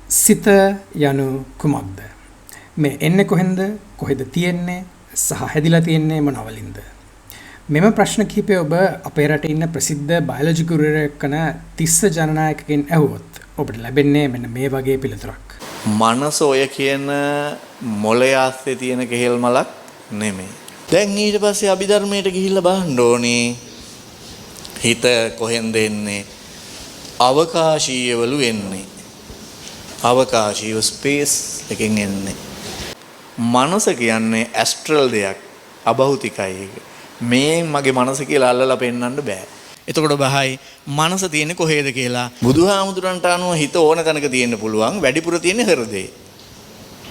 සිත යනු කුමක්ද? මේ එන්නේ කොහෙන්ද? කොහෙද තියෙන්නේ? සහ හැදිලා තියෙන්නේ මොනවලින්ද? මෙම ප්‍රශ්න කිහිපය ඔබ අපේ රටේ ඉන්න ප්‍රසිද්ධ බයොලොජි ගුරුවරයෙක් කන තිස්ස ජනනායකගෙන් ඇහුවොත් ඔබට ලැබෙන්නේ මෙන්න මේ වගේ පිළිතුරක්. මනස ඔය කියන මොළය ආස්තේ තියෙන කෙහෙල් මලක් නෙමෙයි. දැන් ඊට පස්සේ අභිධර්මයට ගිහිල්ලා බලන්න ඕනේ. හිත කොහෙන්ද එන්නේ? අවකාශීයවලු එන්නේ. අවකාශීය ස්පේස් එකෙන් එන්නේ. මනස කියන්නේ ඇස්ට්‍රල් දෙයක්, අභෞතිකයි ඒක. මේ මගේ මනස කියලා අල්ලලා පෙන්වන්න බෑ. එතකොට බහයි මනස තියෙන්නේ කොහේද කියලා බුදුහාමුදුරන්ට අනුව හිත ඕන තැනක තියෙන්න පුළුවන්. වැඩිපුර තියෙන්නේ හෘදේ.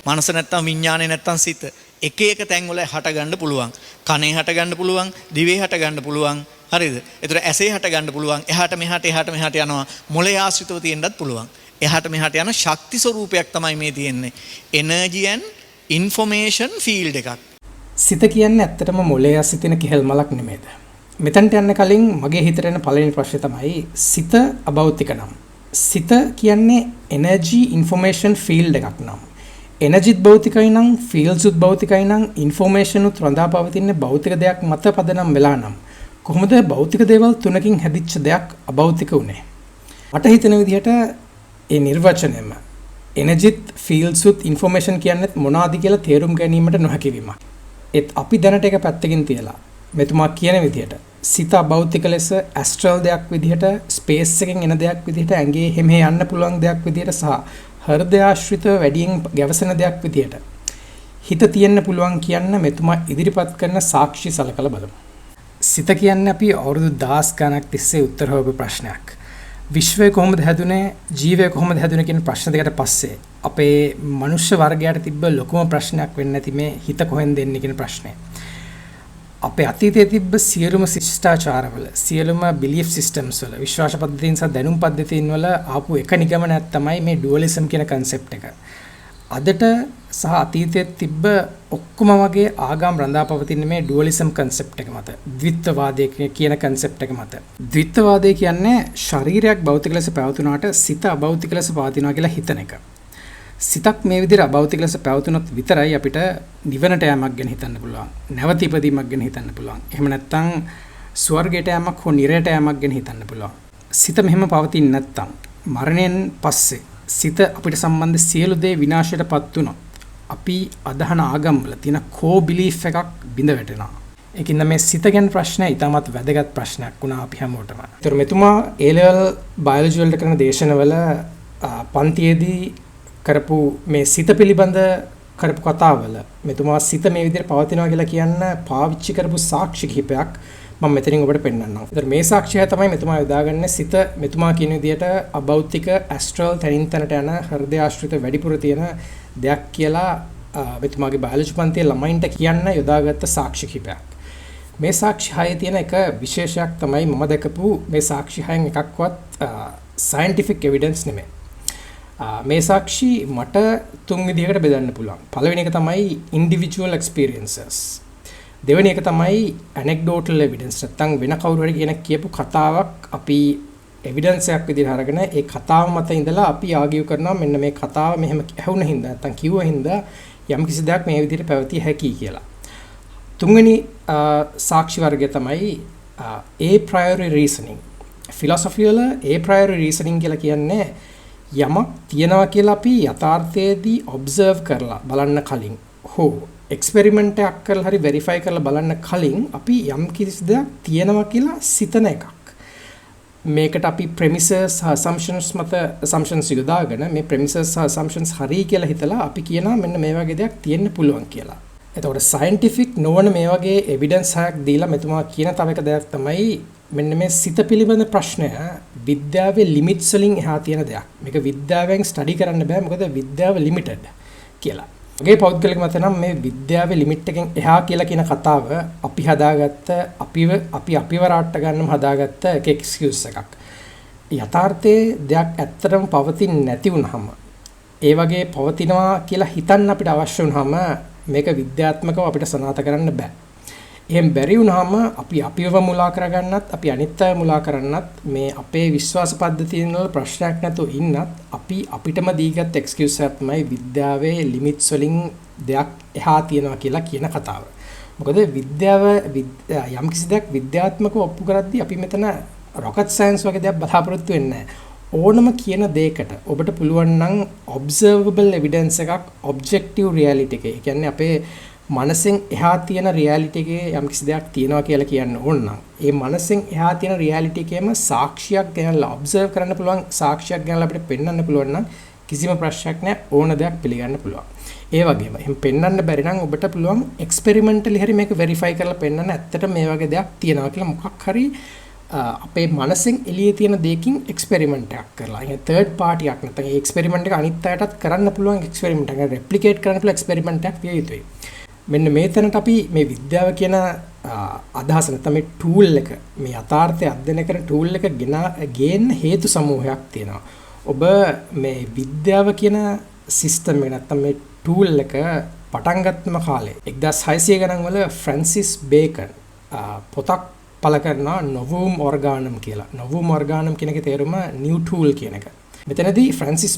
මනස නැත්තම් විඥානේ නැත්තම් සිත එක එක තැන් වල හට ගන්න පුළුවන්. කනේ හට ගන්න පුළුවන්, දිවේ හට ගන්න පුළුවන්. හරිද? ඒතර ඇසේ හට ගන්න පුළුවන්. එහාට මෙහාට යනවා. මොළේ ආශ්‍රිතව තියෙන්නත් පුළුවන්. එහාට මෙහාට යන ශක්ති ස්වරූපයක් තමයි මේ තියෙන්නේ. එනර්ජි and information field එකක්. සිත කියන්නේ ඇත්තටම මොළයේ සිටින කෙහෙල් මලක් නෙමෙයිද? මෙතනට යන්න කලින් මගේ හිතට එන පළවෙනි ප්‍රශ්නේ තමයි සිත අභෞතික නම්. සිත කියන්නේ energy information field එකක් නම්. එනර්ජිත් භෞතිකයි නම්, ෆීල්ස් උත් භෞතිකයි නම්, ඉන්ෆෝමේෂන් උත් රඳා පවතින භෞතික දෙයක් මත පදනම් වෙලා නම් කොහොමද භෞතික දේවල් තුනකින් හැදිච්ච දෙයක් අභෞතික උනේ? මට හිතෙන විදිහට ඒ නිර්වචනයම එනර්ජිත්, ෆීල්ස් උත්, ඉන්ෆෝමේෂන් කියන්නේ මොනවාද කියලා තේරුම් ගැනීමට නොහැකි වීමක්. ඒත් අපි දැනට එක පැත්තකින් තියලා මෙතුමා කියන විදිහට සිත අභෞතික ලෙස ඇස්ට්‍රල් දෙයක් විදිහට, ස්පේස් එකෙන් එන දෙයක් විදිහට, ඇඟේ හැමේ යන්න පුළුවන් දෙයක් විදිහට සහ හෘදය ආශ්‍රිතව වැඩියෙන් ගැවසෙන දෙයක් විදිහට හිත තියෙන්න පුළුවන් කියන්න මෙතුමා ඉදිරිපත් කරන සාක්ෂි සලකලා බලමු. සිත කියන්නේ අපි අවුරුදු 10 ගණක් තිස්සේ උත්තර හොයපු ප්‍රශ්නයක්. විශ්වය කොහොමද හැදුනේ, ජීවය කොහොමද හැදුනේ කියන ප්‍රශ්න දෙකට පස්සේ අපේ මනුෂ්‍ය වර්ගයට තිබ්බ ලොකුම ප්‍රශ්නයක් වෙන්නේ නැති මේ හිත කොහෙන්ද එන්නේ කියන ප්‍රශ්නේ. අපේ අතීතයේ තිබ්බ සියලුම ශිෂ්ටාචාරවල, සියලුම බිලීෆ් සිස්ටම්ස් වල, විශ්වාස පද්ධතීන් සහ දැනුම් පද්ධතීන් වල ආපු එක නිගමනයක් තමයි මේ ඩුවලිසම් කියන කන්සෙප්ට් එක. අදට සහ අතීතයේ තිබ්බ ඔක්කොම වගේ ආගම් රඳා පවතින මේ ඩුවලිසම් කන්සෙප්ට් එක මත, ද්විත්වවාදය කියන කන්සෙප්ට් එක මත. ද්විත්වවාදය කියන්නේ ශරීරයක් භෞතික ලෙස පැවතුනාට සිත අභෞතික ලෙස පවතිනවා කියලා හිතන එක. සිතක් මේ විදිහට අභෞතික ලෙස පැවතුනොත් විතරයි අපිට නිවනට යamak ගැන හිතන්න පුළුවන්. නැවත ඉපදීමක් ගැන හිතන්න පුළුවන්. එහෙම නැත්නම් ස්වර්ගයට යamak හෝ නිරයට යamak ගැන හිතන්න පුළුවන්. සිත මෙහෙම පවතින්නේ නැත්නම් මරණයෙන් පස්සේ සිත අපිට සම්බන්ධ සියලු දේ විනාශයටපත් වුණොත් අපි අදහන ආගම් වල තියෙන කෝ බිලීෆ් එකක් බිඳ වැටෙනවා. ඒකින්ද මේ සිත ගැන ප්‍රශ්නය ඉතාමත් වැදගත් ප්‍රශ්නයක් වුණා අපි හැමෝටම. ඒතර මෙතුමා A-level බයොලොජි වලට කරන දේශනවල පන්තියේදී කරපු මේ සිත පිළිබඳ කරපු කතාවල මෙතුමා සිත මේ විදිහට පවතිනවා කියලා කියන්න පාවිච්චි කරපු සාක්ෂි කිහිපයක් මම මෙතනින් ඔබට පෙන්නන්නම්. ඒතර මේ සාක්ෂිය තමයි මෙතුමා යොදාගන්නේ සිත මෙතුමා කියන විදිහට අභෞතික ඇස්ට්‍රල් තනින් තනට යන හෘදය ආශ්‍රිත වැඩිපුර තියෙන දෙයක් කියලා මෙතුමාගේ බයොලොජි පන්තියේ ළමයින්ට කියන්න යොදාගත්ත සාක්ෂි කිහිපයක්. මේ සාක්ෂි හයේ තියෙන එක විශේෂයක් තමයි මම දැකපු මේ සාක්ෂි හයෙන් එකක්වත් scientific evidence නෙමෙයි. මේ සාක්ෂි මට තුන් විදිහකට බෙදන්න පුළුවන්. පළවෙනි එක තමයි individual experiences. දෙවෙනි එක තමයි anecdotal evidence. නැත්නම් වෙන කවුරු හරි කෙනෙක් කියපු කතාවක් අපි evidence එකක් විදිහට අරගෙන ඒ කතාව මත ඉඳලා අපි ආගියු කරනවා මෙන්න මේ කතාව මෙහෙම ඇහුණ හින්දා නැත්නම් කිව්ව හින්දා යම් කිසි දෙයක් මේ විදිහට පැවතිය හැකියි කියලා. තුන්වෙනි සාක්ෂි වර්ගය තමයි a priori reasoning. philosophy වල a priori reasoning කියලා කියන්නේ යමක් තියනවා කියලා අපි යථාර්ථයේදී ඔබ්සර්ව් කරලා බලන්න කලින් හෝ එක්ස්පෙරිමන්ට් එකක් කරලා හරි වෙරිෆයි කරලා බලන්න කලින් අපි යම් කිසි දෙයක් තියනවා කියලා සිතන එකක්. මේකට අපි premises සහ assumptions මත assumptions යොදාගෙන මේ premises සහ assumptions හරි කියලා හිතලා අපි කියනවා මෙන්න මේ වගේ දෙයක් තියෙන්න පුළුවන් කියලා. එතකොට scientific නොවන මේ වගේ evidence එකක් දීලා මෙතුමා කියන තව එක දෙයක් තමයි මෙන්න මේ සිත පිළිබඳ ප්‍රශ්නය විද්‍යාවේ ලිමිට්ස් වලින් එහා තියෙන දෙයක්. මේක විද්‍යාවෙන් ස්ටඩි කරන්න බෑ මොකද විද්‍යාව ලිමිටඩ් කියලා. මගේ පෞද්ගලික මත නම් මේ විද්‍යාවේ ලිමිට් එකෙන් එහා කියලා කියන කතාව අපි හදාගත්ත අපිව රාට්ට ගන්නම හදාගත්ත එක එක්ස්කියුස් එකක්. යථාර්ථයේ දෙයක් ඇත්තටම පවතින්නේ නැති වුනහම ඒ වගේ පවතිනවා කියලා හිතන්න අපිට අවශ්‍ය වුනහම මේක විද්‍යාත්මකව අපිට සනාථ කරන්න බෑ. එහෙන් බැරි වුණාම අපි අපිව මුලා කරගන්නත් අපි අනිත් අය මුලා කරන්නත් මේ අපේ විශ්වාස පද්ධතියන් වල ප්‍රශ්නයක් නැතුව ඉන්නත් අපි අපිටම දීගත් එක්ස්කියුස් එකක් තමයි විද්‍යාවේ ලිමිට්ස් වලින් දෙයක් එහා තියනවා කියලා කියන කතාව. මොකද විද්‍යාව යම්කිසි දෙයක් විද්‍යාත්මකව ඔප්පු කරද්දී අපි මෙතන rocket science වගේ දෙයක් බලාපොරොත්තු වෙන්නේ නැහැ. ඕනම කියන දෙයකට ඔබට පුළුවන් නම් observable evidence එකක් objective reality එකේ. ඒ කියන්නේ අපේ මනසෙන් එහා තියෙන reality එකේ යම්කිසි දෙයක් තියෙනවා කියලා කියන්න ඕන නම් ඒ මනසෙන් එහා තියෙන reality එකේම සාක්ෂියක් ගෙනල්ලා observe කරන්න පුළුවන් සාක්ෂියක් ගෙනල්ලා අපිට පෙන්වන්න පුළුවන් නම් කිසිම ප්‍රශ්නයක් නැහැ ඕන දෙයක් පිළිගන්න පුළුවන්. ඒ වගේම එහෙනම් පෙන්වන්න බැරි නම් ඔබට පුළුවන් experimentally හරි මේක verify කරලා පෙන්වන්න ඇත්තට මේ වගේ දෙයක් තියෙනවා කියලා මොකක් හරි අපේ මනසෙන් එළියේ තියෙන දෙයකින් එක්ස්පෙරිමන්ට් එකක් කරලා. ඒ තර්ඩ් පාටි එකක් නැත්නම් ඒ එක්ස්පෙරිමන්ට් එක අනිත් අයටත් කරන්න පුළුවන් එක්ස්පෙරිමන්ට් එකක් රෙප්ලිකේට් කරන්න පුළුවන් එක්ස්පෙරිමන්ට් එකක් විය යුතුයි. මෙන්න මේ තැනට අපි මේ විද්‍යාව කියන අදහස නැත්නම් මේ ටූල් එක මේ යථාර්ථය අධ්‍යයනය කරන ටූල් එක ගේන්න හේතු සමූහයක් තියෙනවා. ඔබ මේ විද්‍යාව කියන සිස්ටම් එක නැත්නම් මේ ටූල් එක පටන් ගත්තම කාලේ 1600 ගණන් වල ෆ්‍රැන්සිස් බේකන් පොතක් පළ කරනවා novum organum කියලා. novum organum කියන එකේ තේරුම new tool කියන එක. මෙතනදී ෆ්‍රැන්සිස්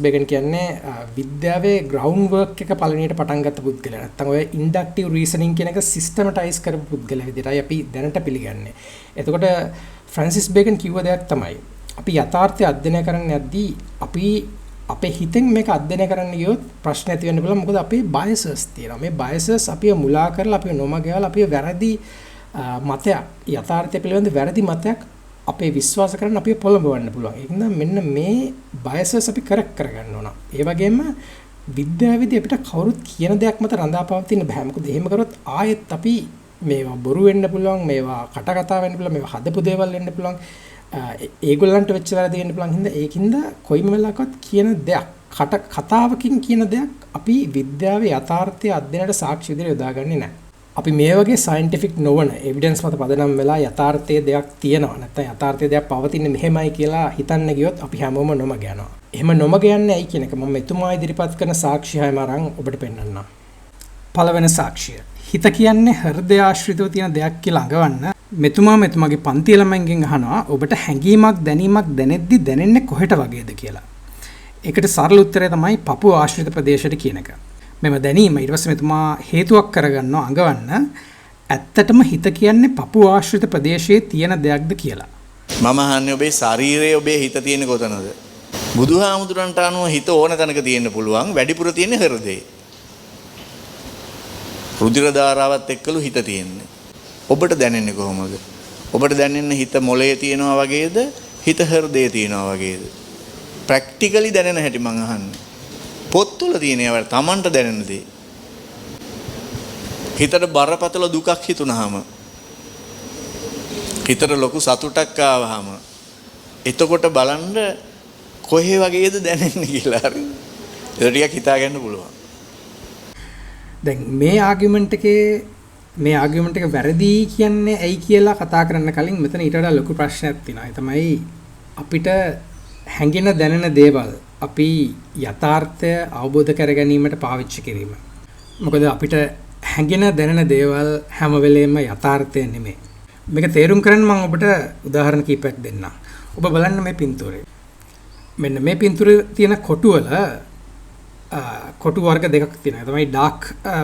බේකන් කියන්නේ විද්‍යාවේ ග්‍රවුන්ඩ් වර්ක් එක පළවෙනියට පටන් ගත්ත පුද්ගලයා. නැත්තම් ඔය ඉන්ඩක්ටිව් රීසනින් කියන එක සිස්ටමටයිස් කරපු පුද්ගලයා විදිහටයි අපි දැනට පිළිගන්නේ. එතකොට ෆ්‍රැන්සිස් බේකන් කිව්ව දෙයක් තමයි අපි යථාර්ථය අධ්‍යයනය කරන්න යද්දී අපි අපේ හිතෙන් මේක අධ්‍යයනය කරන්න ගියොත් ප්‍රශ්න ඇති වෙන්න පුළුවන්. මොකද අපේ බයසස් තියෙනවා. මේ බයසස් අපිව මුලා කරලා අපිව නොමග යවලා අපිව වැරදි මතයක් යථාර්ථය පිළිබඳ වැරදි මතයක් අපේ විශ්වාස කරන්න අපිව පොළඹවන්න පුළුවන්. ඒක නිසා මෙන්න මේ බයසස් අපි කරෙක්ට් කරගන්න ඕන. ඒ වගේම විද්‍යාවේදී අපිට කවුරුත් කියන දෙයක් මත රඳාපවතින්න බෑ. මොකද එහෙම කරොත් ආයෙත් අපි මේවා බොරු වෙන්න පුළුවන්, මේවා කටකතා වෙන්න පුළුවන්, මේවා හදපු දේවල් වෙන්න පුළුවන්. ඒගොල්ලන්ට වෙච්ච වැරදි වෙන්න පුළුවන්. හින්දා ඒකින්ද කොයිම වෙලාවකවත් කියන දෙයක් කතාවකින් කියන දෙයක් අපි විද්‍යාවේ යථාර්ථය අධ්‍යයනයට සාක්ෂි විදිහට යොදාගන්නේ නැහැ. අපි මේ වගේ සයන්ටිෆික් නොවන එවිඩන්ස් මත පදනම් වෙලා යථාර්ථයේ දෙයක් තියෙනවා නැත්නම් යථාර්ථයේ දෙයක් පවතින්නේ මෙහෙමයි කියලා හිතන්න ගියොත් අපි හැමෝම නොමග යනවා. එහෙම නොමග යන්නේ ඇයි කියන එක මම එතුමා ඉදිරිපත් කරන සාක්ෂියම අරන් ඔබට පෙන්නන්නම්. පළවෙනි සාක්ෂිය. හිත කියන්නේ හෘදය ආශ්‍රිතව තියෙන දෙයක් කියලා අඟවන්න මෙතුමාගේ පන්ති ළමයින්ගෙන් අහනවා ඔබට හැඟීමක් දැනීමක් දැනෙද්දි දැනෙන්නේ කොහෙට වගේද කියලා. ඒකට සරල උත්තරය තමයි පපුව ආශ්‍රිත ප්‍රදේශයට කියන එක. මෙම දැනීම ඊට පස්සේ මෙතුමා හේතුවක් කරගන්නවා අඟවන්න ඇත්තටම හිත කියන්නේ පපුව ආශ්‍රිත ප්‍රදේශයේ තියෙන දෙයක්ද කියලා. මම අහන්නේ ඔබේ ශරීරයේ ඔබේ හිත තියෙන කොතනද? බුදුහාමුදුරන්ට අනුව හිත ඕන තැනක තියෙන්න පුළුවන්. වැඩිපුර තියෙන්නේ හෘදේ. රුධිර ධාරාවත් එක්කලු හිත තියෙන්නේ. ඔබට දැනෙන්නේ කොහොමද? ඔබට දැනෙන්නේ හිත මොළයේ තියෙනවා වගේද? හිත හෘදයේ තියෙනවා වගේද? ප්‍රැක්ටිකලි දැනෙන හැටි මං අහන්නේ. පොත්වල තියෙන ඒවා තමන්ට දැනෙන දේ. හිතට බරපතල දුකක් හිතුනහම හිතට ලොකු සතුටක් ආවහම එතකොට බලන්න කොහේ වගේද දැනෙන්නේ කියලා හරි. ඒක ටිකක් හිතා ගන්න පුළුවන්. දැන් මේ ආගියුමන්ට් එක වැරදි කියන්නේ ඇයි කියලා කතා කරන්න කලින් මෙතන ඊට වඩා ලොකු ප්‍රශ්නයක් තියෙනවා. ඒ තමයි අපිට හැඟෙන දැනෙන දේවල් අපි යථාර්ථය අවබෝධ කර ගැනීමට පාවිච්චි කිරීම. මොකද අපිට හැඟෙන දැනෙන දේවල් හැම වෙලේම යථාර්ථය නෙමෙයි. මේක තේරුම් කරන්න මම ඔබට උදාහරණ කිහිපයක් දෙන්නම්. ඔබ බලන්න මේ පින්තූරේ. මෙන්න මේ පින්තූරේ තියෙන කොටුවල කොටු වර්ග දෙකක් තියෙනවා. තමයි ඩාර්ක්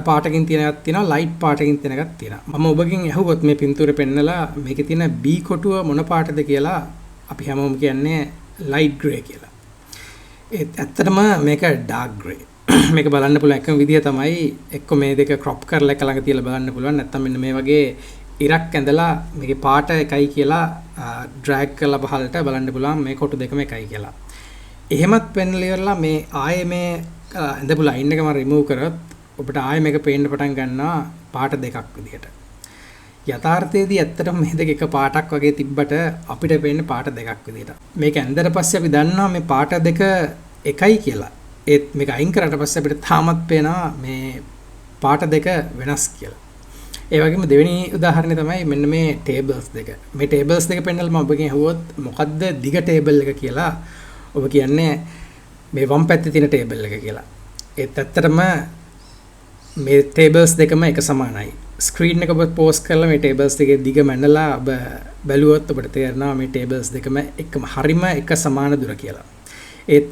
පාටකින් තියෙන එකක් තියෙනවා, ලයිට් පාටකින් තියෙන එකක් තියෙනවා. මම ඔබගෙන් අහුවොත් මේ පින්තූරේ පෙන්නලා මේකේ තියෙන B කොටුව මොන පාටද කියලා අපි හැමෝම කියන්නේ ලයිට් ග්‍රේ කියලා. ඇත්තටම මේක ඩාර්ක් ග්‍රේ. මේක බලන්න පුළුවන් එකම විදිය තමයි එක්ක මේ දෙක ක්‍රොප් කරලා එක ළඟ තියලා බලන්න පුළුවන්. නැත්නම් මෙන්න මේ වගේ ඉරක් ඇඳලා මේකේ පාට එකයි කියලා ඩ්‍රැග් කරලා පහළට බලන්න පුළුවන් මේ කොටු දෙකම එකයි කියලා. එහෙමත් පෙන්ලා ඉවරලා මේ ආයේ මේ ඇඳපු ලයින් එක මම රිමූව් කරොත් ඔබට ආයේ මේක පේන්න පටන් ගන්නවා පාට දෙකක් විදියට. යථාර්ථයේදී ඇත්තටම මේ දෙක එක පාටක් වගේ තිබ්බට අපිට පේන්නේ පාට දෙකක් විදියට. මේක ඇඳලා පස්සේ අපි දන්නවා මේ පාට දෙක එකයි කියලා. ඒත් මේක අයින් කරාට පස්සේ අපිට තාමත් පේනවා මේ පාට දෙක වෙනස් කියලා. ඒ වගේම දෙවෙනි උදාහරණය තමයි මෙන්න මේ ටේබල්ස් දෙක. මේ ටේබල්ස් දෙක පෙන්නලා මම ඔබගෙන් අහුවොත් මොකද්ද දිග ටේබල් එක කියලා ඔබ කියන්නේ මේ වම් පැත්තේ තියෙන ටේබල් එක කියලා. ඒත් ඇත්තටම මේ ටේබල්ස් දෙකම එක සමානයි. ස්ක්‍රීන් එක ඔබ පෝස්ට් කරලා මේ ටේබල්ස් දෙකේ දිග මැනලා ඔබ බැලුවොත් ඔබට තේරෙනවා මේ ටේබල්ස් දෙකම එකම හරිම එක සමාන දුර කියලා. ඒත්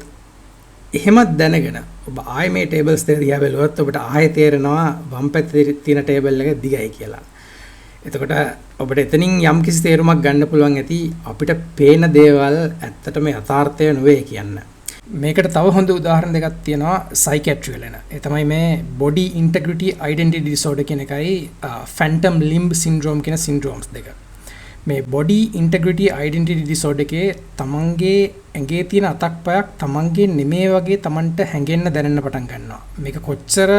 එහෙමත් දැනගෙන ඔබ ආයේ මේ ටේබල්ස් දෙක දිහා බැලුවොත් ඔබට ආයේ තේරෙනවා වම් පැත්තේ තියෙන ටේබල් එක දිගයි කියලා. එතකොට ඔබට එතනින් යම් කිසි තේරුමක් ගන්න පුළුවන් ඇති අපිට පේන දේවල් ඇත්තටම යථාර්ථය නෙවෙයි කියන්න. මේකට තව හොඳ උදාහරණ දෙකක් තියෙනවා සයිකියාට්‍රි වල. ඒ තමයි මේ body integrity identity disorder කියන එකයි phantom limb syndrome කියන syndromes දෙක. මේ body integrity identity disorder එකේ තමන්ගේ ඇඟේ තියෙන අතක් පයක් තමන්ගේ නෙමේ වගේ තමන්ට හැඟෙන්න දැනෙන්න පටන් ගන්නවා. මේක කොච්චර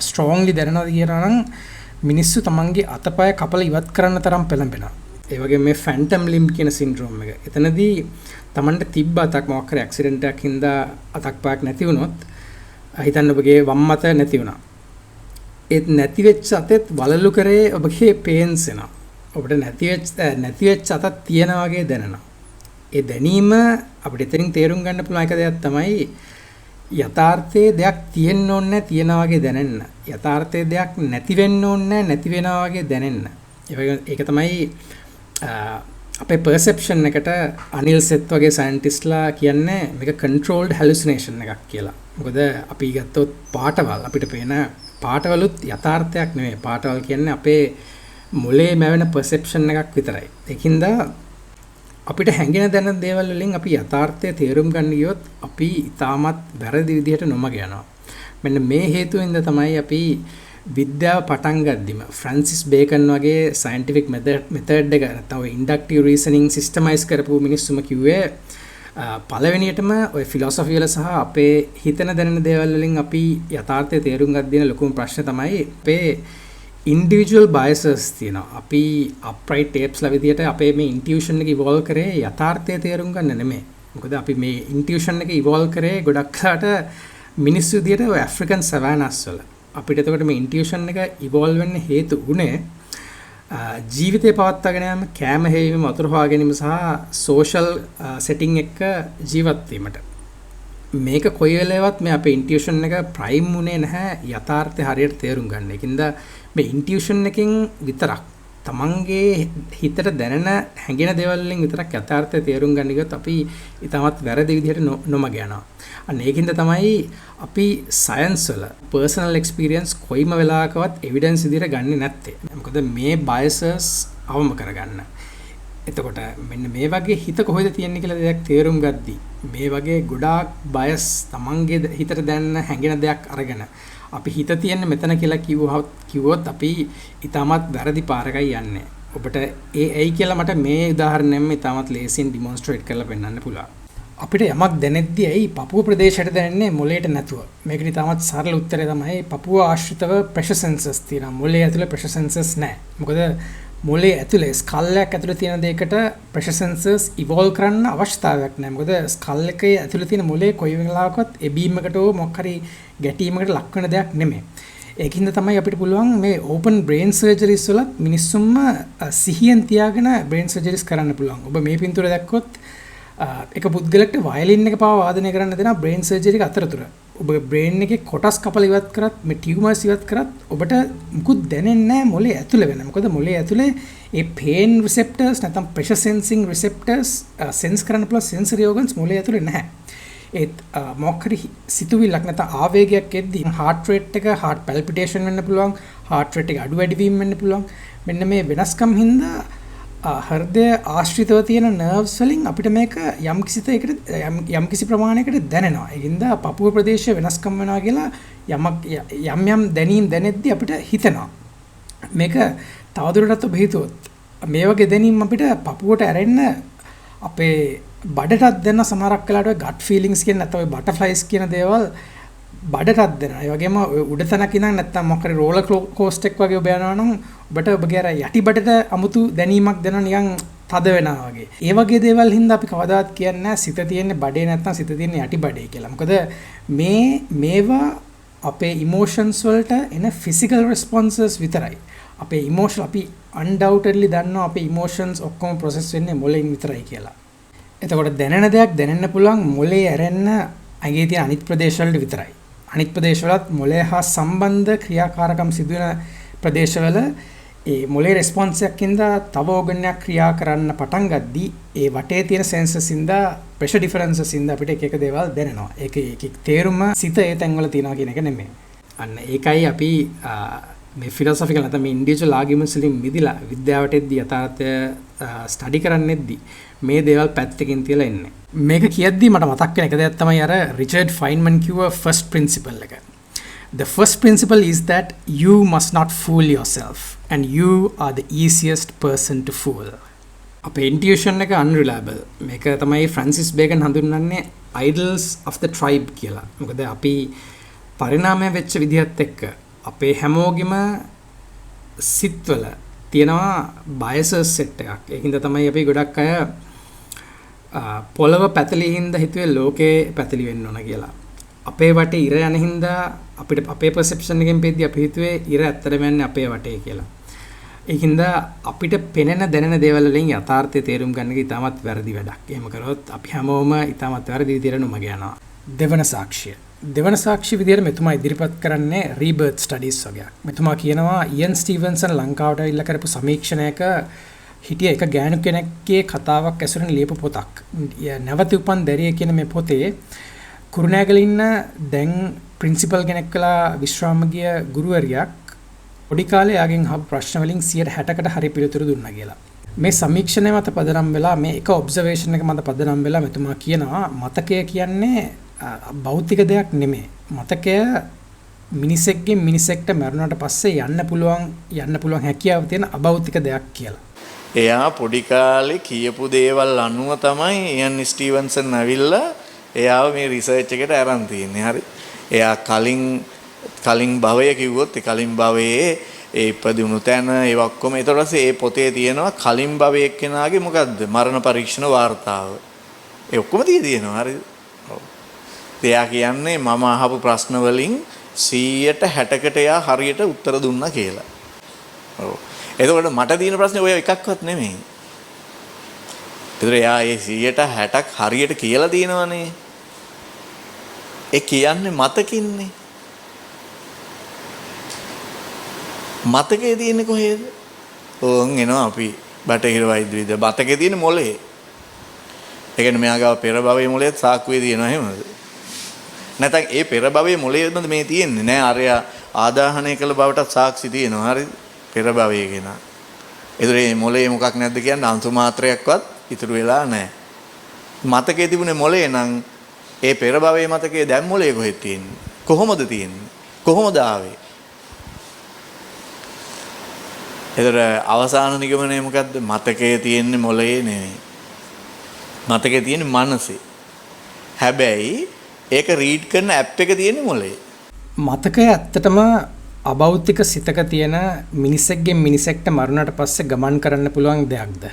strongly දැනෙනවද කියලා නම් මිනිස්සු තමන්ගේ අතපය කපලා ඉවත් කරන්න තරම් පෙළඹෙනවා. ඒ වගේ මේ phantom limb කියන syndrome එක. එතනදී තමන්ට තිබ්බ අතක් මොකක් හරි ඇක්සිඩන්ට් එකක් හින්දා අතක් පයක් නැති වුණොත් හිතන්න ඔබගේ වම් අත නැති වුණා. ඒත් නැති වෙච්ච අතෙත් වලලු කරේ ඔබගේ පේන්ස් එනවා. ඔබට නැති වෙච්ච අතක් තියෙනා වගේ දැනෙනවා. ඒ දැනීම අපිට එතනින් තේරුම් ගන්න පුළුවන් එක දෙයක් තමයි යථාර්ථයේ දෙයක් තියෙන්න ඕනේ තියනා වගේ දැනෙන්න. යථාර්ථයේ දෙයක් නැති වෙන්න ඕනේ නැති වෙනවා වගේ දැනෙන්න. ඒක තමයි අපේ perception එකට අනිල් සෙත් වගේ සයන්ටිස්ට්ලා කියන්නේ මේක controlled hallucination එකක් කියලා. මොකද අපි ගත්තොත් පාටවල් අපිට පේන පාටවලුත් යථාර්ථයක් නෙමෙයි. පාටවල් කියන්නේ අපේ මොලේ මැවෙන perception එකක් විතරයි. ඒකින්ද අපිට හැඟෙන දැනෙන දේවල් වලින් අපි යථාර්ථය තේරුම් ගන්න ගියොත් අපි ඊටමත් වැරදි විදිහට නොමග යනවා. මෙන්න මේ හේතුවෙන්ද තමයි අපි විද්‍යාව පටන් ගද්දිම ෆ්‍රැන්සිස් බේකන් වගේ සයන්ටිෆික් මෙතඩ් එක නැත්නම් ඉන්ඩක්ටිව් රීසනින් සිස්ටමයිස් කරපු මිනිස්සුම කිව්වේ පළවෙනියටම ඔය ෆිලොසොෆි වල සහ අපේ හිතන දැනෙන දේවල් වලින් අපි යථාර්ථය තේරුම් ගන්න දින ලොකුම ප්‍රශ්න තමයි අපේ individual biases තියෙනවා. අපි upright tapes ලා විදියට අපේ මේ intuition එක evolve කරේ යථාර්ථය තේරුම් ගන්න නෙමෙයි. මොකද අපි මේ intuition එක evolve කරේ ගොඩක් කාට මිනිස්සු විදියට ඔය African savannas වල. අපිට එතකොට මේ intuition එක evolve වෙන්න හේතු උනේ ජීවිතේ පවත්වාගෙන යාම, කෑම හේවීම, වතුර හොයා ගැනීම සහ social setting එක ජීවත් වීමට. මේක කොයි වෙලාවෙවත් මේ අපේ intuition එක prime උනේ නැහැ යථාර්ථය හරියට තේරුම් ගන්න. ඒකින්ද මේ intuition එකෙන් විතරක් තමන්ගේ හිතට දැනෙන හැඟෙන දේවල් වලින් විතරක් යථාර්ථය තේරුම් ගන්න ගියොත් අපි ඊටමත් වැරදි විදිහට නොමග යනවා. අන්න ඒකින්ද තමයි අපි සයන්ස් වල personal experience කොයිම වෙලාවකවත් evidence විදිහට ගන්නෙ නැත්තේ. මොකද මේ biases අවම කරගන්න. එතකොට මෙන්න මේ වගේ හිත කොහෙද තියෙන්නේ කියලා දෙයක් තේරුම් ගද්දි මේ වගේ ගොඩාක් bias තමන්ගේ හිතට දැනෙන හැඟෙන දෙයක් අරගෙන අපි හිත තියෙන්නේ මෙතන කියලා කිව්වොත් අපි ඊටමත් වැරදි පාරකයි යන්නේ. ඔබට ඇයි කියලා මට මේ උදාහරණයෙන් ඊටමත් ලේසියෙන් ඩෙමොන්ස්ට්‍රේට් කරලා පෙන්නන්න පුළුවන්. අපිට යමක් දැනෙද්දී ඇයි පපුව ප්‍රදේශයට දැනෙන්නේ මොළයට නැතුව? මේකට ඊටමත් සරල උත්තරය තමයි පපුව ආශ්‍රිතව ප්‍රෙෂර් සෙන්සර්ස් තියෙනවා. මොළයේ ඇතුලේ ප්‍රෙෂර් සෙන්සර්ස් නැහැ. මොකද මොළයේ ඇතුලේ ස්කල් එකක් ඇතුලේ තියෙන දෙයකට ප්‍රෙෂර් සෙන්සර්ස් ඉවෝල්ව් කරන්න අවශ්‍යතාවයක් නැහැ. මොකද ස්කල් එකේ ඇතුලේ තියෙන මොළයේ කොයි වෙලාවකවත් ඒ බීම් එකට මොකක් හරි ගැටීමකට ලක් වෙන දෙයක් නෙමෙයි. ඒකින්ද තමයි අපිට පුළුවන් මේ ඕපන් බ්‍රේන් සර්ජරිස් වලත් මිනිස්සුන්ම සිහියෙන් තියාගෙන බ්‍රේන් සර්ජරිස් කරන්න පුළුවන්. ඔබ මේ පින්තූර දැක්කොත් එක පුද්ගලෙක්ට වයලින් එක පාව වාදනය කරන්න දෙන බ්‍රේන් සර්ජරි එක අතරතුර ඔබ බ්‍රේන් එකේ කොටස් කපලා ඉවත් කරත් මේ ටියුමර්ස් ඉවත් කරත් ඔබට මුකුත් දැනෙන්නේ නැහැ මොලේ ඇතුලේ වෙන. මොකද මොලේ ඇතුලේ ඒ පේන් රිසෙප්ටර්ස් නැත්නම් ප්‍රෙෂර් සෙන්සිං රිසෙප්ටර්ස් සෙන්ස් කරන්න පුළුවන් සෙන්සරි ඕගන්ස් මොලේ ඇතුලේ නැහැ. ඒත් මොකක් හරි සිතුවිල්ලක් නැත්නම් ආවේගයක් එද්දී heart rate එක heart palpitation වෙන්න පුළුවන්, heart rate එක අඩු වැඩි වීම වෙන්න පුළුවන්. මෙන්න මේ වෙනස්කම් හින්දා හෘදය ආශ්‍රිතව තියෙන නර්ව්ස් වලින් අපිට මේක යම්කිසි ප්‍රමාණයකට දැනෙනවා. ඒකින්ද පපුව ප්‍රදේශය වෙනස්කම් වෙනවා කියලා යම් දැනීම් දැනෙද්දී අපිට හිතෙනවා. මේක තවදුරටත් ඔබ හිතුවොත් මේ වගේ දැනීම් අපිට පපුවට ඇරෙන්න අපේ බඩටත් දෙන්න සමහරක් වෙලාවට gut feelings කියන නැත්නම් ඔය butterflies කියන දේවල් බඩටත් දෙනවා. ඒ වගේම උඩ තැනක ඉඳන් නැත්නම් මොකක් හරි roller coaster එකක් වගේ ඔබ යනවා නම් ඔබට ඔබගේ අර යටි බඩට අමුතු දැනීමක් දෙනවා නිකන් තද වෙනවා වගේ. ඒ වගේ දේවල් හින්දා අපි කවදාවත් කියන්නේ නැහැ සිත තියෙන්නේ බඩේ නැත්නම් සිත තියෙන්නේ යටි බඩේ කියලා. මොකද මේවා අපේ emotions වලට එන physical responses විතරයි. අපේ emotion අපි undoubtedly දන්නවා අපේ emotions ඔක්කොම process වෙන්නේ මොළෙන් විතරයි කියලා. එතකොට දැනෙන දෙයක් දැනෙන්න පුළුවන් මොළේ ඇරෙන්න ඇඟේ තියෙන අනිත් ප්‍රදේශ වලට විතරයි. අනිත් ප්‍රදේශ වලත් මොළය හා සම්බන්ධ ක්‍රියාකාරකම් සිදුවෙන ප්‍රදේශවල ඒ මොලේ රෙස්පොන්ස් එකකින්ද තව ඕගන් එකක් ක්‍රියා කරන්න පටන් ගද්දී ඒ වටේ තියෙන සෙන්සර්ස් ඉඳ ප්‍රෙෂර් ඩිෆරන්සස් ඉඳ අපිට එක එක දේවල් දැනෙනවා. ඒක තේරුම සිත ඒ තැන්වල තියනවා කියන එක නෙමෙයි. අන්න ඒකයි අපි මේ ෆිලොසොෆිකල් නැත්නම් මේ ඉන්ඩිවිජුවල් ආගියුමන්ට්ස් වලින් මිදිලා විද්‍යාවට එද්දී යථාර්ථය ස්ටඩි කරන්නෙද්දී මේ දේවල් පැත්තකින් තියලා ඉන්නේ. මේක කියද්දී මට මතක් වෙන එක දෙයක් තමයි අර රිචඩ් ෆයින්මන් කිව්ව ෆස්ට් ප්‍රින්සිපල් එක. The first principle is that you must not fool yourself and you are the easiest person to fool. අපේ intuition එක unreliable. මේක තමයි ෆ්‍රැන්සිස් බේකන් හඳුන්වන්නේ idols of the tribe කියලා. මොකද අපි පරිණාමය වෙච්ච විදිහත් එක්ක අපේ හැමෝගෙම සිත්වල තියෙනවා biases set එකක්. ඒකින්ද තමයි අපි ගොඩක් අය පොළව පැතලි හින්දා හිතුවේ ලෝකේ පැතලි වෙන්න ඕන කියලා. අපේ වටේ ඉර යන හින්දා අපිට අපේ perception එකෙන් පෙද්දී අපි හිතුවේ ඉර ඇත්තටම යන්නේ අපේ වටේ කියලා. ඒකින්ද අපිට පෙනෙන දැනෙන දේවල් වලින් යථාර්ථය තේරුම් ගන්න එක ඉතාමත් වැරදි වැඩක්. එහෙම කරොත් අපි හැමෝම ඉතාමත් වැරදි විදියට නුම යනවා. දෙවන සාක්ෂිය. දෙවන සාක්ෂි විදියට මෙතුමා ඉදිරිපත් කරන්නේ රීබර්ත් ස්ටඩීස් වගේ. මෙතුමා කියනවා ඉයන් ස්ටීවන්සන් ලංකාවට ඇවිල්ලා කරපු සමීක්ෂණයක හිටිය එක ගෑනු කෙනෙක්ගේ කතාවක් ඇසුරෙන් ලියපු පොතක්. නැවත උපන් දැරිය කියන මේ පොතේ කුරුණෑගල ඉන්න දැන් ප්‍රින්සිපල් කෙනෙක් කළා විශ්‍රාම ගිය ගුරුවරියක් පොඩි කාලේ යාගෙන් අහපු ප්‍රශ්න වලින් 160කට හරි පිළිතුරු දුන්නා කියලා. මේ සමීක්ෂණය මත පදනම් වෙලා මේ එක ඔබ්සර්වේෂන් එක මත පදනම් වෙලා මෙතුමා කියනවා මතකය කියන්නේ භෞතික දෙයක් නෙමෙයි. මතකය මිනිසෙක්ගේ මිනිසෙක්ට මරුණාට පස්සේ යන්න පුළුවන් හැකියාව තියෙන අභෞතික දෙයක් කියලා. එයා පොඩි කාලේ කියපු දේවල් අනුව තමයි ඉයන් ස්ටීවන්සන් ඇවිල්ලා එයාව මේ රිසර්ච් එකට අරන් තියෙන්නේ. හරි. එයා කලින් භවය කිව්වොත් ඒ කලින් භවයේ ඒ ඉපදුණු තැන ඒ ඔක්කොම ඊට පස්සේ ඒ පොතේ තියෙනවා කලින් භවයේ එක්කෙනාගේ මොකද්ද මරණ පරීක්ෂණ වාර්තාව. ඒ ඔක්කොම තියෙනවා. හරිද? ඔව්. එයා කියන්නේ මම අහපු ප්‍රශ්න වලින් 160කට එයා හරියට උත්තර දුන්නා කියලා. ඔව්. එතකොට මට තියෙන ප්‍රශ්නේ ඔය එකක්වත් නෙමෙයි. ඒතර එයා ඒ 160ක් හරියට කියලා දිනවනේ. ඒ කියන්නේ මතකින්නේ. මතකේ තියෙන්නේ කොහෙද? ඕන් එනවා අපි බටහිර වෛද්‍ය විද්‍යාව. මතකේ තියෙන්නේ මොලේ. ඒ කියන්නේ මෙයා ගාව පෙර භවයේ මොලේත් සාක්කුවේ තියෙනවා එහෙමද? නැත්නම් ඒ පෙර භවයේ මොලේද මේ තියෙන්නේ නෑ අරයා ආදාහනය කළ බවටත් සාක්ෂි තියෙනවා. හරිද? පෙර භවයේ කෙනා. ඒතර මේ මොලේ මොකක් නැද්ද කියන්නේ අංශු මාත්‍රයක්වත් ඉතුරු වෙලා නැහැ. මතකයේ තිබුණේ මොලේ නම් ඒ පෙර භවයේ මතකයේ දැන් මොලේ කොහෙද තියෙන්නේ? කොහොමද තියෙන්නේ? කොහොමද ආවේ? ඒතර අවසාන නිගමනය මොකද්ද? මතකයේ තියෙන්නේ මොලේ නෙවෙයි. මතකයේ තියෙන්නේ මනසේ. හැබැයි ඒක රීඩ් කරන ඇප් එක තියෙන්නේ මොලේ. මතකය ඇත්තටම අභෞතික සිතක තියෙන මිනිසෙක්ගෙන් මිනිසෙක්ට මරුණාට පස්සේ ගමන් කරන්න පුළුවන් දෙයක්ද?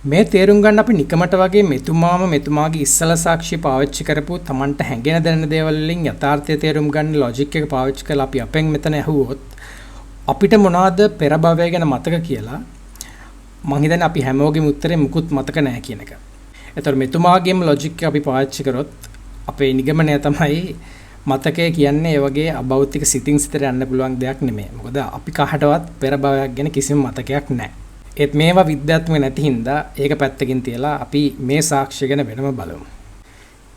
මේ තේරුම් ගන්න අපි නිකමට වගේ මෙතුමාගේ ඉස්සල සාක්ෂි පාවිච්චි කරපු Tamanට හැඟෙන දැනෙන දේවල් වලින් යථාර්ථය තේරුම් ගන්න ලොජික් එක පාවිච්චි කරලා අපි අපෙන් මෙතන ඇහුවොත් අපිට මොනවාද පෙර භවය ගැන මතක කියලා මං හිතන්නේ අපි හැමෝගෙම උත්තරේ මුකුත් මතක නැහැ කියන එක. ඒතර මෙතුමාගේම ලොජික් එක අපි පාවිච්චි කරොත් අපේ නිගමනය තමයි මතකය කියන්නේ ඒ වගේ අභෞතික සිතින් සිතට යන්න පුළුවන් දෙයක් නෙමෙයි. මොකද අපි කාටවත් පෙර භවයක් ගැන කිසිම මතකයක් නැහැ. ඒත් මේවා විද්‍යාත්මක නැති හින්දා ඒක පැත්තකින් තියලා අපි මේ සාක්ෂිය ගැන වෙනම බලමු.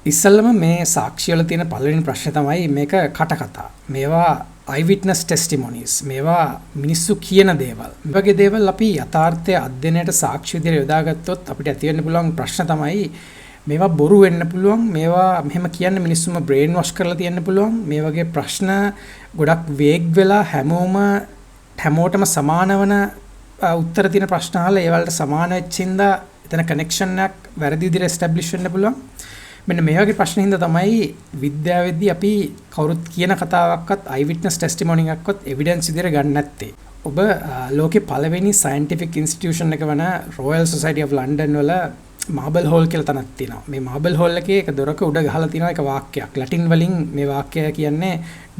ඉස්සෙල්ලම මේ සාක්ෂිය වල තියෙන පළවෙනි ප්‍රශ්නේ තමයි මේක කටකතා. මේවා eyewitness testimonies. මේවා මිනිස්සු කියන දේවල්. මේ වගේ දේවල් අපි යථාර්ථය අධ්‍යයනයට සාක්ෂි විදිහට යොදාගත්තොත් අපිට ඇති වෙන්න පුළුවන් ප්‍රශ්න තමයි මේවා බොරු වෙන්න පුළුවන්. මේවා මෙහෙම කියන්න මිනිස්සුම බ්‍රේන් වොෂ් කරලා තියන්න පුළුවන්. මේ වගේ ප්‍රශ්න ගොඩක් වේග් වෙලා හැමෝටම සමාන වන උත්තර තියෙන ප්‍රශ්න අහලා ඒ වලට සමාන වෙච්චින්දා එතන කනෙක්ෂන් එකක් වැරදි විදිහට එස්ටැබ්ලිෂ් වෙන්න පුළුවන්. මෙන්න මේ වගේ ප්‍රශ්න හින්දා තමයි විද්‍යාවේදී අපි කවුරුත් කියන කතාවක්වත් eyewitness testimony එකක්වත් evidence විදිහට ගන්න නැත්තේ. ඔබ ලෝකේ පළවෙනි scientific institution එක වන Royal Society of London වල මාබල් හෝල් කියලා තැනක් තියෙනවා. මේ මාබල් හෝල් එකේ එක දොරක උඩ ගහලා තියෙනවා එක වාක්‍යයක්. ලැටින් වලින් මේ වාක්‍යය කියන්නේ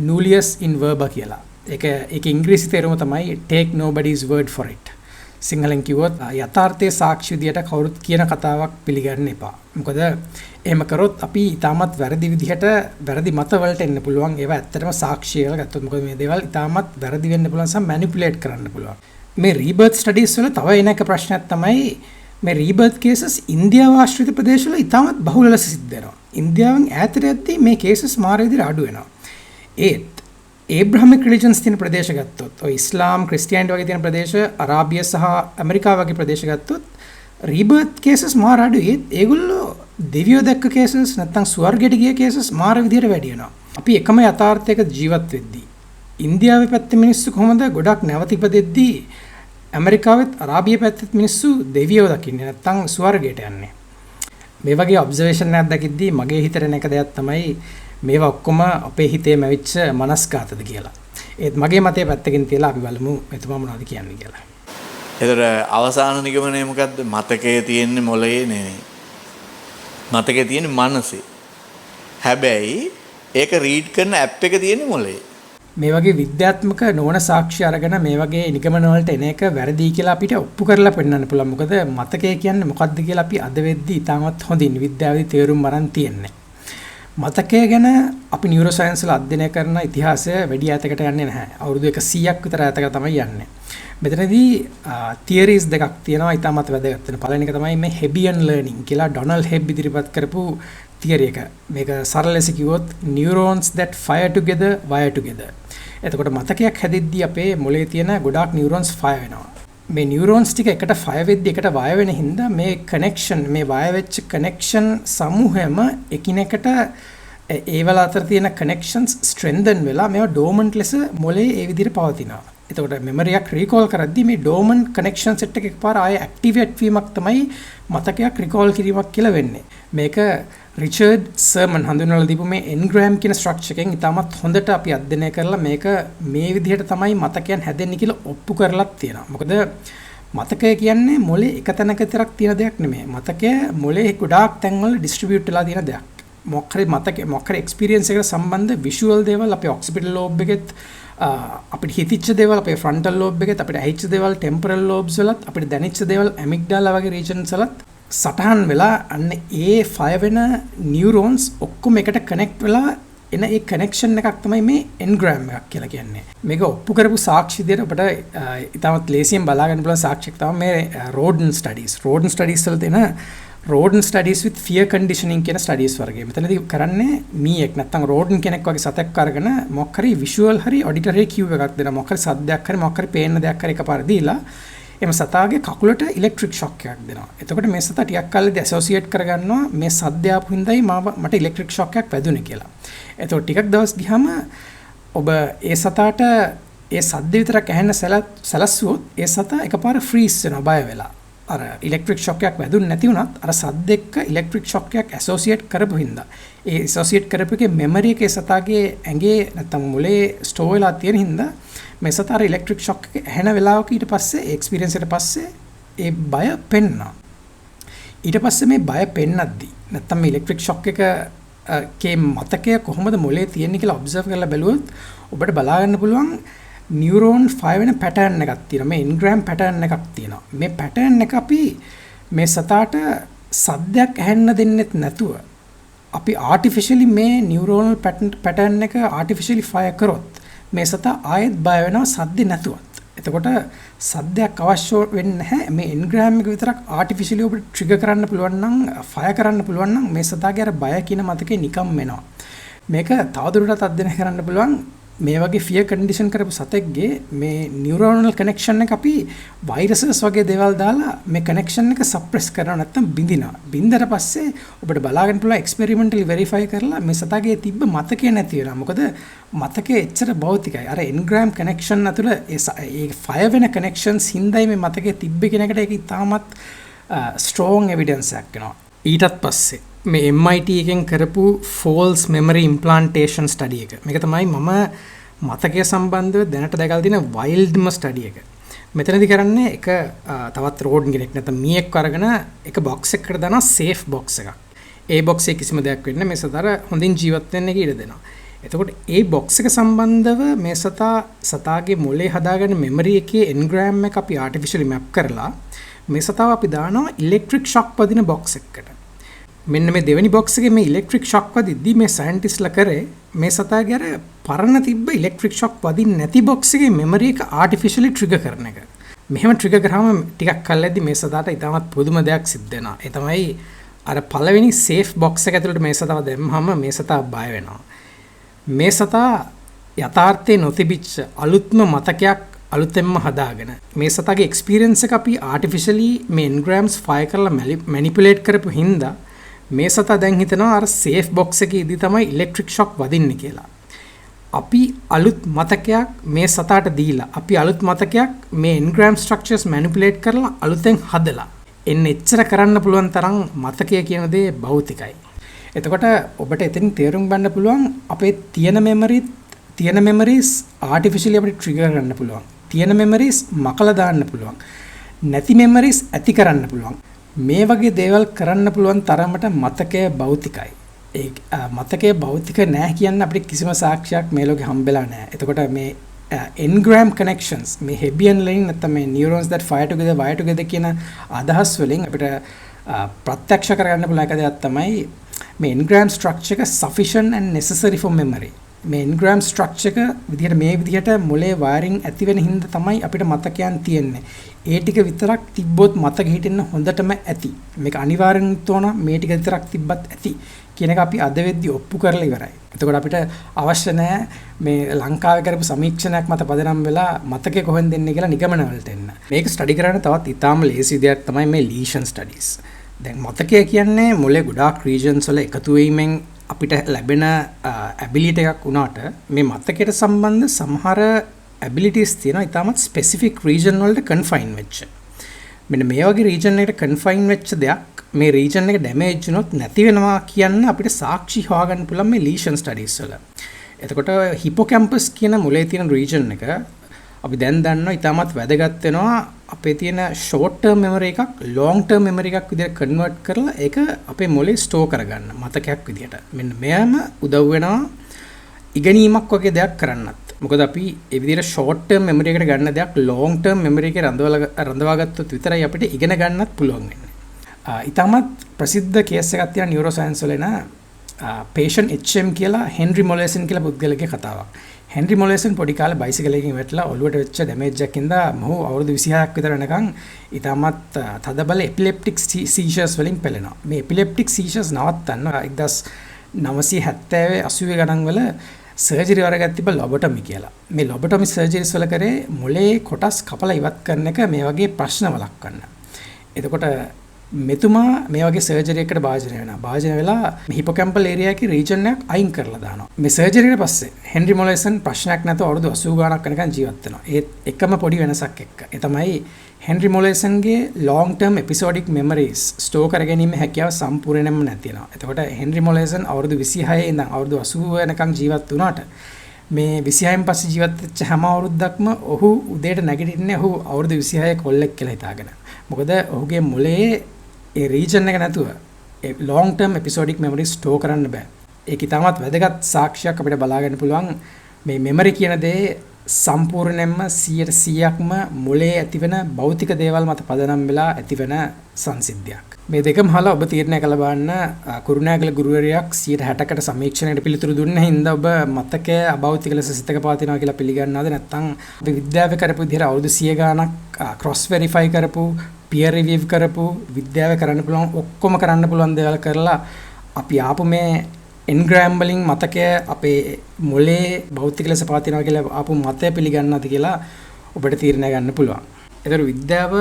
nullius in verba කියලා. ඒක ඉංග්‍රීසි තේරුම තමයි take nobody's word for it. සිංහලෙන් කිව්වොත් යථාර්ථයේ සාක්ෂි විදියට කවුරුත් කියන කතාවක් පිළිගන්න එපා. මොකද එහෙම කරොත් අපි ඊටමත් වැරදි විදිහට වැරදි මත වලට එන්න පුළුවන්. ඒවා ඇත්තටම සාක්ෂි කියලා ගත්තොත් මොකද මේ දේවල් ඊටමත් වැරදි වෙන්න පුළුවන් සම මැනිපියුලේට් කරන්න පුළුවන්. මේ රීබර්ත් ස්ටඩීස් වල තව එන එක ප්‍රශ්නයක් තමයි මේ රීබර්ත් කේසස් ඉන්දියාව ආශ්‍රිත ප්‍රදේශවල ඊටමත් බහුල ලෙස සිද්ධ වෙනවා. ඉන්දියාවෙන් ඈතට යද්දී මේ කේසස් මාර විදිහට අඩු වෙනවා. ඒත් ඒබ්‍රහමික් රිලිජන්ස් තියෙන ප්‍රදේශ ගත්තොත් ඔය ඉස්ලාම් ක්‍රිස්තියානිටි වගේ තියෙන ප්‍රදේශ අරාබිය සහ ඇමරිකාව වගේ ප්‍රදේශ ගත්තොත් රීබර්ත් කේසස් මාර අඩුයි. ඒගොල්ලෝ දෙවියෝ දැක්ක කේසස් නැත්නම් ස්වර්ගයට ගිය කේසස් මාර විදිහට වැඩි වෙනවා. අපි එකම යථාර්ථයක ජීවත් වෙද්දී ඉන්දියාවේ පැත්තේ මිනිස්සු කොහොමද ගොඩක් නැවත ඉපදෙද්දී ඇමරිකාවෙත් අරාබිය පැත්තේ මිනිස්සු දෙවියෝ දකින්නේ නැත්නම් ස්වර්ගයට යන්නේ. මේ වගේ ඔබ්සර්වේෂන් එකක් දැකිද්දී මගේ හිතට එන එක දෙයක් තමයි මේවා ඔක්කොම අපේ හිතේම ඇවිච්ච මනස්ගතද කියලා. ඒත් මගේ මතය පැත්තකින් තියලා අපි බලමු එතුමා මොනවද කියන්නේ කියලා. එතකොට අවසාන නිගමනය මොකද්ද? මතකයේ තියෙන්නේ මොළයේ නෙවෙයි. මතකයේ තියෙන්නේ මනසේ. හැබැයි ඒක රීඩ් කරන ඇප් එක තියෙන්නේ මොළයේ. මේ වගේ විද්‍යාත්මක නොවන සාක්ෂි අරගෙන මේ වගේ නිගමන වලට එන එක වැරදි කියලා අපිට ඔප්පු කරලා පෙන්නන්න පුළුවන්. මොකද මතකය කියන්නේ මොකක්ද කියලා අපි අද වෙද්දී ඉතාමත් හොඳින් විද්‍යාවේ තේරුම් ගන්න තියෙන්නේ. මතකය ගැන අපි නියුරෝ සයන්ස් වල අධ්‍යයනය කරන ඉතිහාසය වැඩි ඈතකට යන්නේ නැහැ. අවුරුදු 100ක් විතර ඈතකට තමයි යන්නේ. මෙතනදී තියරිස් දෙකක් තියෙනවා ඉතාමත් වැදගත් වෙන. පළවෙනි එක තමයි මේ හෙබියන් ලර්නින් කියලා ඩොනල්ඩ් හෙබ් ඉදිරිපත් කරපු තියරි එක. මේක සරල ලෙස කිව්වොත් neurons that fire together wire together. එතකොට මතකයක් හැදෙද්දී අපේ මොළයේ තියෙන ගොඩාක් නියුරෝන්ස් ෆයර් වෙනවා. මේ නියුරෝන්ස් ටික එකට ෆයර් වෙද්දී එකට වයර් වෙන හින්දා මේ කනෙක්ෂන් මේ වයර් වෙච්ච කනෙක්ෂන් සමූහයම එකිනෙකට ඒවල අතර තියෙන කනෙක්ෂන්ස් ස්ට්‍රෙන්දන් වෙලා මේවා ඩෝමන්ට් ලෙස මොළයේ ඒ විදිහට පවතිනවා. එතකොට මෙමරියක් රීකෝල් කරද්දී මේ ඩෝමන්ට් කනෙක්ෂන් සෙට් එක එකපාර ආයෙ ඇක්ටිවේට් වීමක් තමයි මතකයක් රීකෝල් කිරීමක් කියලා වෙන්නේ. මේක රිචඩ් සර්මන් හඳුන්වලා දීපු මේ එන්ග්‍රෑම් කියන ස්ට්‍රක්චර් එකෙන් ඉතාමත් හොඳට අපි අධ්‍යයනය කරලා මේක මේ විදිහට තමයි මතකයන් හැදෙන්නේ කියලා ඔප්පු කරලත් තියෙනවා. මොකද මතකය කියන්නේ මොලේ එක තැනක විතරක් තියෙන දෙයක් නෙමෙයි. මතකය මොලේ ගොඩාක් තැන්වල ඩිස්ට්‍රිබියුට් වෙලා තියෙන දෙයක්. මොකක්ද මතකය මොකක්ද එක්ස්පීරියන්ස් එකට සම්බන්ධ විෂුවල් දේවල් අපේ ඔක්සිපිටල් ලෝබ් එකෙත් අපිට හිතිච්ච දේවල් අපේ ෆ්‍රන්ටල් ලෝබ් එකෙත් අපිට ඇහිච්ච දේවල් ටෙම්පරල් ලෝබ්ස් වලත් අපිට දැනෙච්ච දේවල් ඇමිග්ඩාලා වගේ රීජන්ස් වලත් සටහන් වෙලා අන්න ඒ ෆයර් වෙන නියුරෝන්ස් ඔක්කොම එකට කනෙක්ට් වෙලා එන ඒ කනෙක්ෂන් එකක් තමයි මේ එන්ග්‍රෑම් එකක් කියලා කියන්නේ. මේක ඔප්පු කරපු සාක්ෂි විදියට අපිට ඉතාමත් ලේසියෙන් බලා ගන්න පුළුවන් සාක්ෂියක් තමයි මේ රෝඩන් ස්ටඩීස්. රෝඩන් ස්ටඩීස් වල දෙන රෝඩන් ස්ටඩීස් with fear conditioning කියන ස්ටඩීස් වර්ගය. මෙතනදී කරන්නේ මීයක් නැත්නම් රෝඩන් කෙනෙක් වගේ සතෙක් අරගෙන මොකක් හරි විෂුවල් හරි ඔඩිටරි කියුව එකක් දෙනවා. මොකක් හරි සද්දයක් හරි මොකක් හරි පේන දෙයක් හරි එකපාර දීලා එම සතාගේ කකුලට ඉලෙක්ට්‍රික් ෂොක් එකක් දෙනවා. එතකොට මේ සතා ටිකක් කාලෙදී ඇසෝසියේට් කරගන්නවා මේ සද්දය ආපු හින්දායි මට ඉලෙක්ට්‍රික් ෂොක් එකක් වැදුනේ කියලා. එතකොට ටිකක් දවස් ගියාම ඔබ ඒ සතාට ඒ සද්ද විතරක් ඇහෙන්න සැලස්සුවොත් ඒ සතා එකපාර ෆ්‍රීස් වෙනවා බය වෙලා. අර ඉලෙක්ට්‍රික් ෂොක් එකක් වැදුන්නේ නැති වුණත් අර සද්ද එක්ක ඉලෙක්ට්‍රික් ෂොක් එකක් ඇසෝසියේට් කරපු හින්දා ඒ ඇසෝසියේට් කරපු එකේ මෙමරි එකේ සතාගේ ඇඟේ නැත්නම් මොලේ ස්ටෝර් වෙලා තියෙන හින්දා මේ සතාර ඉලෙක්ට්‍රික් ෂොක් එක ඇහෙන වෙලාවක ඊට පස්සේ එක්ස්පීරියන්ස් එකට පස්සේ ඒ බය පෙන්නවා. ඊට පස්සේ මේ බය පෙන්නද්දී නැත්නම් මේ ඉලෙක්ට්‍රික් ෂොක් එකේ මතකය කොහොමද මොලේ තියෙන්නේ කියලා ඔබ්සර්ව් කරලා බැලුවොත් ඔබට බලා ගන්න පුළුවන් නියුරෝන් ෆයර් වෙන පැටර්න් එකක් තියෙනවා. මේ එන්ග්‍රෑම් පැටර්න් එකක් තියෙනවා. මේ පැටර්න් එක අපි මේ සතාට සද්දයක් ඇහෙන්න දෙන්නෙත් නැතුව අපි ආටිෆිෂියලි මේ නියුරෝනල් පැටර්න් එක ආටිෆිෂියලි ෆයර් කරොත් මේ සතා ආයෙත් බය වෙනවා සද්ද නැතුවත්. එතකොට සද්දයක් අවශ්‍ය වෙන්නේ නැහැ. මේ එන්ග්‍රෑම් එක විතරක් ආටිෆිෂියලි ඔබට ට්‍රිගර් කරන්න පුළුවන් නම් ෆයර් කරන්න පුළුවන් නම් මේ සතාගේ අර බය කියන මතකේ නිකම් වෙනවා. මේක තවදුරටත් අධ්‍යයනය කරන්න පුළුවන්. මේ වගේ ෆියර් කන්ඩිෂන් කරපු සතෙක්ගේ මේ නියුරෝනල් කනෙක්ෂන් එක අපි වෛරසස් වගේ දේවල් දාලා මේ කනෙක්ෂන් එක සප්‍රෙස් කරනවා නැත්නම් බින්දිනවා. බින්දට පස්සේ ඔබට බලා ගන්න පුළුවන් එක්ස්පෙරිමෙන්ටලි වෙරිෆයි කරලා මේ සතාගේ තිබ්බ මතකය නැති වෙනවා. මොකද මතකයේ එච්චර භෞතිකයි. අර එන්ග්‍රෑම් කනෙක්ෂන් අතර ඒ ෆයර් වෙන කනෙක්ෂන්ස් හින්දායි මේ මතකයේ තිබ්බ කියන එකට ඒක ඉතාමත් ස්ට්‍රෝං එවිඩන්ස් එකක් වෙනවා. ඊටත් පස්සේ මේ MIT එකෙන් කරපු false memory implantation study එක. මේක තමයි මම මතකය සම්බන්ධව දැනට දැකලා තියෙන wildම study එක. මෙතනදී කරන්නේ එක තවත් රෝඩ් කෙනෙක් නැත්නම් මීයක් අරගෙන එක box එකකට දානවා safe box එකක්. ඒ box එකේ කිසිම දෙයක් වෙන්නේ නැහැ. මේ සතර හොඳින් ජීවත් වෙන්න ඉඩ දෙනවා. එතකොට ඒ බොක්ස් එක සම්බන්ධව මේ සතාගේ මොලේ හදාගන්න මෙමරි එකේ එන්ග්‍රෑම් එක අපි ආටිෆිෂියලි මැප් කරලා මේ සතාව අපි දානවා ඉලෙක්ට්‍රික් ෂොක් වදින බොක්ස් එකකට. මෙන්න මේ දෙවෙනි බොක්ස් එකේ මේ ඉලෙක්ට්‍රික් ෂොක් වදිද්දි මේ සයන්ටිස්ට්ලා කරේ මේ සතාගේ අර පරණ තිබ්බ ඉලෙක්ට්‍රික් ෂොක් වදින්නේ නැති බොක්ස් එකේ මෙමරි එක ආටිෆිෂියලි ට්‍රිගර් කරන එක. මෙහෙම ට්‍රිගර් කරාම ටිකක් කල්ලාදී මේ සතාට ඉතාමත් පුදුම දෙයක් සිද්ධ වෙනවා. ඒ තමයි අර පළවෙනි සේෆ් බොක්ස් එක ඇතුළට මේ සතාව දැම්මම මේ සතා බය වෙනවා. මේ සතා යථාර්ථයේ නොතිබිච්ච අලුත්ම මතකයක් අලුතෙන්ම හදාගෙන මේ සතාගේ එක්ස්පීරියන්ස් එක අපි ආටිෆිෂියලි මේ එන්ග්‍රෑම්ස් ෆයර් කරලා මැනිපුලේට් කරපු හින්දා මේ සතා දැන් හිතනවා අර සේෆ් බොක්ස් එකේ ඉදි තමයි ඉලෙක්ට්‍රික් ෂොක් වදින්නේ කියලා. අපි අලුත් මතකයක් මේ සතාට දීලා අපි අලුත් මතකයක් මේ එන්ග්‍රෑම් ස්ට්‍රක්චර්ස් මැනිපුලේට් කරලා අලුතෙන් හදලා එන්න එච්චර කරන්න පුළුවන් තරම් මතකය කියන දේ භෞතිකයි. එතකොට ඔබට එතනින් තේරුම් ගන්න පුළුවන් අපේ තියෙන මෙමරිස් ආටිෆිෂියලි අපිට ට්‍රිගර් කරන්න පුළුවන්. තියෙන මෙමරිස් මකලා දාන්න පුළුවන්. නැති මෙමරිස් ඇති කරන්න පුළුවන්. මේ වගේ දේවල් කරන්න පුළුවන් තරමට මතකය භෞතිකයි. ඒ මතකය භෞතික නැහැ කියන්න අපිට කිසිම සාක්ෂියක් මේ ලෝකේ හම්බෙලා නැහැ. එතකොට මේ engram connections මේ Hebbian line නැත්නම් මේ neurons that fire together wire together කියන අදහස් වලින් අපිට ප්‍රත්‍යක්ෂ කරගන්න පුළුවන් එක දෙයක් තමයි මේ engram structure එක sufficient and necessary for memory. මේ engram structure එක මේ විදිහට මොලේ wiring ඇති වෙන හින්දා තමයි අපිට මතකයන් තියෙන්නේ. ඒ ටික විතරක් තිබ්බොත් මතක හිටින්න හොඳටම ඇති. මේක අනිවාර්යෙන් තෝරන මේ ටික විතරක් තිබ්බත් ඇති කියන එක අපි අද වෙද්දී ඔප්පු කරලා ඉවරයි. එතකොට අපිට අවශ්‍ය නැහැ මේ ලංකාවේ කරපු සමීක්ෂණයක් මත පදනම් වෙලා මතකේ කොහෙන්ද එන්නේ කියලා නිගමන වලට එන්න. මේක ස්ටඩි කරන්න තවත් ඉතාම ලේසි දෙයක් තමයි මේ ලීෂන් ස්ටඩීස්. දැන් මතකය කියන්නේ මොලේ ගොඩාක් රීජන්ස් වල එකතු වීමෙන් අපිට ලැබෙන ඇබිලිටි එකක් වුණාට මේ මතකයට සම්බන්ධ සමහර ඇබිලිටිස් තියෙනවා ඉතාමත් ස්පෙસિෆික් රීජන් වලට කන්ෆයින් වෙච්ච. මෙන්න මේ වගේ රීජන් එකට කන්ෆයින් වෙච්ච දෙයක් මේ රීජන් එක ඩැමේජ් වුණොත් නැති වෙනවා කියන්න අපිට සාක්ෂි හොයාගන්න පුළුවන් මේ ලීෂන් ස්ටඩීස් වල. එතකොට හිපෝකැම්පස් කියන මොලේ තියෙන රීජන් එක අපි දැන් දන්නවා ඉතාමත් වැදගත් වෙනවා අපේ තියෙන ෂෝට් ටර්ම් මෙමරි එකක් ලොන්ග් ටර්ම් මෙමරි එකක් විදිහට කන්වර්ට් කරලා ඒක අපේ මොලේ ස්ටෝර් කරගන්න මතකයක් විදිහට. මෙන්න මෙයාම උදව් වෙනවා ඉගෙනීමක් වගේ දෙයක් කරන්නත්. මොකද අපි ඒ විදිහට ෂෝට් ටර්ම් මෙමරි එකට ගන්න දෙයක් ලොන්ග් ටර්ම් මෙමරි එකේ රඳවා ගත්තොත් විතරයි අපිට ඉගෙන ගන්නත් පුළුවන් වෙන්නේ. ඉතාමත් ප්‍රසිද්ධ කේස් එකක් තියෙන නියුරෝ සයන්ස් වල එන patient HM කියලා හෙන්රි මොලේසන් කියලා පුද්ගලගේ කතාවක්. හෙන්රි මොලේසන් පොඩි කාලේ බයිසිකල් එකකින් වැටලා ඔළුවට වෙච්ච ඩැමේජ් එකකින් මොහු අවුරුදු 26ක් විතර වෙනකන් ඉතාමත් තදබල එපිලෙප්ටික් සීෂර්ස් වලින් පෙළෙනවා. මේ එපිලෙප්ටික් සීෂර්ස් නවත්තන්න 1970 80 ගණන් වල සර්ජරි වරක් තිබ්බ ලොබොටොමි කියලා. මේ ලොබොටොමි සර්ජරිස් වල කරේ මොලේ කොටස් කපලා ඉවත් කරන එක මේ වගේ ප්‍රශ්න වළක්වන්න. එතකොට මෙතුමා මේ වගේ සර්ජරි එකකට භාජනය වෙනවා. භාජනය වෙලා හිපෝකැම්පල් ඒරියා එකේ රීජන් එකක් අයින් කරලා දානවා. මේ සර්ජරියට පස්සේ හෙන්රි මොලේසන් ප්‍රශ්නයක් නැතුව අවුරුදු 80 ගාණක් වෙනකන් ජීවත් වෙනවා. ඒත් එකම පොඩි වෙනසක් එක්ක. ඒ තමයි හෙන්රි මොලේසන්ගේ long term episodic memories store කරගැනීමේ හැකියාව සම්පූර්ණයෙන්ම නැති වෙනවා. එතකොට හෙන්රි මොලේසන් අවුරුදු 26 ඉඳන් අවුරුදු 80 වෙනකන් ජීවත් වුණාට මේ 26න් පස්සේ ජීවත් වෙච්ච හැම අවුරුද්දක්ම ඔහු උදේට නැගිටින්නේ ඔහු අවුරුදු 26 කොල්ලෙක් කියලා හිතාගෙන. මොකද ඔහුගේ මොලේ ඒ රීජන් එක නැතුව ඒ long term episodic memory Store කරන්න බෑ. ඒක ඉතාමත් වැදගත් සාක්ෂියක් අපිට බලා ගන්න පුළුවන් මේ මෙමරි කියන දේ සම්පූර්ණයෙන්ම 100%ක්ම මොලේ ඇතිවෙන භෞතික දේවල් මත පදනම් වෙලා ඇතිවෙන සංසිද්ධියක්. මේ දෙකම අහලා ඔබ තීරණය කළ බලන්න කුරුණෑගල ගුරුවරයෙක් 60%කට සමීක්ෂණයට පිළිතුරු දුන්න හින්දා ඔබ මතකය අභෞතික ලෙස සිතක පවතිනවා කියලා පිළිගන්නවද නැත්නම් අපි විද්‍යාවේ කරපු විදිහට අවුරුදු 100 ගාණක් ක්‍රොස් වෙරිෆයි කරපු peer review කරපු විද්‍යාවේ කරන්න පුළුවන් ඔක්කොම කරන්න පුළුවන් දේවල් කරලා අපි ආපු මේ එන්ග්‍රෑම් වලින් මතකය අපේ මොලේ භෞතික ලෙස පවතිනවා කියලා ආපු මතය පිළිගන්නවද කියලා ඔබට තීරණය ගන්න පුළුවන්. ඒතර විද්‍යාව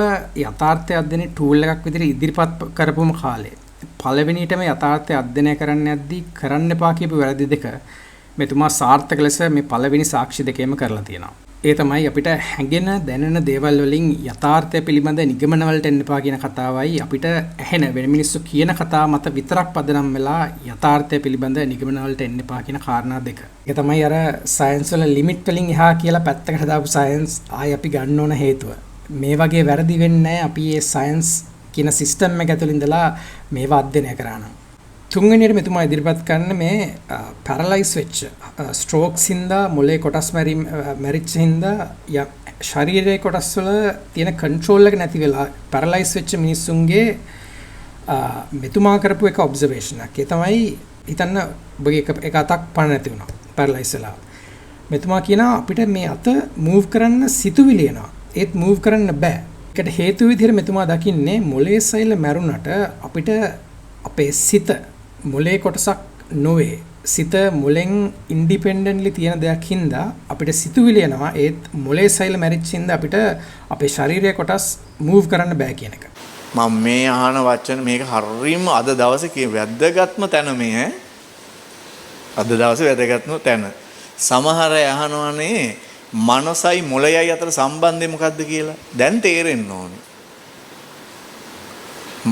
යථාර්ථය අධ්‍යයනයේ ටූල් එකක් විදිහට ඉදිරිපත් කරපුම කාලේ පළවෙනියටම යථාර්ථය අධ්‍යයනය කරන්න යද්දී කරන්න එපා කියපු වැරදි දෙක මෙතුමා සාර්ථක ලෙස මේ පළවෙනි සාක්ෂි දෙකේම කරලා තියෙනවා. ඒ තමයි අපිට හැඟෙන දැනෙන දේවල් වලින් යථාර්ථය පිළිබඳ නිගමන වලට එන්න එපා කියන කතාවයි අපිට ඇහෙන වෙන මිනිස්සු කියන කතාව මත විතරක් පදනම් වෙලා යථාර්ථය පිළිබඳ නිගමන වලට එන්න එපා කියන කාරණා දෙක. ඒක තමයි අර සයන්ස් වල ලිමිට් වලින් එහා කියලා පැත්තකට දාපු සයන්ස් ආයි අපි ගන්න ඕන හේතුව. මේ වගේ වැරදි වෙන්නේ අපි මේ සයන්ස් කියන සිස්ටම් එක ඇතුළේ ඉඳලා මේවා අධ්‍යයනය කරා නම්. තුන්වෙනියට මෙතුමා ඉදිරිපත් කරන්න මේ පැරලයිස් වෙච්ච ස්ට්‍රෝක්ස් හින්දා මොලේ කොටස් මැරිච්ච හින්දා ශරීරයේ කොටස් වල තියෙන කන්ට්‍රෝල් එක නැති වෙලා පැරලයිස් වෙච්ච මිනිස්සුන්ගේ මෙතුමා කරපු එක ඔබ්සර්වේෂන් එක. ඒ තමයි හිතන්න ඔබගේ එක අතක් පණ නැති වුණා පැරලයිස් වෙලා. මෙතුමා කියනවා අපිට මේ අත මූව් කරන්න සිතුවිලි එනවා. ඒත් මූව් කරන්න බෑ. ඒකට හේතුව විදිහට මෙතුමා දකින්නේ මොලේ සෛල මැරුණට අපිට අපේ සිත මොලේ කොටසක් නොවේ. සිත මොලෙන් ඉන්ඩිපෙන්ඩන්ට්ලි තියෙන දෙයක් හින්දා අපිට සිතුවිලි එනවා. ඒත් මොලේ සෛල මැරිච්ච හින්දා අපිට අපේ ශරීරයේ කොටස් මූව් කරන්න බෑ කියන එක. මම මේ අහන වචන මේක හරියම අද දවසේ වැදගත්ම තැන මේ අද දවසේ වැදගත්ම තැන. සමහර අය අහනවානේ මනසයි මොළයයි අතර සම්බන්ධය මොකක්ද කියලා. දැන් තේරෙන්න ඕනේ.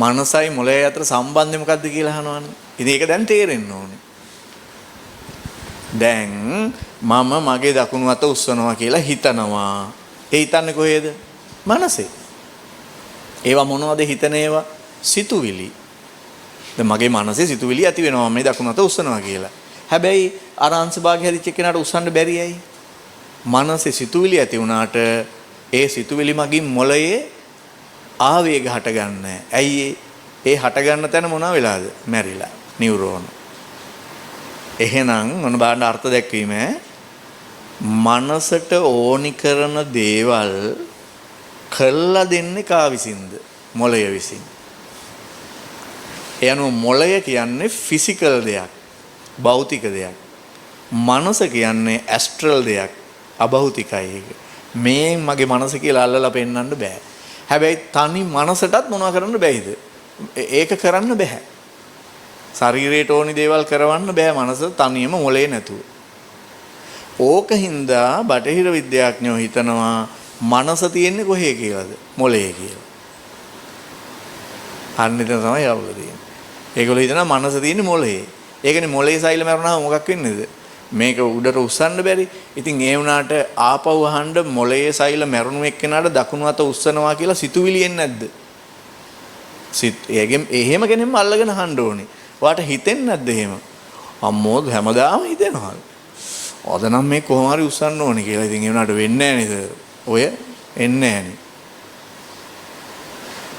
මනසයි මොළයයි අතර සම්බන්ධය මොකක්ද කියලා අහනවානේ. ඉතින් ඒක දැන් තේරෙන්න ඕනේ. දැන් මම මගේ දකුණු අත උස්සනවා කියලා හිතනවා. ඒ හිතන්නේ කොහේද? මනසේ. ඒවා මොනවද හිතන ඒවා? සිතුවිලි. දැන් මගේ මනසේ සිතුවිලි ඇති වෙනවා මේ දකුණු අත උස්සනවා කියලා. හැබැයි අර අංශභාගය හැදිච්ච කෙනාට උස්සන්න බැරි ඇයි? මනසේ සිතුවිලි ඇති වුණාට ඒ සිතුවිලි මගින් මොළයේ ආවේග හටගන්නේ. ඇයි ඒ හටගන්න තැන මොනවා වෙලාද? මැරිලා. නියුරෝන. එහෙනම් මොන බාන්න අර්ථ දැක්වීම මනසට ඕනි කරන දේවල් කළා දෙන්නේ කා විසින්ද? මොළය විසින්. ඒ අනුව මොළය කියන්නේ ෆිසිකල් දෙයක්, භෞතික දෙයක්. මනස කියන්නේ ඇස්ට්‍රල් දෙයක්, අභෞතිකයි ඒක. මේ මගේ මනස කියලා අල්ලලා පෙන්නන්න බෑ. හැබැයි තනි මනසටත් මොනවා කරන්න බැයිද? ඒක කරන්න බෑ. ශරීරයට ඕනි දේවල් කරවන්න බෑ මනස තනියම මොලේ නැතුව. ඕකින්දා බටහිර විද්‍යාඥයෝ හිතනවා මනස තියෙන්නේ කොහේ කියලාද? මොලේ කියලා. අන්න එතන තමයි අවුල තියෙන්නේ. ඒගොල්ලෝ හිතනවා මනස තියෙන්නේ මොලේ. ඒකනේ මොලේ සෛල මරුණාම මොකක් වෙන්නේද? මේක උඩට උස්සන්න බැරි. ඉතින් ඒ වුණාට ආපහු අහන්න මොලේ සෛල මරුණු එක්කෙනාට දකුණු අත උස්සනවා කියලා සිතුවිලි එන්නේ නැද්ද? එහෙම කෙනෙක්ම අල්ලගෙන අහන්න ඕනේ. ඔයාට හිතෙන්නේ නැද්ද එහෙම? අම්මෝ හැමදාම හිතෙනවා. අද නම් මේ කොහොම හරි උස්සන්න ඕනේ කියලා. ඉතින් ඒ වුණාට වෙන්නේ නැහැ නේද? ඔය එන්නේ නැහනේ.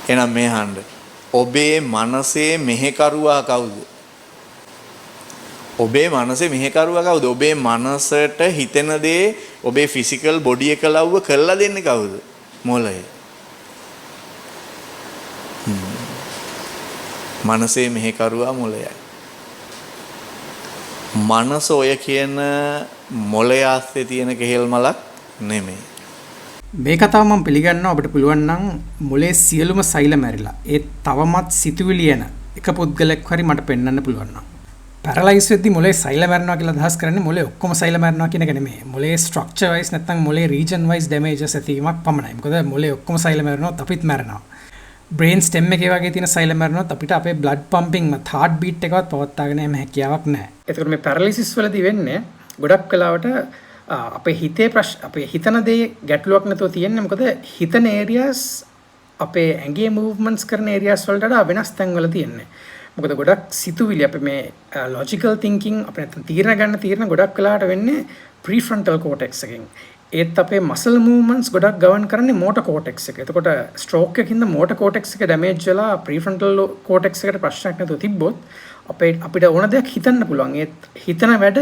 එහෙනම් මේ අහන්න. ඔබේ මනසේ මෙහෙකරුවා කවුද? ඔබේ මනසේ මෙහෙකරුවා කවුද? ඔබේ මනසට හිතෙන දේ ඔබේ ෆිසිකල් බොඩි එක ලව්ව කරලා දෙන්නේ කවුද? මොළය. මනසේ මෙහෙකරුවා මොළයයි. මනස ඔය කියන මොළය ආස්තේ තියෙන කෙහෙල් මලක් නෙමෙයි. මේ කතාව මම පිළිගන්නවා ඔබට පුළුවන් නම් මොලේ සියලුම සෛල මැරිලා ඒ තවමත් සිතුවිලි එන එක පුද්ගලෙක් හරි මට පෙන්වන්න පුළුවන් නම් පැරලයිස් වෙද්දි මොලේ සෛල මැරෙනවා කියලා අදහස් කරන්නේ මොලේ ඔක්කොම සෛල මැරෙනවා කියන එක නෙමෙයි. මොලේ ස්ට්‍රක්චර් වයිස් නැත්නම් මොලේ රීජන් වයිස් ඩැමේජස් ඇතිවීමක් පමණයි. මොකද මොලේ ඔක්කොම සෛල මැරෙනවා අපිත් මැරෙනවා. බ්‍රේන් ස්ටෙම් එකේ වගේ තියෙන සෛල මැරෙනවා අපිට අපේ බ්ලඩ් පම්පින් හાર્ට් බීට් එකවත් පවත්වාගෙන යන්න හැකියාවක් නැහැ. ඒකට මේ පැරලිසිස් වලදී වෙන්නේ ගොඩක් වෙලාවට අපේ හිතේ අපේ හිතන දේ ගැටලුවක් නැතුව තියෙන්නේ. මොකද හිතන ඒරියාස් අපේ ඇඟේ මූව්මන්ට්ස් කරන ඒරියාස් වලට වඩා වෙනස් තැන්වල තියෙන්නේ. මොකද ගොඩක් සිතුවිලි අපේ මේ ලොජිකල් තින්කින් අපේ නැත්නම් තීරණ ගන්න තීරණ ගොඩක් වෙලාවට වෙන්නේ ප්‍රීෆ්‍රන්ටල් කෝටෙක්ස් එකෙන්. ඒත් අපේ මසල් මූව්මන්ට්ස් ගොඩක් ගවන් කරන්නේ මෝටර් කෝටෙක්ස් එක. එතකොට ස්ට්‍රෝක් එකකින්ද මෝටර් කෝටෙක්ස් එක ඩැමේජ් වෙලා ප්‍රීෆ්‍රන්ටල් කෝටෙක්ස් එකට ප්‍රශ්නයක් නැතුව තිබ්බොත් අපිට ඕන දෙයක් හිතන්න පුළුවන්. ඒත් හිතන වැඩ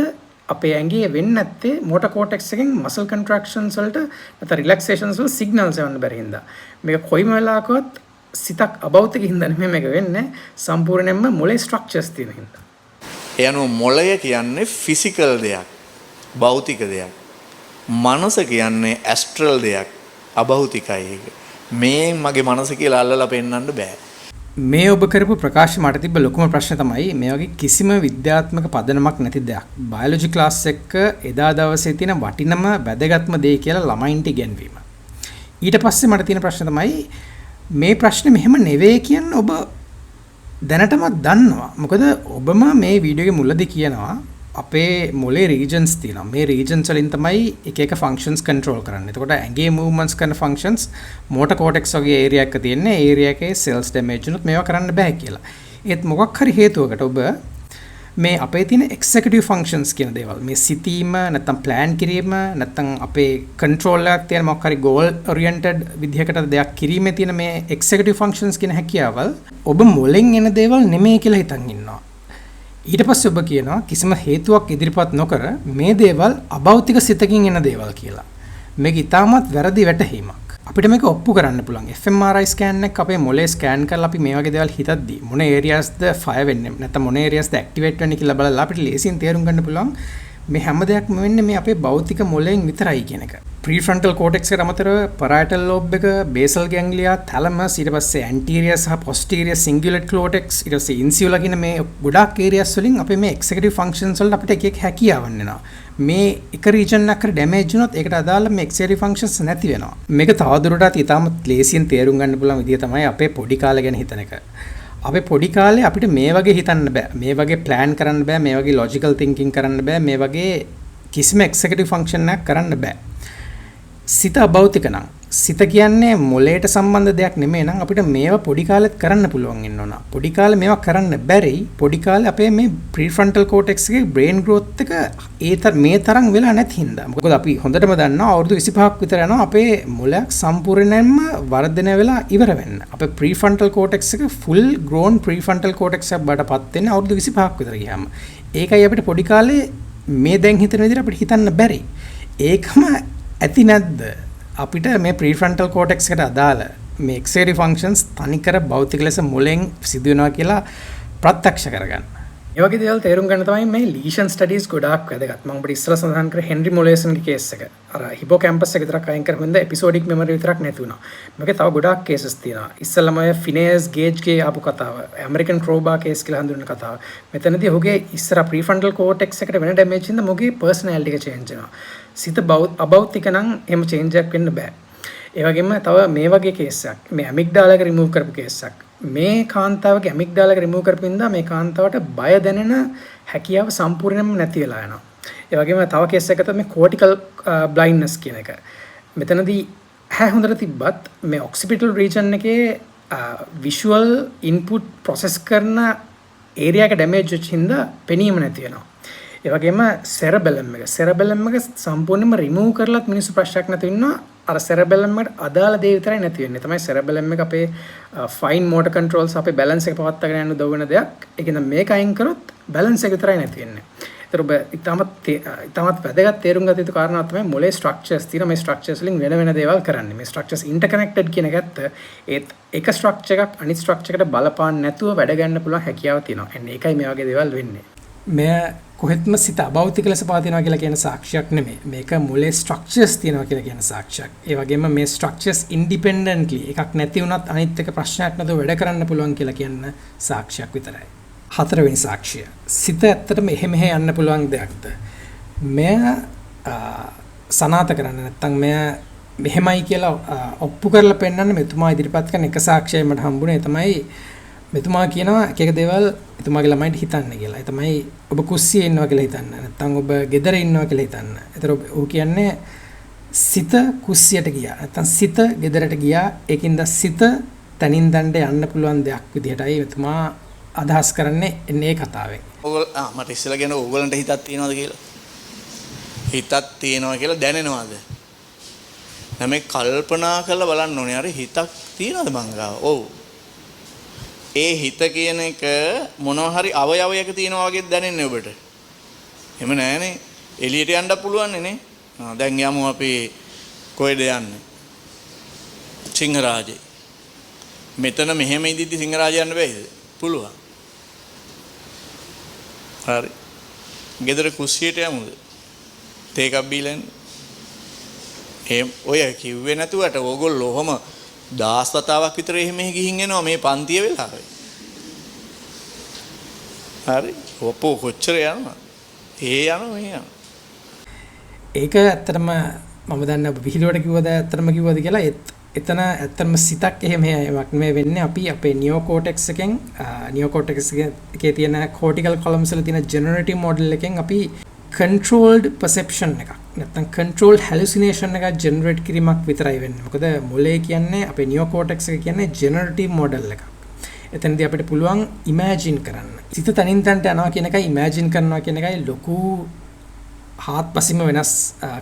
අපේ ඇඟේ වෙන්නේ නැත්තේ මෝටර් කෝටෙක්ස් එකෙන් මසල් කන්ට්‍රැක්ෂන්ස් වලට නැත්නම් රිලැක්සේෂන්ස් වල සිග්නල්ස් එවන්න බැරි හින්දා. මේක කොයිම වෙලාවකවත් සිතක් අභෞතික හින්දා නෙමෙයි මේක වෙන්නේ. සම්පූර්ණයෙන්ම මොලේ ස්ට්‍රක්චර්ස් තියෙන හින්දා. ඒ අනුව මොළය කියන්නේ ෆිසිකල් දෙයක්, භෞතික දෙයක්. මනස කියන්නේ ඇස්ට්‍රල් දෙයක්, අභෞතිකයි ඒක. මේ මගේ මනස කියලා අල්ලලා පෙන්නන්න බෑ. මේ ඔබ කරපු ප්‍රකාශ මට තිබ්බ ලොකුම ප්‍රශ්න තමයි මේ වගේ කිසිම විද්‍යාත්මක පදනමක් නැති දෙයක් බයොලොජි ක්ලාස් එක එදා දවසේ තියෙන වටිනම වැදගත්ම දේ කියලා ළමයින්ට ඉගෙනවීම. ඊට පස්සේ මට තියෙන ප්‍රශ්න තමයි මේ ප්‍රශ්නේ මෙහෙම නෙවෙයි කියන ඔබ දැනටමත් දන්නවා. මොකද ඔබම මේ වීඩියෝ එකේ මුලදී කියනවා අපේ මොලේ රීජන්ස් තියෙනවා. මේ රීජන්ස් වලින් තමයි එක එක ෆන්ක්ෂන්ස් කන්ට්‍රෝල් කරන්නේ. එතකොට ඇඟේ මූව්මන්ට්ස් කරන ෆන්ක්ෂන්ස් මෝටර් කෝටෙක්ස් වගේ ඒරියා එකක තියෙන ඒරියා එකේ සෙල්ස් ඩැමේජ් වුණොත් මේවා කරන්න බෑ කියලා. ඒත් මොකක් හරි හේතුවකට ඔබ මේ අපේ තියෙන එක්සිකියුටිව් ෆන්ක්ෂන්ස් කියන දේවල් මේ සිතීම නැත්නම් ප්ලෑන් කිරීම නැත්නම් අපේ කන්ට්‍රෝල් එකක් තියෙන මොකක් හරි ගෝල් ඔරියන්ටඩ් විදිහකට දෙයක් කිරීමේ තියෙන මේ එක්සිකියුටිව් ෆන්ක්ෂන්ස් කියන හැකියාවල් ඔබ මොලෙන් එන දේවල් නෙමෙයි කියලා හිතන් ඉන්නවා. ඊට පස්සේ ඔබ කියනවා කිසිම හේතුවක් ඉදිරිපත් නොකර මේ දේවල් අභෞතික සිතකින් එන දේවල් කියලා. මේක ඉතාමත් වැරදි වැටහීමක්. අපිට මේක ඔප්පු කරන්න පුළුවන්. fMRI ස්කෑන් එක අපේ මොලේ ස්කෑන් කරලා අපි මේ වගේ දේවල් හිතද්දී මොන ඒරියාස්ද ෆයර් වෙන්නේ නැත්නම් මොන ඒරියාස්ද ඇක්ටිවේට් වෙන්නේ කියලා බලලා අපිට ලේසියෙන් තේරුම් ගන්න පුළුවන් මේ හැම දෙයක්ම වෙන්නේ මේ අපේ භෞතික මොලෙන් විතරයි කියන එක. ප්‍රීෆ්‍රන්ටල් කෝටෙක්ස් එකට අමතරව පරයිටල් ලෝබ් එක, බේසල් ගැන්ග්ලියා, තැලමස්, ඊට පස්සේ ඇන්ටීරියර් සහ පොස්ටීරියර් සින්ගියුලේට් කෝටෙක්ස්, ඊට පස්සේ ඉන්සියුලා කියන මේ ගොඩාක් ඒරියාස් වලින් අපේ මේ එක්සිකියුටිව් ෆන්ක්ෂන්ස් වලට අපිට එක එක හැකියාවන් එනවා. මේ එක රීජන් එකකට ඩැමේජ් වුණොත් ඒකට අදාළ මේ එක්සිකියුටිව් ෆන්ක්ෂන්ස් නැති වෙනවා. මේක තවදුරටත් ඉතාමත් ලේසියෙන් තේරුම් ගන්න පුළුවන් විදිය තමයි අපේ පොඩි කාලේ ගැන හිතන එක. අපේ පොඩි කාලේ අපිට මේ වගේ හිතන්න බෑ. මේ වගේ ප්ලෑන් කරන්න බෑ. මේ වගේ ලොජිකල් තින්කින් කරන්න බෑ. මේ වගේ කිසිම එක්සිකියුටිව් ෆන්ක්ෂන් එකක් කරන්න බෑ. සිත අභෞතික නම් සිත කියන්නේ මොලේට සම්බන්ධ දෙයක් නෙමෙයි නම් අපිට මේවා පොඩි කාලෙත් කරන්න පුළුවන් වෙන්න ඕන. පොඩි කාලේ මේවා කරන්න බැරි. පොඩි කාලේ අපේ මේ ප්‍රීෆ්‍රන්ටල් කෝටෙක්ස් එකේ බ්‍රේන් ග්‍රෝත් එක මේ තරම් වෙලා නැති හින්දා. මොකද අපි හොඳටම දන්නවා අවුරුදු 25ක් විතර යනවා අපේ මොලයක් සම්පූර්ණයෙන්ම වර්ධනය වෙලා ඉවර වෙන්න. අපේ ප්‍රීෆ්‍රන්ටල් කෝටෙක්ස් එක ෆුල් ග්‍රෝන් ප්‍රීෆ්‍රන්ටල් කෝටෙක්ස් එකක් බඩපත් වෙන්නේ අවුරුදු 25ක් විතර ගියාම. ඒකයි අපිට පොඩි කාලේ මේ දැන් හිතන විදිහට අපිට හිතන්න බැරි. ඒකම ඇති නැද්ද? අපිට මේ ප්‍රීෆ්‍රන්ටල් කෝටෙක්ස් එකට අදාළ මේ එක්සිකියුටිව් ෆන්ක්ෂන්ස් තනිකර භෞතික ලෙස මොලෙන් සිදු වෙනවා කියලා ප්‍රත්‍යක්ෂ කරගන්න. ඒ වගේ දේවල් තේරුම් ගන්න තමයි මේ ලීෂන් ස්ටඩීස් ගොඩාක් වැදගත්. මම ඔබට ඉස්සර සඳහන් කර හෙන්රි මොලේසන්ගේ කේස් එක. අර හිපෝකැම්පස් එක විතරක් අයින් කරපෙන්ද එපිසෝඩික් මෙමරි විතරක් නැති වුණා. මේකේ තව ගොඩාක් කේසස් තියෙනවා. ඉස්සෙල්ලාම ඔය ෆිනේස් ගේජ්ගේ ආපු කතාව, ඇමරිකන් ක්‍රෝබා කේස් කියලා හඳුන්වන කතාව. මෙතනදී ඔහුගේ ඉස්සර ප්‍රීෆ්‍රන්ටල් කෝටෙක්ස් එකට වෙන ඩැමේජ් හින්දා මොහුගේ පර්සනැලිටි එක චේන්ජ් වෙනවා. සිත අභෞතික නම් එහෙම චේන්ජ් එකක් වෙන්න බෑ. ඒ වගේම තව මේ වගේ කේස් එකක් මේ ඇමිග්ඩාලා එක රිමූව් කරපු කේස් එකක්. මේ කාන්තාවගේ ඇමිග්ඩාලා එක රිමූව් කරපින්දා මේ කාන්තාවට බය දැනෙන හැකියාව සම්පූර්ණයෙන්ම නැති වෙලා යනවා. ඒ වගේම තව කේස් එකක් තමයි කෝටිකල් බ්ලයින්ඩ්නස් කියන එක. මෙතනදී ඇහැ හොඳට තිබ්බත් මේ ඔක්සිපිටල් රීජන් එකේ විෂුවල් ඉන්පුට් ප්‍රොසෙස් කරන ඒරියා එක ඩැමේජ් වෙච්ච හින්දා පෙනීම නැති වෙනවා. ඒ වගේම සෙරබෙලම් එක සම්පූර්ණයෙන්ම රිමූව් කරලත් මිනිස්සු ප්‍රශ්නයක් නැති වෙනවා. අර සෙරබෙලම් එකට අදාළ දේ විතරයි නැති වෙන්නේ. තමයි සෙරබෙලම් එක අපේ ෆයින් මෝටර් කන්ට්‍රෝල්ස් අපේ බැලන්ස් එක පවත්වාගෙන යන්න උදව් වෙන දෙයක්. ඒක නම් මේක අයින් කරොත් බැලන්ස් එක විතරයි නැති වෙන්නේ. ඒතර ඔබ ඉතාමත් වැදගත් තේරුම් ගත යුතු කාරණාවක් තමයි මොලේ ස්ට්‍රක්චර්ස් තියෙන මේ ස්ට්‍රක්චර්ස් වලින් වෙන වෙන දේවල් කරන්නේ. මේ ස්ට්‍රක්චර්ස් ඉන්ටර්කනෙක්ටඩ් කියන එකත් ඒත් එක ස්ට්‍රක්චර් එකක් අනිත් ස්ට්‍රක්චර් එකට බලපාන්න නැතුව වැඩ ගන්න පුළුවන් හැකියාව තියෙනවා. එන්නේ ඒකයි මේ වගේ දේවල් වෙන්නේ. මෙය කොහෙත්ම සිත අභෞතික ලෙස පවතිනවා කියලා කියන සාක්ෂියක් නෙමෙයි. මේක මොලේ ස්ට්‍රක්චර්ස් තියෙනවා කියලා කියන සාක්ෂියක්. ඒ වගේම මේ ස්ට්‍රක්චර්ස් ඉන්ඩිපෙන්ඩන්ට්ලි එකක් නැති වුණත් අනිත් එක ප්‍රශ්නයක් නැතුව වැඩ කරන්න පුළුවන් කියලා කියන සාක්ෂියක් විතරයි. හතරවෙනි සාක්ෂිය. සිත ඇත්තටම එහෙ මෙහෙ යන්න පුළුවන් දෙයක්ද? මෙය සනාත කරන්න නැත්නම් මෙය මෙහෙමයි කියලා ඔප්පු කරලා පෙන්නන්න මෙතුමා ඉදිරිපත් කරන එක සාක්ෂියයි මට හම්බුනේ. තමයි මෙතුමා කියනවා එක එක දේවල් එතුමාගේ ළමයින්ට හිතන්න කියලා. ඒ තමයි ඔබ කුස්සියේ ඉන්නවා කියලා හිතන්න. නැත්නම් ඔබ ගෙදර ඉන්නවා කියලා හිතන්න. ඒතර ඔහු කියන්නේ සිත කුස්සියට ගියා. නැත්නම් සිත ගෙදරට ගියා. ඒකින්ද සිත තනින් තනට යන්න පුළුවන් දෙයක් විදිහටයි එතුමා අදහස් කරන්නේ එන්නේ කතාවෙන්. මට ඉස්සෙල්ලා කියන ඕගලන්ට හිතක් තියනවද කියලා. හිතක් තියනවා කියලා දැනෙනවද? දැන් මේ කල්පනා කරලා බලන්න ඕනේ. අර හිතක් තියනවද මං ගාව? ඔව්. ඒ හිත කියන එක මොනවා හරි අවයවයක තියෙනවා වගේ දැනෙන්නේ ඔබට. එහෙම නෑනේ. එළියට යන්න පුළුවන් නේ. දැන් යමු අපි කොහෙද යන්නේ? සිංහරාජේ. මෙතන මෙහෙම ඉදිද්දි සිංහරාජේ යන්න බෑද? පුළුවන්. හරි. ගෙදර කුස්සියට යමුද? තේ එකක් බීලා එන්න. ඔය කිව්වේ නැතුවට ඕගොල්ලෝ ඔහම 10 වතාවක් විතර එහෙම ගිහින් එනවා මේ පන්තිය වෙලාවේ. හරි. ඔප්පෝ කොච්චර යනවා? යනවා. ඒක ඇත්තටම මම දන්නේ ඔබ විහිළුවට කිව්වද ඇත්තටම කිව්වද කියලා එතන ඇත්තටම සිතක් එහෙම එකක් නෙමෙයි වෙන්නේ. අපි අපේ නියෝකෝටෙක්ස් එකෙන් නියෝකෝටෙක්ස් එකේ තියෙන කෝටිකල් කොලම්ස් වල තියෙන ජෙනරේටිව් මොඩල් එකෙන් අපි controlled perception එකක් නැත්නම් controlled hallucination එකක් generate කිරීමක් විතරයි වෙන්නේ. මොකද මොලේ කියන්නේ අපේ නියෝකෝටෙක්ස් එක කියන්නේ generative model එකක්. එතනදී අපිට පුළුවන් ඉමෑජින් කරන්න. සිත තනින් තනට යනවා කියන එකයි ඉමෑජින් කරනවා කියන එකයි ලොකු හාත්පසින්ම වෙනස්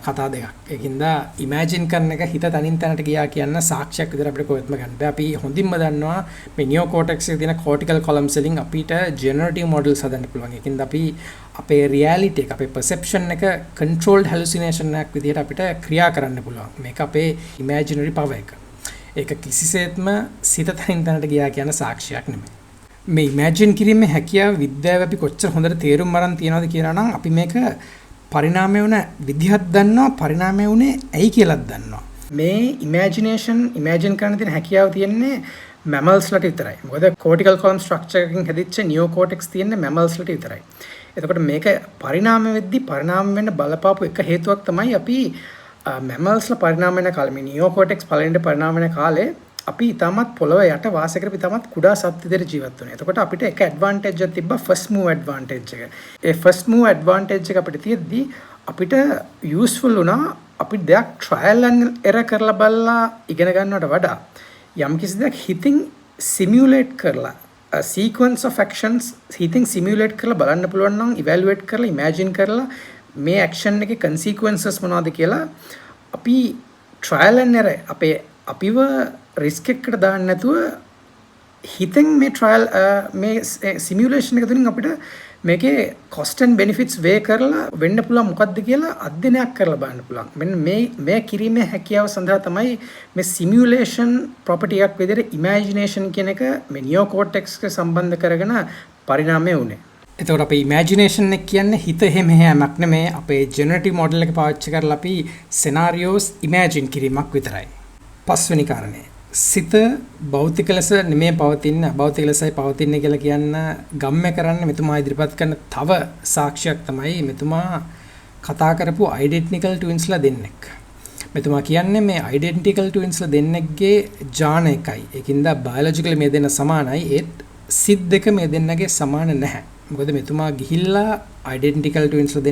කතා දෙකක්. ඒකින්ද ඉමෑජින් කරන එක හිත තනින් තනට ගියා කියන සාක්ෂියක් විදිහට අපිට කොහෙත්ම ගන්න බෑ. අපි හොඳින්ම දන්නවා මේ නියෝ කෝටෙක්ස් එකේ තියෙන කෝටිකල් කොලම්ස් වලින් අපිට ජෙනරටිව් මොඩල්ස් හදන්න පුළුවන්. ඒකින්ද අපි අපේ රියැලිටි එක අපේ පර්සෙප්ෂන් එක කන්ට්‍රෝල්ඩ් හැලුසිනේෂන් එකක් විදිහට අපිට ක්‍රියා කරන්න පුළුවන්. මේක අපේ ඉමෑජිනරි පවර් එක. ඒක කිසිසේත්ම සිත තනින් තනට ගියා කියන සාක්ෂියක් නෙමෙයි. මේ ඉමෑජින් කිරීමේ හැකියාව විද්‍යාව අපි කොච්චර හොඳට තේරුම් අරන් තියනවද කියනවා නම් අපි මේක පරිණාමය වුණ විදිහක් දන්නවා පරිණාමය වුණේ ඇයි කියලාත් දන්නවා. මේ ඉමෑජින් කරන්න තියෙන හැකියාව තියෙන්නේ මැමල්ස් ලට විතරයි. මොකද කෝටිකල් කොලම් ස්ට්‍රක්චර් එකකින් හැදිච්ච නියෝ කෝටෙක්ස් තියෙන්නේ මැමල්ස් ලට විතරයි. එතකොට මේක පරිණාමය වෙද්දී පරිණාම වෙන්න බලපාපු එක හේතුවක් තමයි අපි මැමල්ස්ලා පරිණාම වෙන කාලේ මේ නියෝ කෝටෙක්ස් පළවෙනි පරිණාම වෙන කාලේ අපි ඊටමත් පොළව යට වාසය කරපු ඊටමත් කුඩා සත්ත්ව විදිහට ජීවත් වුණා. එතකොට අපිට එක ඇඩ්වාන්ටේජ් එකක් තිබ්බා ෆස්ට් මූව් ඇඩ්වාන්ටේජ් එක. ඒ ෆස්ට් මූව් ඇඩ්වාන්ටේජ් එක අපිට තියෙද්දි අපිට යූස්ෆුල් වුණා අපි දෙයක් ට්‍රයල් ඇන්ඩ් එරර් කරලා බලලා ඉගෙන ගන්නවට වඩා යම් කිසි දෙයක් හිතින් සිමියුලේට් කරලා sequence of actions හිතින් සිමියුලේට් කරලා බලන්න පුළුවන් නම් ඉවැලුවේට් කරලා ඉමෑජින් කරලා මේ ඇක්ෂන් එකේ consequences මොනවද කියලා අපි ට්‍රයල් ඇන්ඩ් එරර් අපිව රිස්ක් එකකට දාන්න නැතුව හිතෙන් මේ ට්‍රයල් මේ සිමියුලේෂන් එක තුලින් අපිට මේකේ cost and benefits weigh කරලා වෙන්න පුළුවන් මොකද්ද කියලා අධ්‍යයනයක් කරලා බලන්න පුළුවන්. මෙන්න මේ කිරීමේ හැකියාව සඳහා තමයි මේ සිමියුලේෂන් ප්‍රොපර්ටි එකක් විදිහට ඉමෑජිනේෂන් කියන එක මේ නියෝ කෝටෙක්ස් එක සම්බන්ධ කරගෙන පරිණාමය වුණේ. එතකොට අපේ ඉමෑජිනේෂන් එක කියන්නේ හිත එහෙම හැමක් නෙමෙයි අපේ ජෙනරටිව් මොඩල් එක පාවිච්චි කරලා අපි සිනාරියෝස් ඉමෑජින් කිරීමක් විතරයි. පස්වෙනි කාරණේ සිත භෞතික ලෙස නෙමෙයි පවතින්නේ අභෞතික ලෙසයි පවතින්නේ කියලා කියන්න ගම්ම කරන්නේ මෙතුමා ඉදිරිපත් කරන තව සාක්ෂියක් තමයි මෙතුමා කතා කරපු ඩෙන්ටිකල් ට්වින්ස්ලා දෙන්නෙක්. මෙතුමා කියන්නේ මේ ඩෙන්ටිකල් ට්වින්ස්ලා දෙන්නෙක්ගේ ජාන එකයි. ඒකින්ද බයොලොජිකලි මේ දෙන්න සමානයි ඒත් සිත් දෙක මේ දෙන්නගේ සමාන නැහැ. මොකද මෙතුමා ගිහිල්ලා ඩෙන්ටිකල් ට්වින්ස්ලා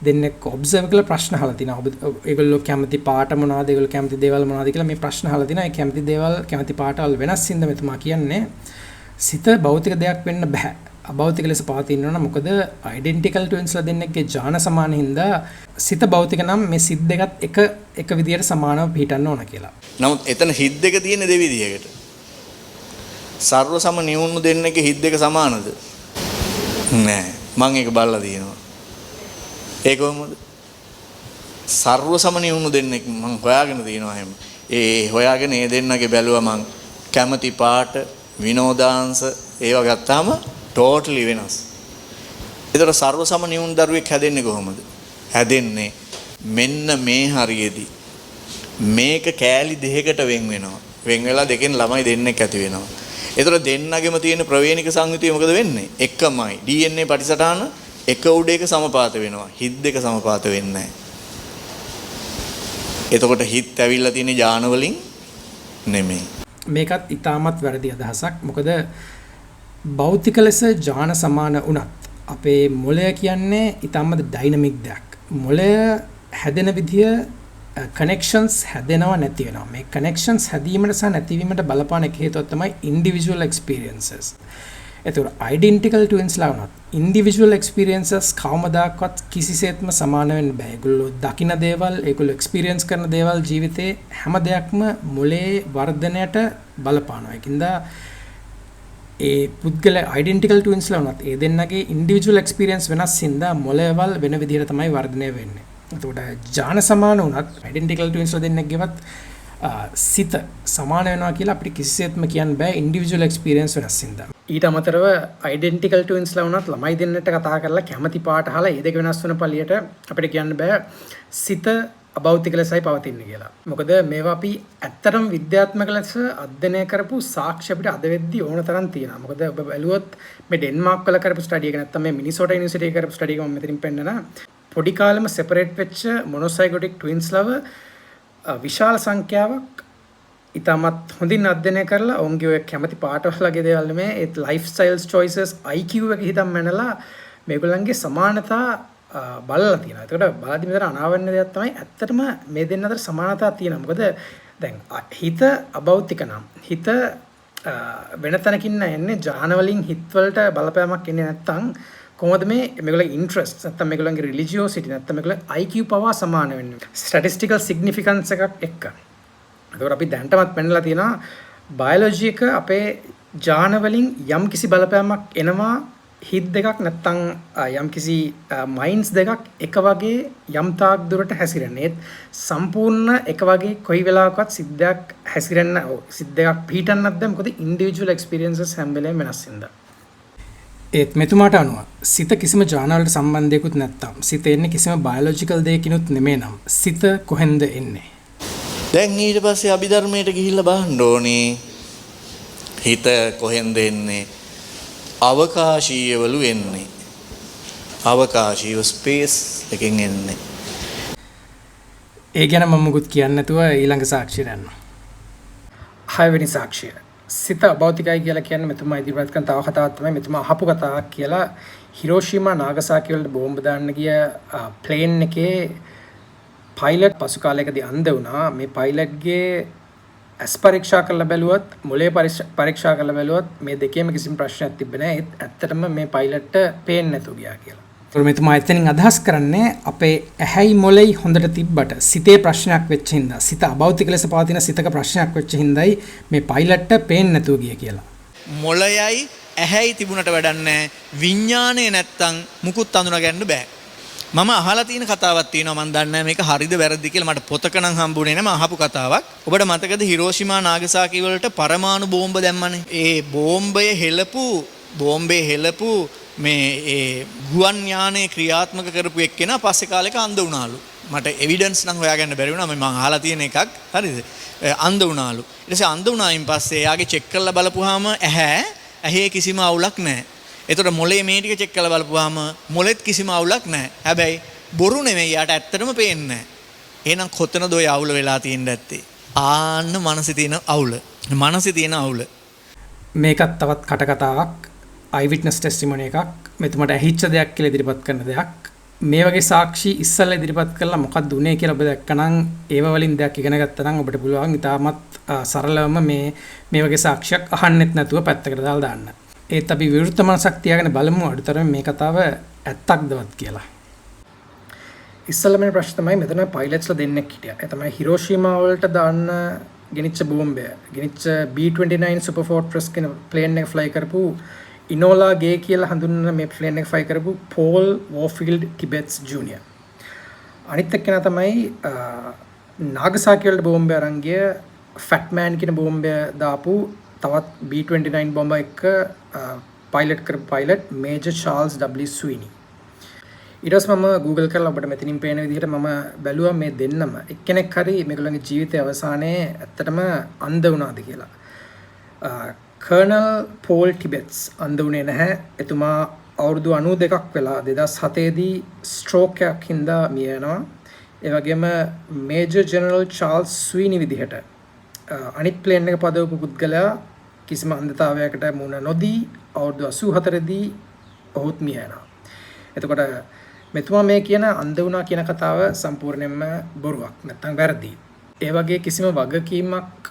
දෙන්නෙක් ඔබ්සර්ව් කරලා ප්‍රශ්න අහලා තිනවා. ඒගොල්ලෝ කැමති පාට මොනවද? ඒගොල්ලෝ කැමති දේවල් මොනවද කියලා මේ ප්‍රශ්න අහලා තිනවා. ඒ කැමති දේවල් කැමති පාටවල වෙනස් හින්දා මෙතුමා කියන්නේ සිත භෞතික දෙයක් වෙන්න බෑ. අභෞතික ලෙස පවතින්න ඕන. මොකද ඩෙන්ටිකල් ට්වින්ස්ලා දෙන්නෙක්ගේ ජාන සමාන හින්දා සිත භෞතික නම් මේ සිත් දෙකත් එක විදියට සමානව පිහිටන්න ඕන කියලා. නමුත් එතන හිත් දෙක තියෙන දෙවිදියකට. සර්ව සම නිවුණු දෙන්නෙක්ගේ හිත් දෙක සමානද? නෑ. මම ඒක බලලා තියෙනවා. ඒ කොහොමද? සර්ව සමනි වුණු දෙන්නෙක් මං හොයාගෙන තියෙනවා එහෙම. ඒ හොයාගෙන ඒ දෙන්නගේ බැලුවා මං කැමති පාට විනෝදාංශ ඒවා ගත්තාම ටෝටලි වෙනස්. ඒතර සර්ව සමනි වුණු දරුවෙක් හැදෙන්නේ කොහොමද? හැදෙන්නේ මෙන්න මේ හරියේදී මේක කෑලි දෙකකට වෙන් වෙනවා. වෙන් වෙලා දෙකෙන් ළමයි දෙන්නෙක් ඇති වෙනවා. ඒතර දෙන්නගෙම තියෙන ප්‍රවේණික සංයුතිය මොකද වෙන්නේ? එකමයි. DNA පටිසටහන එක උඩ එක සමපාත වෙනවා. හිත් දෙක සමපාත වෙන්නේ නැහැ. එතකොට හිත් ඇවිල්ලා තියෙන ඥාන වලින් නෙමෙයි. මේකත් ඊටමත් වැරදි අදහසක්. මොකද භෞතික ලෙස ඥාන සමාන වුණත් අපේ මොළය කියන්නේ ඊටමත් ඩයිනමික් දෙයක්. මොළය හැදෙන විදිය කනෙක්ෂන්ස් හැදෙනවා නැති වෙනවා. මේ කනෙක්ෂන්ස් හැදීමට සහ නැතිවීමට බලපාන එක හේතුව තමයි ඉන්ඩිවිජුවල් එක්ස්පීරියන්සස්. එතකොට ඩෙන්ටිකල් ට්වින්ස්ලා වුණත් ඉන්ඩිවිජුවල් එක්ස්පීරියන්සස් කවමදාකවත් කිසිසේත්ම සමාන වෙන්න බෑ. ඒගොල්ලෝ දකින දේවල්, ඒගොල්ලෝ එක්ස්පීරියන්ස් කරන දේවල් ජීවිතේ හැම දෙයක්ම මොලේ වර්ධනයට බලපානවා. ඒකින්ද ඒ පුද්ගල ඩෙන්ටිකල් ට්වින්ස්ලා වුණත් ඒ දෙන්නගේ ඉන්ඩිවිජුවල් එක්ස්පීරියන්ස් වෙනස් හින්දා මොලේවල් වෙන විදිහට තමයි වර්ධනය වෙන්නේ. එතකොට ඥාන සමාන වුණත් ඩෙන්ටිකල් ට්වින්ස්ලා දෙන්නෙක්ගේවත් සිත සමාන වෙනවා කියලා අපිට කිසිසේත්ම කියන්න බෑ ඉන්ඩිවිජුවල් එක්ස්පීරියන්ස් වෙනස් හින්දා. ඊට අමතරව ඩෙන්ටිකල් ට්වින්ස්ලා වුණත් ළමයි දෙන්නට කතා කරලා කැමති පාට අහලා ඒ දෙක වෙනස් වෙන පළියට අපිට කියන්න බෑ සිත අභෞතික ලෙසයි පවතින්නේ කියලා. මොකද මේවා අපි ඇත්තටම විද්‍යාත්මක ලෙස අධ්‍යයනය කරපු සාක්ෂි අපිට අද වෙද්දී ඕන තරම් තියෙනවා. මොකද ඔබ බැලුවොත් මේ ඩෙන්මාර්ක් වල කරපු ස්ටඩි එක නැත්නම් මේ මිනිසෝටා යුනිවර්සිටි එකේ කරපු ස්ටඩි එක මම මෙතනින් පෙන්නන පොඩි කාලෙම සෙපරේට් වෙච්ච මොනොසයිගොටික් ට්වින්ස්ලව විශාල සංඛ්‍යාවක් ඉතාමත් හොඳින් අධ්‍යයනය කරලා ඔවුන්ගේ ඔය කැමති පාටවලගේ දේවල් නෙමෙයි ඒත් ලයිෆ් ස්ටයිල්ස් චොයිසස් IQ එක හිතන් මැනලා මේගොල්ලන්ගේ සමානතා බලලා තියෙනවා. ඒකට බලද්දි මෙතන අනාවරණ දෙයක් තමයි ඇත්තටම මේ දෙන්න අතර සමානතාවක් තියෙනවා. මොකද දැන් හිත අභෞතික නම් හිත වෙන තැනකින් එන්නේ ජාන වලින් හිත් වලට බලපෑමක් එන්නේ නැත්නම් කොහොමද මේගොල්ලන්ගේ ඉන්ට්‍රස්ට් නැත්නම් මේගොල්ලන්ගේ රිලිජියෝසිටි නැත්නම් මේගොල්ලන්ගේ IQ පවා සමාන වෙන්නේ ස්ටැටිස්ටිකල් සිග්නිෆිකන්ස් එකක් එක්ක. ඒකෝර අපි දැන්ටමත් පෙන්නලා තියෙනවා බයොලොජි එක අපේ ජාන වලින් යම් කිසි බලපෑමක් එනවා හිත් දෙකක් නැත්නම් යම් කිසි මයින්ඩ්ස් දෙකක් එක වගේ යම් තාක් දුරට හැසිරෙන්නේ සම්පූර්ණ එක වගේ කොයි වෙලාවකවත් සිද්ධයක් හැසිරෙන්න සිද්ධයක් පිටින්නත් බෑ මොකද ඉන්ඩිවිජුවල් එක්ස්පීරියන්සස් හැම වෙලේම වෙනස් වෙනවා. ඒත් මෙතුමාට අනුව සිත කිසිම ජානවලට සම්බන්ධයකුත් නැත්තම් සිත එන්නේ කිසිම බයොලොජිකල් දෙයකිනුත් නෙමෙයි නම් සිත කොහෙන්ද එන්නේ? දැන් ඊට පස්සේ අභිධර්මයට ගිහිල්ලා බලන්න ඕනේ හිත කොහෙන්ද එන්නේ? අවකාශීයවලු එන්නේ. අවකාශීය ස්පේස් එකෙන් එන්නේ. ඒ ගැන මම මුකුත් කියන්නේ නැතුව ඊළඟ සාක්ෂිය ගන්න. 6 වෙනි සාක්ෂිය. සිත අභෞතිකයි කියලා කියන්නේ මෙතුමා ඉදිරිපත් කරන තව කතාවක් තමයි මෙතුමා අහපු කතාවක් කියලා හිරෝෂිමා නාගසාකි වලට බෝම්බ දාන්න ගිය ප්ලේන් එකේ පයිලට් පසු කාලයකදී අන්ධ වුණා. මේ පයිලට්ගේ ඇස් පරීක්ෂා කරලා බැලුවත් මොලේ පරීක්ෂා කරලා බැලුවත් මේ දෙකේම කිසිම ප්‍රශ්නයක් තිබෙන්නේ නැහැ. ඇත්තටම මේ පයිලට්ට පේන්නේ නැතුව ගියා කියලා. ඒතර මෙතුමා එතනින් අදහස් කරන්නේ අපේ ඇහැයි මොලෙයි හොඳට තිබ්බට සිතේ ප්‍රශ්නයක් වෙච්ච හින්දා සිත අභෞතික ලෙස පවතින සිතක ප්‍රශ්නයක් වෙච්ච හින්දායි මේ පයිලට්ට පේන්නේ නැතුව ගියේ කියලා. මොළයයි ඇහැයි තිබුණට වැඩක් නැහැ. විඥාණය නැත්තම් මුකුත් අඳුනා ගන්න බෑ. මම අහලා තියෙන කතාවක් තියෙනවා මම දන්නේ නැහැ මේක හරිද වැරදිද කියලා මට පොතක නම් හම්බුනේ නැහැ මම අහපු කතාවක්. ඔබට මතකද හිරෝෂිමා නාගසාකි වලට පරමාණු බෝම්බ දැම්මනේ. ඒ බෝම්බේ හෙලපු මේ ඒ ගුවන් යානයේ ක්‍රියාත්මක කරපු එක්කෙනා පස්සේ කාලෙක අන්ධ වුණාලු. මට එවිඩන්ස් නම් හොයාගන්න බැරි වුණා මම අහලා තියෙන එකක්. හරිද? අන්ධ වුණාලු. ඊට පස්සේ අන්ධ වුණායින් පස්සේ එයාගේ චෙක් කරලා බලපුවාම ඇහි කිසිම අවුලක් නැහැ. එතකොට මොලේ මේ ටික චෙක් කරලා බලපුවාම මොලෙත් කිසිම අවුලක් නැහැ. හැබැයි බොරු නෙමෙයි යාට ඇත්තටම පේන්නේ නැහැ. එහෙනම් කොතනද ඔය අවුල වෙලා තියෙන්නේ නැත්තේ? ආන්න මනසේ තියෙන අවුල. මේකත් තවත් කටකතාවක් අයි විට්නස් ටෙස්ටිමොනි එකක්. මෙතුමට ඇහිච්ච දෙයක් කියලා ඉදිරිපත් කරන දෙයක්. මේ වගේ සාක්ෂි ඉස්සෙල්ලා ඉදිරිපත් කළා මොකක්ද උනේ කියලා ඔබ දැක්කනම් ඒව වලින් දෙයක් ඉගෙන ගත්තා නම් ඔබට පුළුවන් ඉතාමත් සරලවම මේ වගේ සාක්ෂියක් අහන්නෙත් නැතුව පැත්තකට දාලා දාන්න. ඒත් අපි විවෘත මනසක් තියාගෙන බලමු අඩුතරම මේ කතාව ඇත්තක්දවත් කියලා. ඉස්සෙල්ලාම ප්‍රශ්න තමයි මෙතන පයිලට්ස්ලා දෙන්නෙක් හිටියා. ඒ තමයි හිරෝෂිමා වලට දාන්න ගෙනිච්ච බෝම්බය. ගෙනිච්ච B-29 Super Fortress කියන ප්ලේන් එක ෆ්ලයි කරපු ඉනෝලා ගේ කියලා හඳුන්වන මේ ප්ලේන් එක ෆ්ලයි කරපු පෝල් වෝෆීල්ඩ් ටිබෙට්ස් ජූනියර්. අනිත් එක්කෙනා තමයි නාගසාකි වලට බෝම්බය අරන් ගිය ෆැට්මෑන් කියන බෝම්බය දාපු තවත් B-29 බෝම්බ එක පයිලට් මේජර් චාල්ස් W ස්වීනි. ඊට පස්සේ මම Google කරලා ඔබට මෙතනින් පේන විදිහට මම බැලුවා මේ දෙන්නම එක්කෙනෙක් හරි මේගොල්ලන්ගේ ජීවිතයේ අවසානයේ ඇත්තටම අන්ධ වුණාද කියලා. කර්නල් පෝල් ටිබෙට්ස් අන්ධ වුණේ නැහැ. එතුමා අවුරුදු 92ක් වෙලා 2007 දී ස්ට්‍රෝක් එකක් හින්දා මිය යනවා. ඒ වගේම මේජර් ජෙනරල් චාල්ස් ස්වීනි විදිහට අනිත් ප්ලේන් එක පදවපු පුද්ගලයා කිසිම අන්ධතාවයකට මුහුණ නොදී අවුරුදු 84 දී ඔහුත් මිය යනවා. එතකොට මෙතුමා මේ කියන අන්ධ වුණා කියන කතාව සම්පූර්ණයෙන්ම බොරුවක් නැත්නම් වැරදි. ඒ වගේ කිසිම වගකීමක්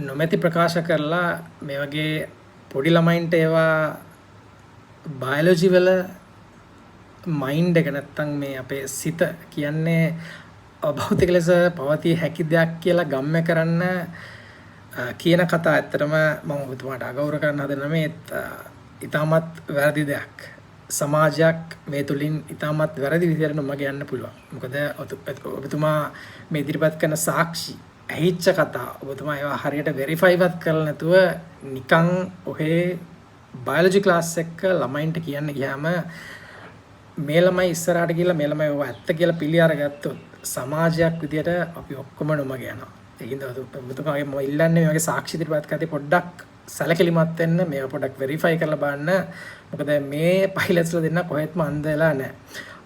නොමැති ප්‍රකාශ කරලා මේ වගේ පොඩි ළමයින්ට ඒවා බයොලොජි වල මයින්ඩ් එක නැත්නම් මේ අපේ සිත කියන්නේ අභෞතික ලෙස පවතිය හැකි දෙයක් කියලා ගම්ම කරන්න කියන කතා ඇත්තටම මම ඔබතුමාට අගෞරව කරන්න හදන මේ ඉතාමත් වැරදි දෙයක්. සමාජයක් මේ තුලින් ඉතාමත් වැරදි විදිහට මගේ යන්න පුළුවන්. මොකද ඔබතුමා මේ ඉදිරිපත් කරන සාක්ෂි ඇහිච්ච කතා ඔබතුමා ඒවා හරියට වෙරිෆයිවත් කරලා නැතුව නිකන් ඔහේ බයොලොජි ක්ලාස් එක ළමයින්ට කියන්න ගියාම මේ ළමයි ඉස්සරහට ගිහලා මේ ළමයි ඔය ඇත්ත කියලා පිළි අරගත්තොත් සමාජයක් විදියට අපි ඔක්කොම නොමග යනවා. ඒකින්ද ඔබතුමාගේ මම ඉල්ලන්නේ මේ වගේ සාක්ෂි ඉදිරිපත් කරද්දී පොඩ්ඩක් සැලකිලිමත් වෙන්න මේවා පොඩ්ඩක් වෙරිෆයි කරලා බලන්න. මොකද මේ පයිලට්ස්ලා දෙන්න කොහෙත්ම අන්ධ වෙලා නැහැ.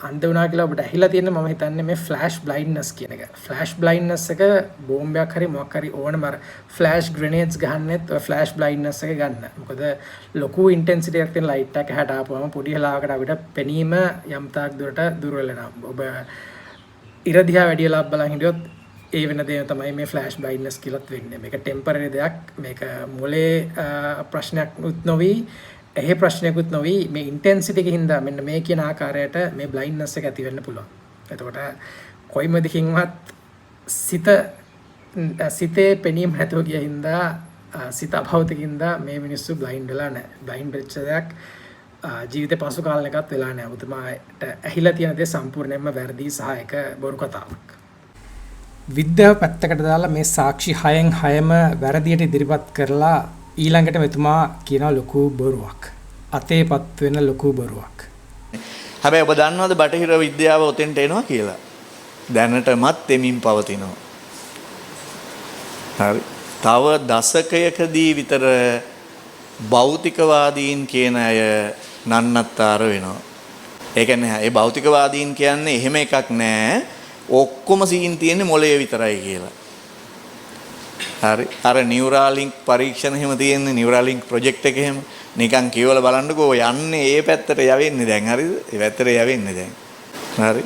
අන්ධ වුණා කියලා ඔබට ඇහිලා තියෙන මම හිතන්නේ මේ ෆ්ලෑෂ් බ්ලයින්ඩ්නස් කියන එක. ෆ්ලෑෂ් බ්ලයින්ඩ්නස් එක බෝම්බයක් හරි මොකක් හරි ඕනම අර ෆ්ලෑෂ් ග්‍රෙනේඩ්ස් ගහන්නෙත් ඔය ෆ්ලෑෂ් බ්ලයින්ඩ්නස් එක ගන්න. මොකද ලොකු ඉන්ටෙන්සිටි එකක් තියෙන ලයිට් එක හැට ආපුවම පොඩි හලාවකට අපිට පෙනීම යම් තාක් දුරට දුර වෙනවා. ඔබ ඉර දිහා වැඩි වෙලා බලන් හිටියොත් ඒ වෙන දේ තමයි මේ ෆ්ලෑෂ් බ්‍රයිට්නස් කියලාත් වෙන්නේ. මේක ටෙම්පරරි දෙයක්. මේක මොලේ ප්‍රශ්නයක් නොවි, එහෙ ප්‍රශ්නයක්වත් නොවි, මේ ඉන්ටෙන්සිටි එකකින් හින්දා මෙන්න මේ කියන ආකාරයට මේ බ්ලයින්ඩ්නස් එක ඇති වෙන්න පුළුවන්. එතකොට කොයිම දිකින්වත් සිතේ පෙනීම නැතුව ගිය හින්දා සිත අභෞතිකින්ද මේ මිනිස්සු බ්ලයින්ඩ් වෙලා නැහැ. බ්ලයින්ඩ් වෙච්ච දෙයක් ජීවිතේ පසු කාලයකත් වෙලා නැහැ. ඔබතුමාට ඇහිලා තියෙන දේ සම්පූර්ණයෙන්ම වැරදි සහ එක බොරු කතාවක්. විද්‍යාව පැත්තකට දාලා මේ සාක්ෂි 6න් 6ම වැරදියට ඉදිරිපත් කරලා ඊළඟට මෙතුමා කියන ලොකු බොරුවක්. අතේපත් වෙන ලොකු බොරුවක්. හැබැයි ඔබ දන්නවද බටහිර විද්‍යාව ඔතෙන්ට එනවා කියලා? දැනටමත් එමින් පවතිනවා. හරි. තව දශකයකදී විතර භෞතිකවාදීන් කියන අය නන්නත්තර වෙනවා. ඒ කියන්නේ ඒ භෞතිකවාදීන් කියන්නේ එහෙම එකක් නෑ. ඔක්කොම සීන් තියෙන්නේ මොළයේ විතරයි කියලා. හරි. අර නියුරාලින්ක් පරීක්ෂණ එහෙම තියෙන්නේ නියුරාලින්ක් ප්‍රොජෙක්ට් එක එහෙම. නිකන් කියවලා බලන්නකෝ යන්නේ ඒ පැත්තට යවෙන්නේ දැන් හරිද? ඒ පැත්තට යවෙන්නේ දැන්. හරි.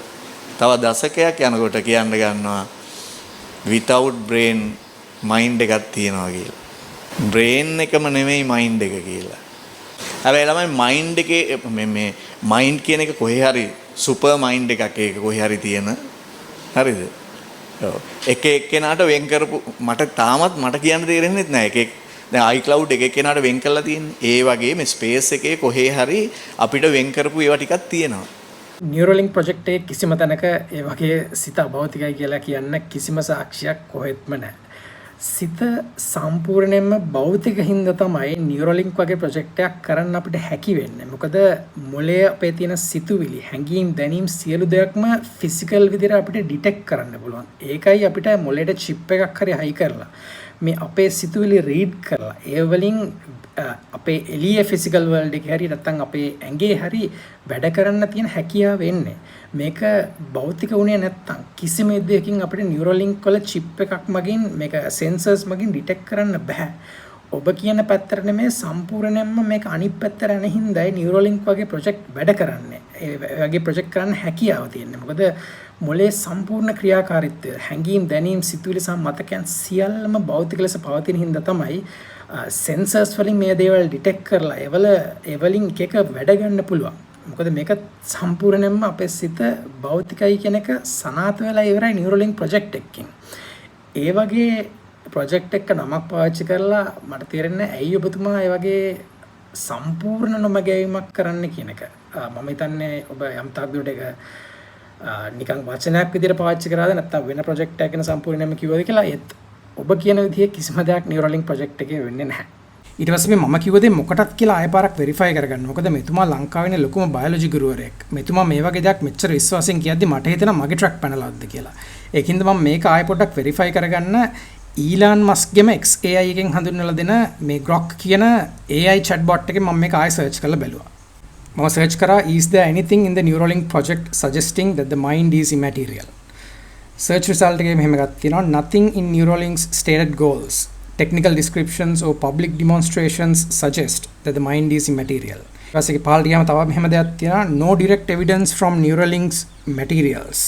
තව දශකයක් යනකොට කියන්න ගන්නවා without brain මයින්ඩ් එකක් තියෙනවා කියලා. බ්‍රේන් එකම නෙමෙයි මයින්ඩ් එක කියලා. හැබැයි ළමයි මයින්ඩ් එකේ මේ මයින්ඩ් කියන එක කොහේ හරි සුපර් මයින්ඩ් එකක් ඒක කොහේ හරි තියෙන. හරිද? ඔව්. එක එක්කෙනාට වෙන් කරපු මට තාමත් මට කියන්න තේරෙන්නේ නැහැ. දැන් iCloud එක එක්කෙනාට වෙන් කරලා තියෙන්නේ. ඒ වගේ මේ ස්පේස් එකේ කොහේ හරි අපිට වෙන් කරපු ඒවා ටිකක් තියෙනවා. නියුරලින්ක් ප්‍රොජෙක්ට් එකේ කිසිම තැනක ඒ වගේ සිත අභෞතිකයි කියලා කියන්න කිසිම සාක්ෂියක් කොහෙත්ම නැහැ. සිත සම්පූර්ණයෙන්ම භෞතික හින්දා තමයි නියුරලින්ක් වගේ ප්‍රොජෙක්ට් එකක් කරන්න අපිට හැකි වෙන්නේ. මොකද මොළයේ අපේ තියෙන සිතුවිලි, හැඟීම්, දැනීම් සියලු දෙයක්ම ෆිසිකල් විදිහට අපිට ඩිටෙක්ට් කරන්න පුළුවන්. ඒකයි අපිට මොළයට චිප් එකක් හරි හයි කරලා මේ අපේ සිතුවිලි රීඩ් කරලා ඒ වලින් අපේ එළියේ ෆිසිකල් වර්ල්ඩ් එකේ හරි නැත්නම් අපේ ඇඟේ හරි වැඩ කරන්න තියෙන හැකියාව එන්නේ. මේක භෞතික වුණේ නැත්නම් කිසිම දෙයකින් අපිට නියුරලින්ක් වල චිප් එකක් මගින් මේක සෙන්සර්ස් මගින් ඩිටෙක්ට් කරන්න බෑ. ඔබ කියන පැත්තට නෙමෙයි සම්පූර්ණයෙන්ම මේක අනිත් පැත්තට යන හින්දායි නියුරලින්ක් වගේ ප්‍රොජෙක්ට් වැඩ කරන්නේ. ඒ වගේ ප්‍රොජෙක්ට් කරන්න හැකියාව තියෙන්නේ. මොකද මොලේ සම්පූර්ණ ක්‍රියාකාරීත්වය, හැඟීම්, දැනීම්, සිතුවිලි සහ මතකයන් සියල්ලම භෞතික ලෙස පවතින හින්දා තමයි සෙන්සර්ස් වලින් මේ දේවල් ඩිටෙක්ට් කරලා ඒ වලින් එක වැඩ ගන්න පුළුවන්. මොකද මේක සම්පූර්ණයෙන්ම අපේ සිත භෞතිකයි කියන එක සනාථ වෙලා ඉවරයි නියුරලින්ක් ප්‍රොජෙක්ට් එකකින්. ඒ වගේ ප්‍රොජෙක්ට් එක නමක් පාවිච්චි කරලා මට තේරෙන්නේ ඇයි ඔබතුමා ඒ වගේ සම්පූර්ණ නොමගැයීමක් කරන්න කියන එක. මම හිතන්නේ ඔබ යම් තාක් දුරට ඒක නිකන් වචනයක් විදිහට පාවිච්චි කරාද නැත්නම් වෙන ප්‍රොජෙක්ට් එකක් ගැන සම්පූර්ණයෙන්ම කිව්වද කියලා ඒත් ඔබ කියන විදිහේ කිසිම දෙයක් නියුරලින්ක් ප්‍රොජෙක්ට් එකේ වෙන්නේ නැහැ. ඊට පස්සේ මම කිව්ව දේ මොකටත් කියලා ආයෙ පාරක් වෙරිෆයි කරගන්න. මොකද මෙතුමා ලංකාවේ ලොකුම බයොලොජි ගුරුවරයෙක්. මෙතුමා මේ වගේ දෙයක් මෙච්චර විශ්වාසයෙන් කියද්දි මට හිතෙනවා මගේ ට්‍රැක් පැනලාද්ද කියලා. ඒකින්ද මම මේක ආයෙ පොඩ්ඩක් වෙරිෆයි කරගන්න ඊලාන් මස්ක්ගේම XAI එකෙන් හඳුන්වලා දෙන මේ Grok කියන AI chatbot එකෙන් මම මේක ආයෙ සර්ච් කරලා බැලුවා. මම සර්ච් කරා is there anything in the Neuralink project suggesting that the mind is immaterial? Search result එකේ මෙහෙම එකක් තියෙනවා nothing in Neuralink's stated goals, technical descriptions or public demonstrations suggest that the mind is immaterial. ඊපස්සේ පාල්ට ගියාම තව මෙහෙම දෙයක් තියෙනවා no direct evidence from Neuralink's materials.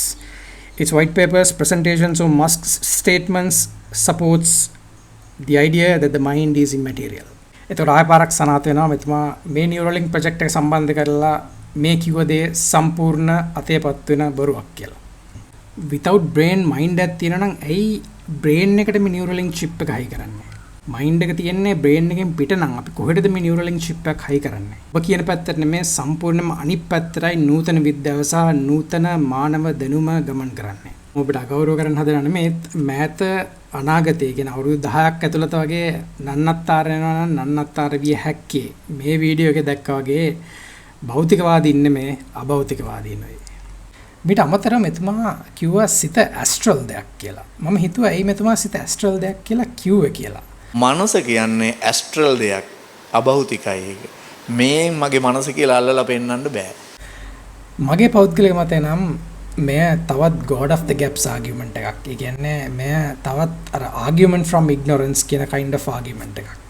Its white papers, presentations or Musk's statements supports the idea that the mind is immaterial. එතකොට ආය පාරක් සනාථ වෙනවා මෙතුමා මේ නියුරලින්ක් ප්‍රොජෙක්ට් එක සම්බන්ධ කරලා මේ කිව්ව දේ සම්පූර්ණ අතේපත් වෙන බොරුවක් කියලා. without brain mind එකක් තියෙනවා නම් ඇයි brain එකට මේ නියුරලින්ක් chip එක හයි කරන්නේ? mind එක තියෙන්නේ brain එකෙන් පිට නම් අපි කොහෙටද මේ නියුරලින්ක් chip එක හයි කරන්නේ? ඔබ කියන පැත්තට නෙමෙයි සම්පූර්ණයෙන්ම අනිත් පැත්තටයි නූතන විද්‍යාව සහ නූතන මානව දැනුම ගමන් කරන්නේ. ඔබට අගෞරව කරන්න හදන නෙමෙයි මෑත අනාගතයේ කියන අවුරුදු 10ක් ඇතුළත වගේ නන්නත්තර වෙනවා නම් නන්නත්තර විය හැක්කේ මේ වීඩියෝ එකේ දැක්කා වගේ භෞතිකවාදීන් නෙමෙයි අභෞතිකවාදීන් නෙවෙයි. මිට අමතරව මෙතුමා කිව්වා සිත ඇස්ට්‍රල් දෙයක් කියලා. මම හිතුවා ඇයි මෙතුමා සිත ඇස්ට්‍රල් දෙයක් කියලා කිව්වේ කියලා. මනස කියන්නේ ඇස්ට්‍රල් දෙයක් අභෞතිකයි ඒක. මේ මගේ මනස කියලා අල්ලලා පෙන්නන්න බෑ. මගේ පෞද්ගලික මතය නම් මෙය තවත් God of the gaps argument එකක්. ඒ කියන්නේ මෙය තවත් අර argument from ignorance කියන kind of argument එකක්.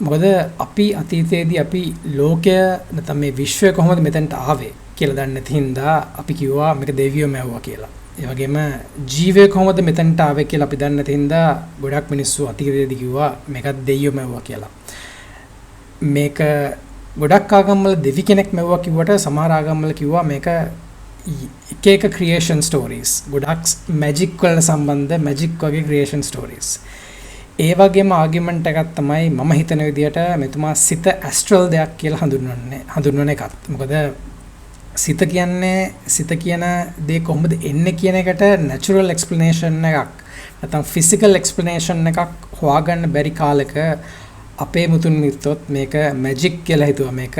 මොකද අපි අතීතයේදී අපි ලෝකය නැත්නම් මේ විශ්වය කොහොමද මෙතනට ආවේ? කියලා දන්නේ නැති හින්දා අපි කිව්වා මේක දෙවියෝ මැව්වා කියලා. ඒ වගේම ජීවය කොහොමද මෙතනට ආවේ කියලා අපි දන්නේ නැති හින්දා ගොඩක් මිනිස්සු අතීතයේදී කිව්වා මේකත් දෙවියෝ මැව්වා කියලා. මේක ගොඩක් ආගම්වල දෙවි කෙනෙක් මැව්වා කිව්වට සමහර ආගම්වල කිව්වා මේක එක එක ක්‍රියේෂන් ස්ටෝරීස්. ගොඩක් මැජික් වලට සම්බන්ධ මැජික් වගේ ක්‍රියේෂන් ස්ටෝරීස්. ඒ වගේම ආගියුමන්ට් එකක් තමයි මම හිතන විදිහට මෙතුමා සිත ඇස්ට්‍රල් දෙයක් කියලා හඳුන්වන එකත්. මොකද සිත කියන දේ කොහොමද එන්නේ කියන එකට නැචරල් එක්ස්ප්ලනේෂන් එකක් නැත්නම් ෆිසිකල් එක්ස්ප්ලනේෂන් එකක් හොයාගන්න බැරි කාලෙක අපේ මුතුන් මිත්තොත් මේක මැජික් කියලා හිතුවා. මේක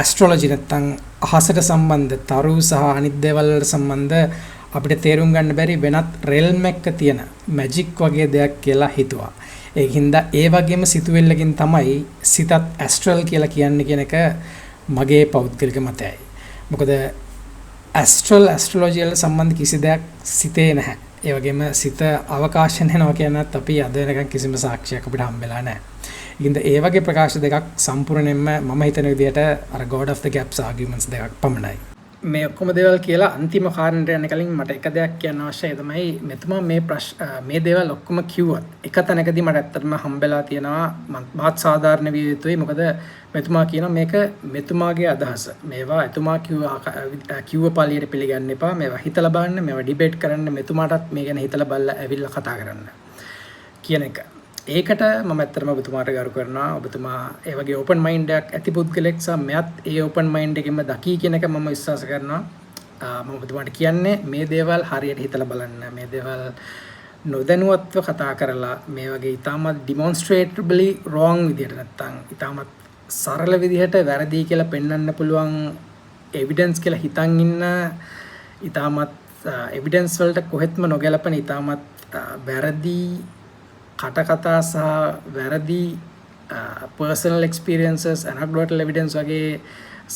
ඇස්ට්‍රොලොජි නැත්නම් අහසට සම්බන්ධ තරු සහ අනිත් දේවල් වලට සම්බන්ධ අපිට තේරුම් ගන්න බැරි වෙනත් රෙල්ම් එකක තියෙන මැජික් වගේ දෙයක් කියලා හිතුවා. ඒකින්ද ඒ වගේම සිතුවිල්ලකින් තමයි සිතත් ඇස්ට්‍රල් කියලා කියන්නේ කියන එක මගේ පෞද්ගලික මතයයි. මොකද ඇස්ට්‍රොලොජි වල සම්බන්ධ කිසි දෙයක් සිතේ නැහැ. ඒ වගේම සිත අවකාශයෙන් එනවා කියනත් අපි අද වෙනකන් කිසිම සාක්ෂියක් අපිට හම්බෙලා නැහැ. ඒකින්ද ඒ වගේ ප්‍රකාශ දෙකක් සම්පූර්ණයෙන්ම මම හිතන විදිහට අර God of the Gaps arguments දෙකක් පමණයි. මේ ඔක්කොම දේවල් කියලා අන්තිම කාරණයට යන්න කලින් මට එක දෙයක් කියන්න අවශ්‍යයි. තමයි මෙතුමා මේ දේවල් ඔක්කොම කිව්වත් එක තැනකදී මට ඇත්තටම හම්බෙලා තියෙනවා මහත් සාධාරණ විය යුතුයි. මොකද මෙතුමා කියනවා මේක මෙතුමාගේ අදහස. මේවා එතුමා කිව්ව පළියට පිළිගන්න එපා. මේවා හිතලා බලන්න, මේවා ඩිබේට් කරන්න, මෙතුමාටත් මේ ගැන හිතලා බලලා ඇවිල්ලා කතා කරන්න කියන එක. ඒකට මම ඇත්තටම ඔබතුමාට ගරු කරනවා. ඔබතුමා ඒ වගේ ඕපන් මයින්ඩ් එකක් ඇති පුද්ගලෙක් සහ මෙයත් ඒ ඕපන් මයින්ඩ් එකෙන්ම දකී කියන එක මම විශ්වාස කරනවා. මම ඔබතුමාට කියන්නේ මේ දේවල් හරියට හිතලා බලන්න. මේ දේවල් නොදැනුවත්ව කතා කරලා මේ වගේ ඉතාමත් demonstrably wrong විදිහට නැත්තම් ඉතාමත් සරල විදිහට වැරදි කියලා පෙන්වන්න පුළුවන් evidence කියලා හිතන් ඉන්න ඉතාමත් evidence වලට කොහෙත්ම නොගැලපෙන ඉතාමත් වැරදි කටකතා සහ වැරදි personal experiences anecdotal evidence වගේ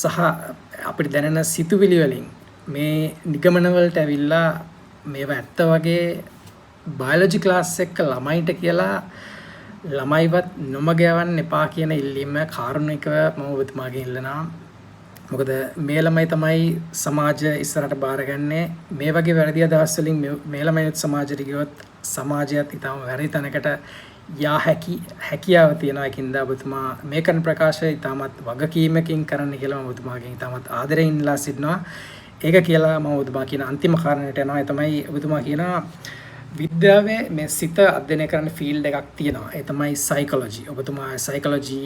සහ අපිට දැනෙන සිතුවිලි වලින් මේ නිගමන වලට ඇවිල්ලා මේවා ඇත්ත වගේ biology class එක ළමයිට කියලා ළමයිවත් නොමග යවන්න එපා කියන ඉල්ලීම කාරුණිකව මම ඔබතුමාගෙන් ඉල්ලනවා. මොකද මේ ළමයි තමයි සමාජ ඉස්සරහට බාරගන්නේ. මේ වගේ වැරදි අදහස් වලින් මේ ළමයිත් සමාජයට ගියොත් සමාජයත් ඊටම වැරදි තැනකට යා හැකියාව තියෙනවා. ඒකින්ද ඔබතුමා මේ කරන ප්‍රකාශය ඊටමත් වගකීමකින් කරන්න කියලා මම ඔබතුමාගෙන් ඊටමත් ආදරෙන් ඉල්ලා සිටිනවා. ඒක කියලා මම ඔබතුමා කියන අන්තිම කාරණයට යනවා. ඒ තමයි ඔබතුමා කියනවා විද්‍යාවේ මේ සිත අධ්‍යයනය කරන්න ෆීල්ඩ් එකක් තියෙනවා. ඒ තමයි සයිකොලොජි. ඔබතුමා සයිකොලොජි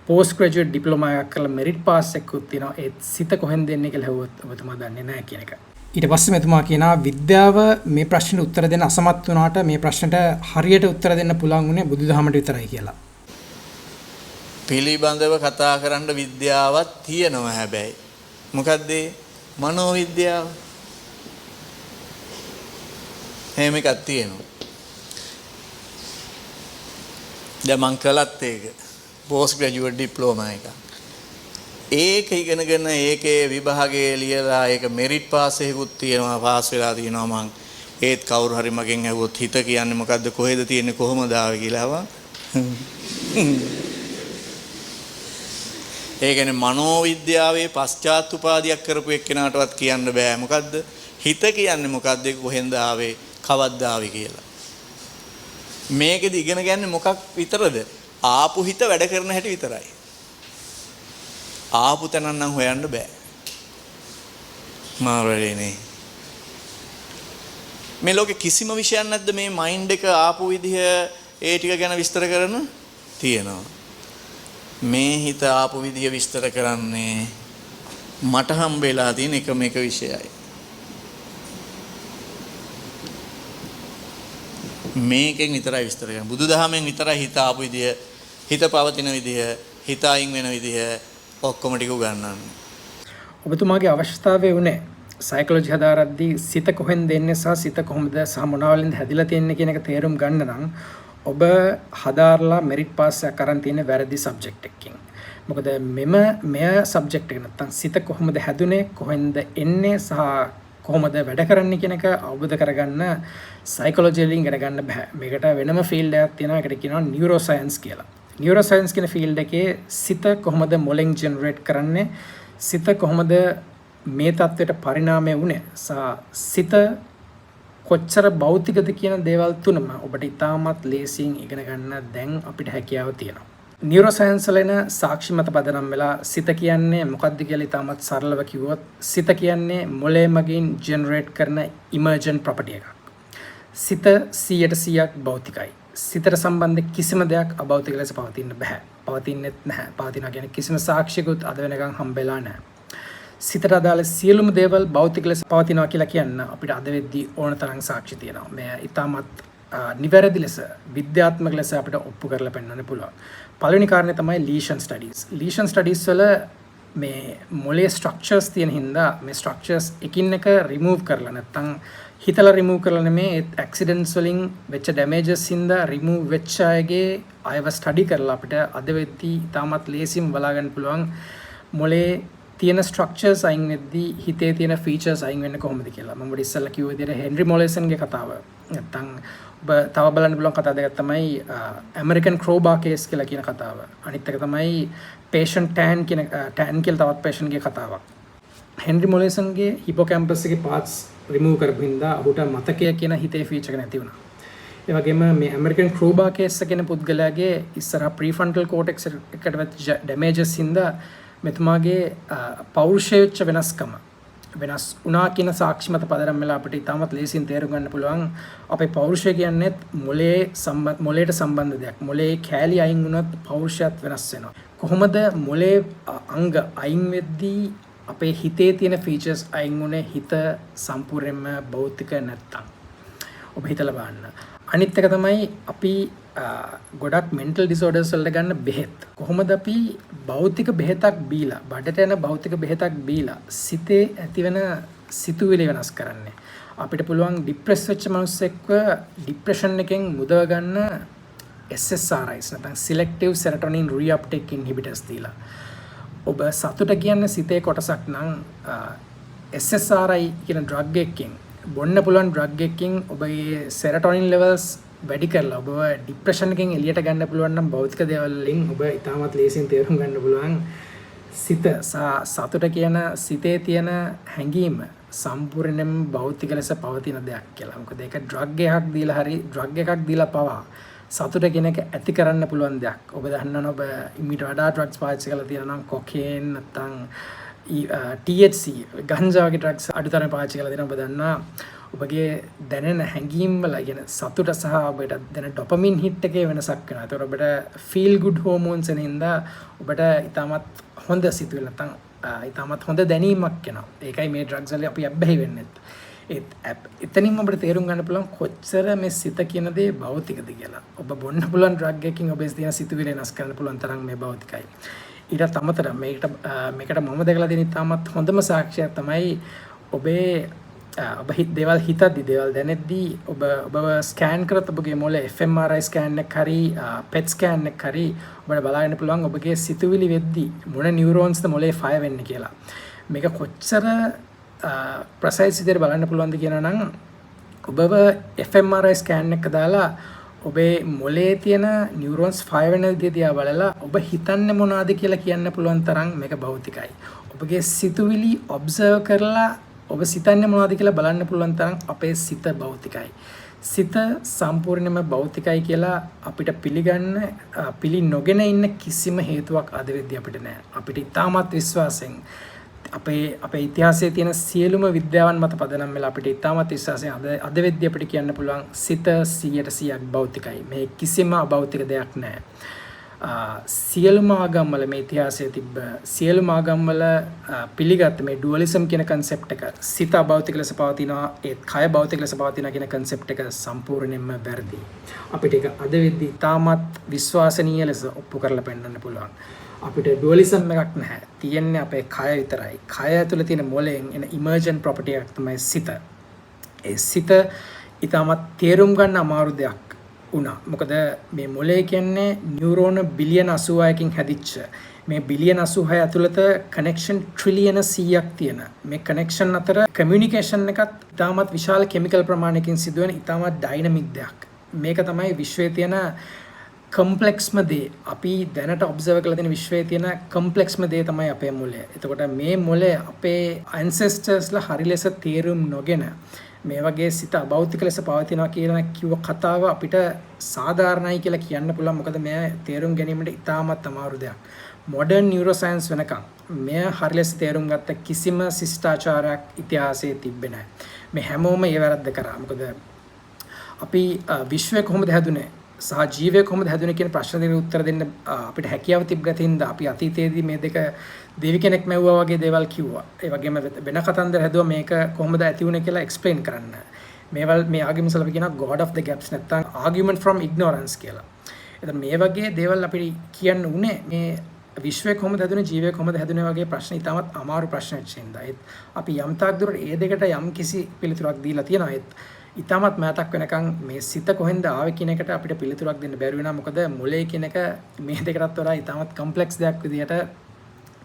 පෝස්ට් ග්‍රැජුවේට් ඩිප්ලෝමා එකක් කරලා මෙරිට් පාස් එකකුත් තියෙනවා. ඒ සිත කොහෙන්ද එන්නේ කියලා හෙව්වොත් ඔබතුමා දන්නේ නැහැ කියන එක. ඊට පස්සේ මෙතුමා කියනවා විද්‍යාව මේ ප්‍රශ්නෙට උත්තර දෙන්න අසමත් වුණාට මේ ප්‍රශ්නට හරියට උත්තර දෙන්න පුළුවන් උනේ බුදුදහමට විතරයි කියලා. පිළිබඳව කතා කරන්න විද්‍යාවක් තියෙනවා. හැබැයි මොකද්ද මනෝවිද්‍යාව? එහෙම එකක් තියෙනවා. දැන් මං කළත් ඒක පෝස්ට් ග්‍රැජුවේට් ඩිප්ලෝමා එකක්. ඒක ඉගෙනගෙන ඒකේ විභාගයේ ලියලා ඒක මෙරිට් පාස් එකකුත් තියෙනවා, පාස් වෙලා තියෙනවා. මං ඒත් කවුරු හරි මගෙන් ඇහුවොත් හිත කියන්නේ මොකද්ද, කොහෙද තියෙන්නේ, කොහොමද ආවේ කියලා අහවා. ඒ කියන්නේ මනෝවිද්‍යාවේ පශ්චාත් උපාධියක් කරපු එක්කෙනාටවත් කියන්න බෑ මොකද්ද හිත කියන්නේ මොකද්ද, කොහෙන්ද ආවේ, කවද්ද ආවේ කියලා. මේකෙදි ඉගෙන ගන්න මොකක් විතරද? ආපු හිත වැඩ කරන හැටි විතරයි. ආපු තැනක් නම් හොයන්න බෑ. මාරවලනේ. මේ ලෝකේ කිසිම විෂයක් නැද්ද මේ මයින්ඩ් එක ආපු විදිහ ඒ ටික ගැන විස්තර කරන? තියෙනවා. මේ හිත ආපු විදිහ විස්තර කරන්නේ මට හම්බෙලා තියෙන එකම එක විෂයයි. මේකෙන් විතරයි විස්තර කරන්නේ. බුදුදහමෙන් විතරයි හිත ආපු විදිය, හිත පවතින විදිය, හිත අයින් වෙන විදිය ඔක්කොම ටික උගන්වන්නේ. ඔබතුමාගේ අවශ්‍යතාවය උනේ සයිකොලොජි හදාරද්දී සිත කොහෙන්ද එන්නේ සහ සිත කොහොමද සහ මොනවලින්ද හැදිලා තියෙන්නේ කියන එක තේරුම් ගන්න නම් ඔබ හදාarලා මෙරිට් පාස් එකක් අරන් තියෙන වැරදි සබ්ජෙක්ට් එකකින්. මොකද මෙය සබ්ජෙක්ට් එක නැත්තම් සිත කොහොමද හැදුනේ, කොහෙන්ද එන්නේ සහ කොහොමද වැඩ කරන්නේ කියන එක අවබෝධ කරගන්න සයිකොලොජි වලින් ඉගෙන ගන්න බෑ. මේකට වෙනම ෆීල්ඩ් එකක් තියෙනවා. ඒකට කියනවා නියුරෝසයන්ස් කියලා. නියුරෝසයන්ස් කියන ෆීල්ඩ් එකේ සිත කොහොමද මොලෙන් ජෙනරේට් කරන්නේ, සිත කොහොමද මේ තත්ත්වයට පරිණාමය වුණේ සහ සිත කොච්චර භෞතිකද කියන දේවල් තුනම ඔබට ඉතාමත් ලේසියෙන් ඉගෙන ගන්න දැන් අපිට හැකියාව තියෙනවා. නියුරෝ සයන්ස් වල එන සාක්ෂි මත පදනම් වෙලා සිත කියන්නේ මොකක්ද කියලා ඉතාමත් සරලව කිව්වොත් සිත කියන්නේ මොළය මගින් ජෙනරේට් කරන ඉමර්ජන්ට් ප්‍රොපර්ටි එකක්. සිත 100%ක් භෞතිකයි. සිතට සම්බන්ධ කිසිම දෙයක් අභෞතික ලෙස පවතින්න බෑ. පවතින්නෙත් නැහැ. පවතිනවා කියන්නේ කිසිම සාක්ෂියකුත් අද වෙනකන් හම්බෙලා නැහැ. සිතට අදාළ සියලුම දේවල් භෞතික ලෙස පවතිනවා කියලා කියන්න අපිට අද වෙද්දී ඕන තරම් සාක්ෂි තියෙනවා. මේ ඉතාමත් නිවැරදි ලෙස විද්‍යාත්මක ලෙස අපිට ඔප්පු කරලා පෙන්වන්න පුළුවන්. පළවෙනි කාරණේ තමයි ලීෂන් ස්ටඩීස්. ලීෂන් ස්ටඩීස් වල මේ මොලේ ස්ට්‍රක්චර්ස් තියෙන හින්දා මේ ස්ට්‍රක්චර්ස් එකින් එක රිමූව් කරලා නැත්තම් හිතලා රිමූව් කරලා නෙමෙයි ඇක්සිඩන්ට්ස් වලින් වෙච්ච ඩැමේජස් හින්දා රිමූව් වෙච්ච අයගේ අයව ස්ටඩි කරලා අපිට අද වෙද්දී ඉතාමත් ලේසියෙන් බලා ගන්න පුළුවන් මොලේ තියෙන ස්ට්‍රක්චර්ස් අයින් වෙද්දී හිතේ තියෙන ෆීචර්ස් අයින් වෙන්නේ කොහොමද කියලා. මම ඔබට ඉස්සෙල්ලා කිව්ව විදිහට හෙන්රි මොලේසන්ගේ කතාව. නැත්තම් ඔබ තව බලන්න පුළුවන් කතාව දෙකක් තමයි ඇමරිකන් ක්‍රෝබා කේස් කියලා කියන කතාව. අනිත් එක තමයි patient tan කියන tan කියලා තවත් patient ගේ කතාවක්. හෙන්රි මොලේසන්ගේ හිපෝකැම්පස් එකේ parts remove කරපු හින්දා ඔහුට මතකය කියන හිතේ ෆීචර් එක නැති වුණා. ඒ වගේම මේ ඇමරිකන් ක්‍රෝබා කේස් එකේ පුද්ගලයාගේ ඉස්සරහා prefrontal cortex එකට වෙච්ච damages හින්දා මෙතුමාගේ පෞරුෂයච්ච වෙනස්කම වෙනස් වුණා කියන සාක්ෂි මත පදනම් වෙලා අපිට ඉතාමත් ලේසියෙන් තේරුම් ගන්න පුළුවන් අපේ පෞරුෂය කියන්නේ මොලේට සම්බන්ධ දෙයක්. මොලේ කෑලි අයින් වුණොත් පෞරුෂයත් වෙනස් වෙනවා. කොහොමද මොලේ අංග අයින් වෙද්දී අපේ හිතේ තියෙන ෆීචර්ස් අයින් වුණේ හිත සම්පූර්ණයෙන්ම භෞතික නැත්තම්. ඔබ හිතලා බලන්න. අනිත් එක තමයි අපි ගොඩක් මෙන්ටල් ඩිසෝඩර්ස් වලට ගන්න බෙහෙත්. කොහොමද අපි භෞතික බෙහෙතක් බීලා බඩට යන භෞතික බෙහෙතක් බීලා සිතේ ඇතිවෙන සිතුවිලි වෙනස් කරන්නේ. අපිට පුළුවන් ડિප්‍රෙස් වෙච්ච මිනිස්සෙක්ව ડિප්‍රෙෂන් එකෙන් මුදව ගන්න SSRIs නැත්නම් selective serotonin reuptake inhibitors දීලා. ඔබ සතුට කියන්නේ සිතේ කොටසක් නම් SSRI කියන ඩ්‍රග් එකකින් බොන්න පුළුවන් ඩ්‍රග් එකකින් ඔබගේ serotonin levels වැඩි කරලා ඔබ ડિප්‍රෙෂන් එකෙන් එළියට ගන්න පුළුවන් නම් භෞතික දේවල් වලින් ඔබ ඉතාමත් ලේසියෙන් තේරුම් ගන්න පුළුවන් සිත සතුට කියන සිතේ තියෙන හැඟීම සම්පූර්ණයෙන්ම භෞතික ලෙස පවතින දෙයක් කියලා. මොකද ඒක ඩ්‍රග් එකක් දීලා හරි ඩ්‍රග් එකක් දීලා පවා සතුට කියන එක ඇති කරන්න පුළුවන් දෙයක්. ඔබ දන්නවනේ ඔබ ඊට වඩා ඩ්‍රග්ස් පාවිච්චි කරලා තියෙනවා නම් කොකේන් නැත්නම් THC ගංජා වගේ ඩ්‍රග්ස් අඩුතරම පාවිච්චි කරලා තියෙනවා. ඔබ දන්නා ඔබගේ දැනෙන හැඟීම් වල කියන සතුට සහ ඔබට දැනෙන ඩොපමින් හිට් එකේ වෙනසක් වෙනවා. ඒතකොට ඔබට ෆීල් ගුඩ් හෝමෝන්ස් එනින්ද ඔබට ඉතාමත් හොඳ සිතුවිලි නැත්නම් ඉතාමත් හොඳ දැනීමක් එනවා. ඒකයි මේ ඩ්‍රග්ස් වල අපි අබ්බැහි වෙන්නේ. එතනින්ම ඔබට තේරුම් ගන්න පුළුවන් කොච්චර මේ සිත කියන දේ භෞතිකද කියලා. ඔබ බොන්න පුළුවන් ඩ්‍රග් එකකින් ඔබේ තියෙන සිතුවිලි වෙනස් කරන්න පුළුවන් තරම් මේ භෞතිකයි. ඊට අමතරව මේකට මම දැකලා දෙන ඉතාමත් හොඳම සාක්ෂියක් තමයි ඔබේ ඔබ දේවල් හිතද්දි දේවල් දැනෙද්දී ඔබ ස්කෑන් කරත් ඔබගේ මොලේ fMRI ස්කෑන් එක හරි PET ස්කෑන් එක හරි ඔබට බලන්න පුළුවන් ඔබගේ සිතුවිලි වෙද්දී මොන නියුරෝන්ස්ද මොලේ ෆයර් වෙන්නේ කියලා. මේක කොච්චර ප්‍රසයිස් විදිහට බලන්න පුළුවන්ද කියනවා නම් ඔබව fMRI ස්කෑන් එක දාලා ඔබේ මොලේ තියෙන නියුරෝන්ස් ෆයර් වෙන විදිහ දිහා බලලා ඔබ හිතන්නේ මොනවද කියලා කියන්න පුළුවන් තරම් මේක භෞතිකයි. ඔබගේ සිතුවිලි ඔබ්සර්ව් කරලා ඔබ සිතන්නේ මොනවද කියලා බලන්න පුළුවන් තරම් අපේ සිත භෞතිකයි. සිත සම්පූර්ණයෙන්ම භෞතිකයි කියලා අපිට පිළි නොගෙන ඉන්න කිසිම හේතුවක් අද වෙද්දී අපිට නැහැ. අපිට ඉතාමත් විශ්වාසයෙන් අපේ ඉතිහාසයේ තියෙන සියලුම විද්‍යාවන් මත පදනම් වෙලා අපිට ඉතාමත් විශ්වාසයෙන් අද වෙද්දී අපිට කියන්න පුළුවන් සිත 100% භෞතිකයි. මේ කිසිම අභෞතික දෙයක් නැහැ. සියලුම ආගම්වල මේ ඉතිහාසයේ තිබ්බ සියලුම ආගම්වල පිළිගත් මේ ඩුවලිසම් කියන කන්සෙප්ට් එක සිත අභෞතික ලෙස පවතිනවා ඒත් කය භෞතික ලෙස පවතිනවා කියන කන්සෙප්ට් එක සම්පූර්ණයෙන්ම වැරදි. අපිට ඒක අද වෙද්දී තාමත් විශ්වාසනීය ලෙස ඔප්පු කරලා පෙන්නන්න පුළුවන්. අපිට ඩුවලිසම් එකක් නැහැ. තියෙන්නේ අපේ කය විතරයි. කය ඇතුළේ තියෙන මොලෙන් එන ඉමර්ජන්ට් ප්‍රොපර්ටි එකක් තමයි සිත. ඒ සිත ඊටමත් තේරුම් ගන්න අමාරු දෙයක්. මොකද මේ මොලේ කියන්නේ නියුරෝන බිලියන 86කින් හැදිච්ච මේ බිලියන 86 ඇතුළත කනෙක්ෂන් ට්‍රිලියන 100ක් තියෙන මේ කනෙක්ෂන් අතර කමියුනිකේෂන් එකත් ඉතාමත් විශාල කෙමිකල් ප්‍රමාණයකින් සිදුවෙන ඉතාමත් ඩයිනමික් දෙයක්. මේක තමයි විශ්වයේ තියෙන කම්ප්ලෙක්ස්ම දේ අපි දැනට ඔබ්සර්ව් කරලා තියෙන විශ්වයේ තියෙන කම්ප්ලෙක්ස්ම දේ තමයි අපේ මොළය. එතකොට මේ මොළය අපේ ancestorsලා හරි ලෙස තේරුම් නොගෙන මේ වගේ සිත අභෞතික ලෙස පවතිනවා කියලා කිව්ව කතාව අපිට සාධාරණයි කියලා කියන්න පුළුවන්. මොකද මේ තේරුම් ගැනීමට ඉතාමත් අමාරු දෙයක්. modern neuroscience වෙනකම් මෙය හරි ලෙස තේරුම් ගත්ත කිසිම ශිෂ්ටාචාරයක් ඉතිහාසයේ තිබ්බේ නැහැ. මේ හැමෝම ඒ වැරද්ද කරා. මොකද අපි විශ්වය කොහොමද හැදුනේ සහ ජීවය කොහොමද හැදුනේ කියන ප්‍රශ්න දෙකට උත්තර දෙන්න අපිට හැකියාව තිබ්ගතින්ද අපි අතීතයේදී මේ දෙක දෙවි කෙනෙක් මැව්වා වගේ දේවල් කිව්වා. ඒ වගේම වෙන කතන්දර හැදුවා මේක කොහොමද ඇති වුනේ කියලා එක්ස්ප්ලেইন කරන්න. මේ ආගමිකයන්ස් අපි කියනවා god of the gaps නැත්නම් argument from ignorance කියලා. එතන මේ වගේ දේවල් අපිට කියන්න උනේ මේ විශ්වය කොහොමද හැදුනේ ජීවය කොහොමද හැදුනේ වගේ ප්‍රශ්න ඉතාමත් අමාරු ප්‍රශ්න වෙච්චින්දා. අපි යම් තාක් දුරට ඒ දෙකට යම් කිසි පිළිතුරක් දීලා තියෙනවා. ඉතාමත් මෑතක් වෙනකන් මේ සිත කොහෙන්ද ආවේ කියන එකට අපිට පිළිතුරක් දෙන්න බැරි වෙනවා. මොකද මොලේ කියන එක මේ දෙකටත් වඩා ඉතාමත් කම්ප්ලෙක්ස් දෙයක් විදිහට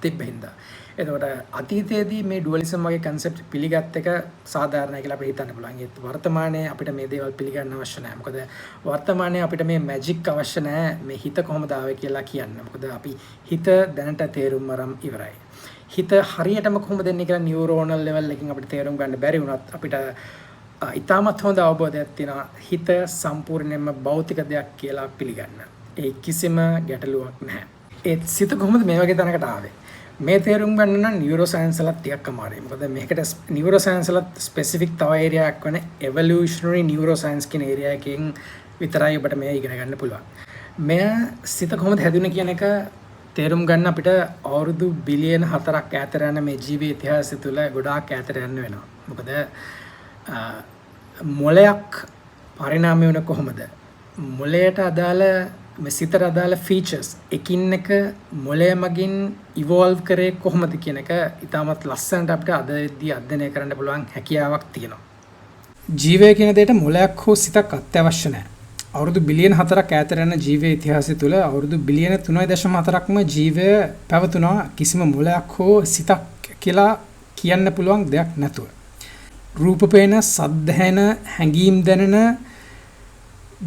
තිබෙහින්දා. එතකොට අතීතයේදී මේ ඩුවලිසම් වගේ concept පිළිගත් එක සාධාරණයි කියලා අපිට හිතන්න පුළුවන්. ඒත් වර්තමානයේ අපිට මේ දේවල් පිළිගන්න අවශ්‍ය නැහැ. මොකද වර්තමානයේ අපිට මේ මැජික් අවශ්‍ය නැහැ මේ හිත කොහොමද ආවේ කියලා කියන්න. මොකද අපි හිත දැනට තේරුම් අරන් ඉවරයි. හිත හරියටම කොහොමද එන්නේ කියලා නියුරෝනල් ලෙවල් එකකින් අපිට තේරුම් ගන්න බැරි වුණත් අපිට ඉතාමත් හොඳ අවබෝධයක් තියෙනවා හිත සම්පූර්ණයෙන්ම භෞතික දෙයක් කියලා පිළිගන්න. ඒ කිසිම ගැටලුවක් නැහැ. ඒ සිත කොහොමද මේ වගේ තැනකට ආවේ? මේ තේරුම් ගන්න නම් නියුරෝ සයන්ස් වලත් ටිකක් අමාරුයි. මොකද මේකට නියුරෝ සයන්ස් වලත් ස්පෙસિෆික් තව ඒරියා එකක් වෙන එවොලියුෂනරි නියුරෝ සයන්ස් කියන ඒරියා එකකින් විතරයි ඔබට මේ ඉගෙන ගන්න පුළුවන්. මෙය සිත කොහොමද හැදුනේ කියන එක තේරුම් ගන්න අපිට අවුරුදු බිලියන 4ක් ඈතට යන මේ ජීවී ඉතිහාසය තුළ ගොඩාක් ඈතට යන්න වෙනවා. මොකද මොලයක් පරිණාමය වෙන කොහොමද? මොලයට අදාළ මේ සිතට අදාළ ෆීචර්ස් එකින් එක මොලය මගින් ඉවෝල්ව් කරේ කොහොමද කියන එක ඉතාමත් ලස්සනට අපිට අදදී අධ්‍යයනය කරන්න පුළුවන් හැකියාවක් තියෙනවා. ජීවය කියන දෙයට මොලයක් හෝ සිතක් අත්‍යවශ්‍ය නැහැ. අවුරුදු බිලියන 4ක් ඈතට යන ජීවයේ ඉතිහාසය තුළ අවුරුදු බිලියන 3.4ක්ම ජීවය පැවතුණා කිසිම මොලයක් හෝ සිතක් කියලා කියන්න පුළුවන් දෙයක් නැතුව. රූප පේන, සද්ද ඇහෙන, හැඟීම් දැනෙන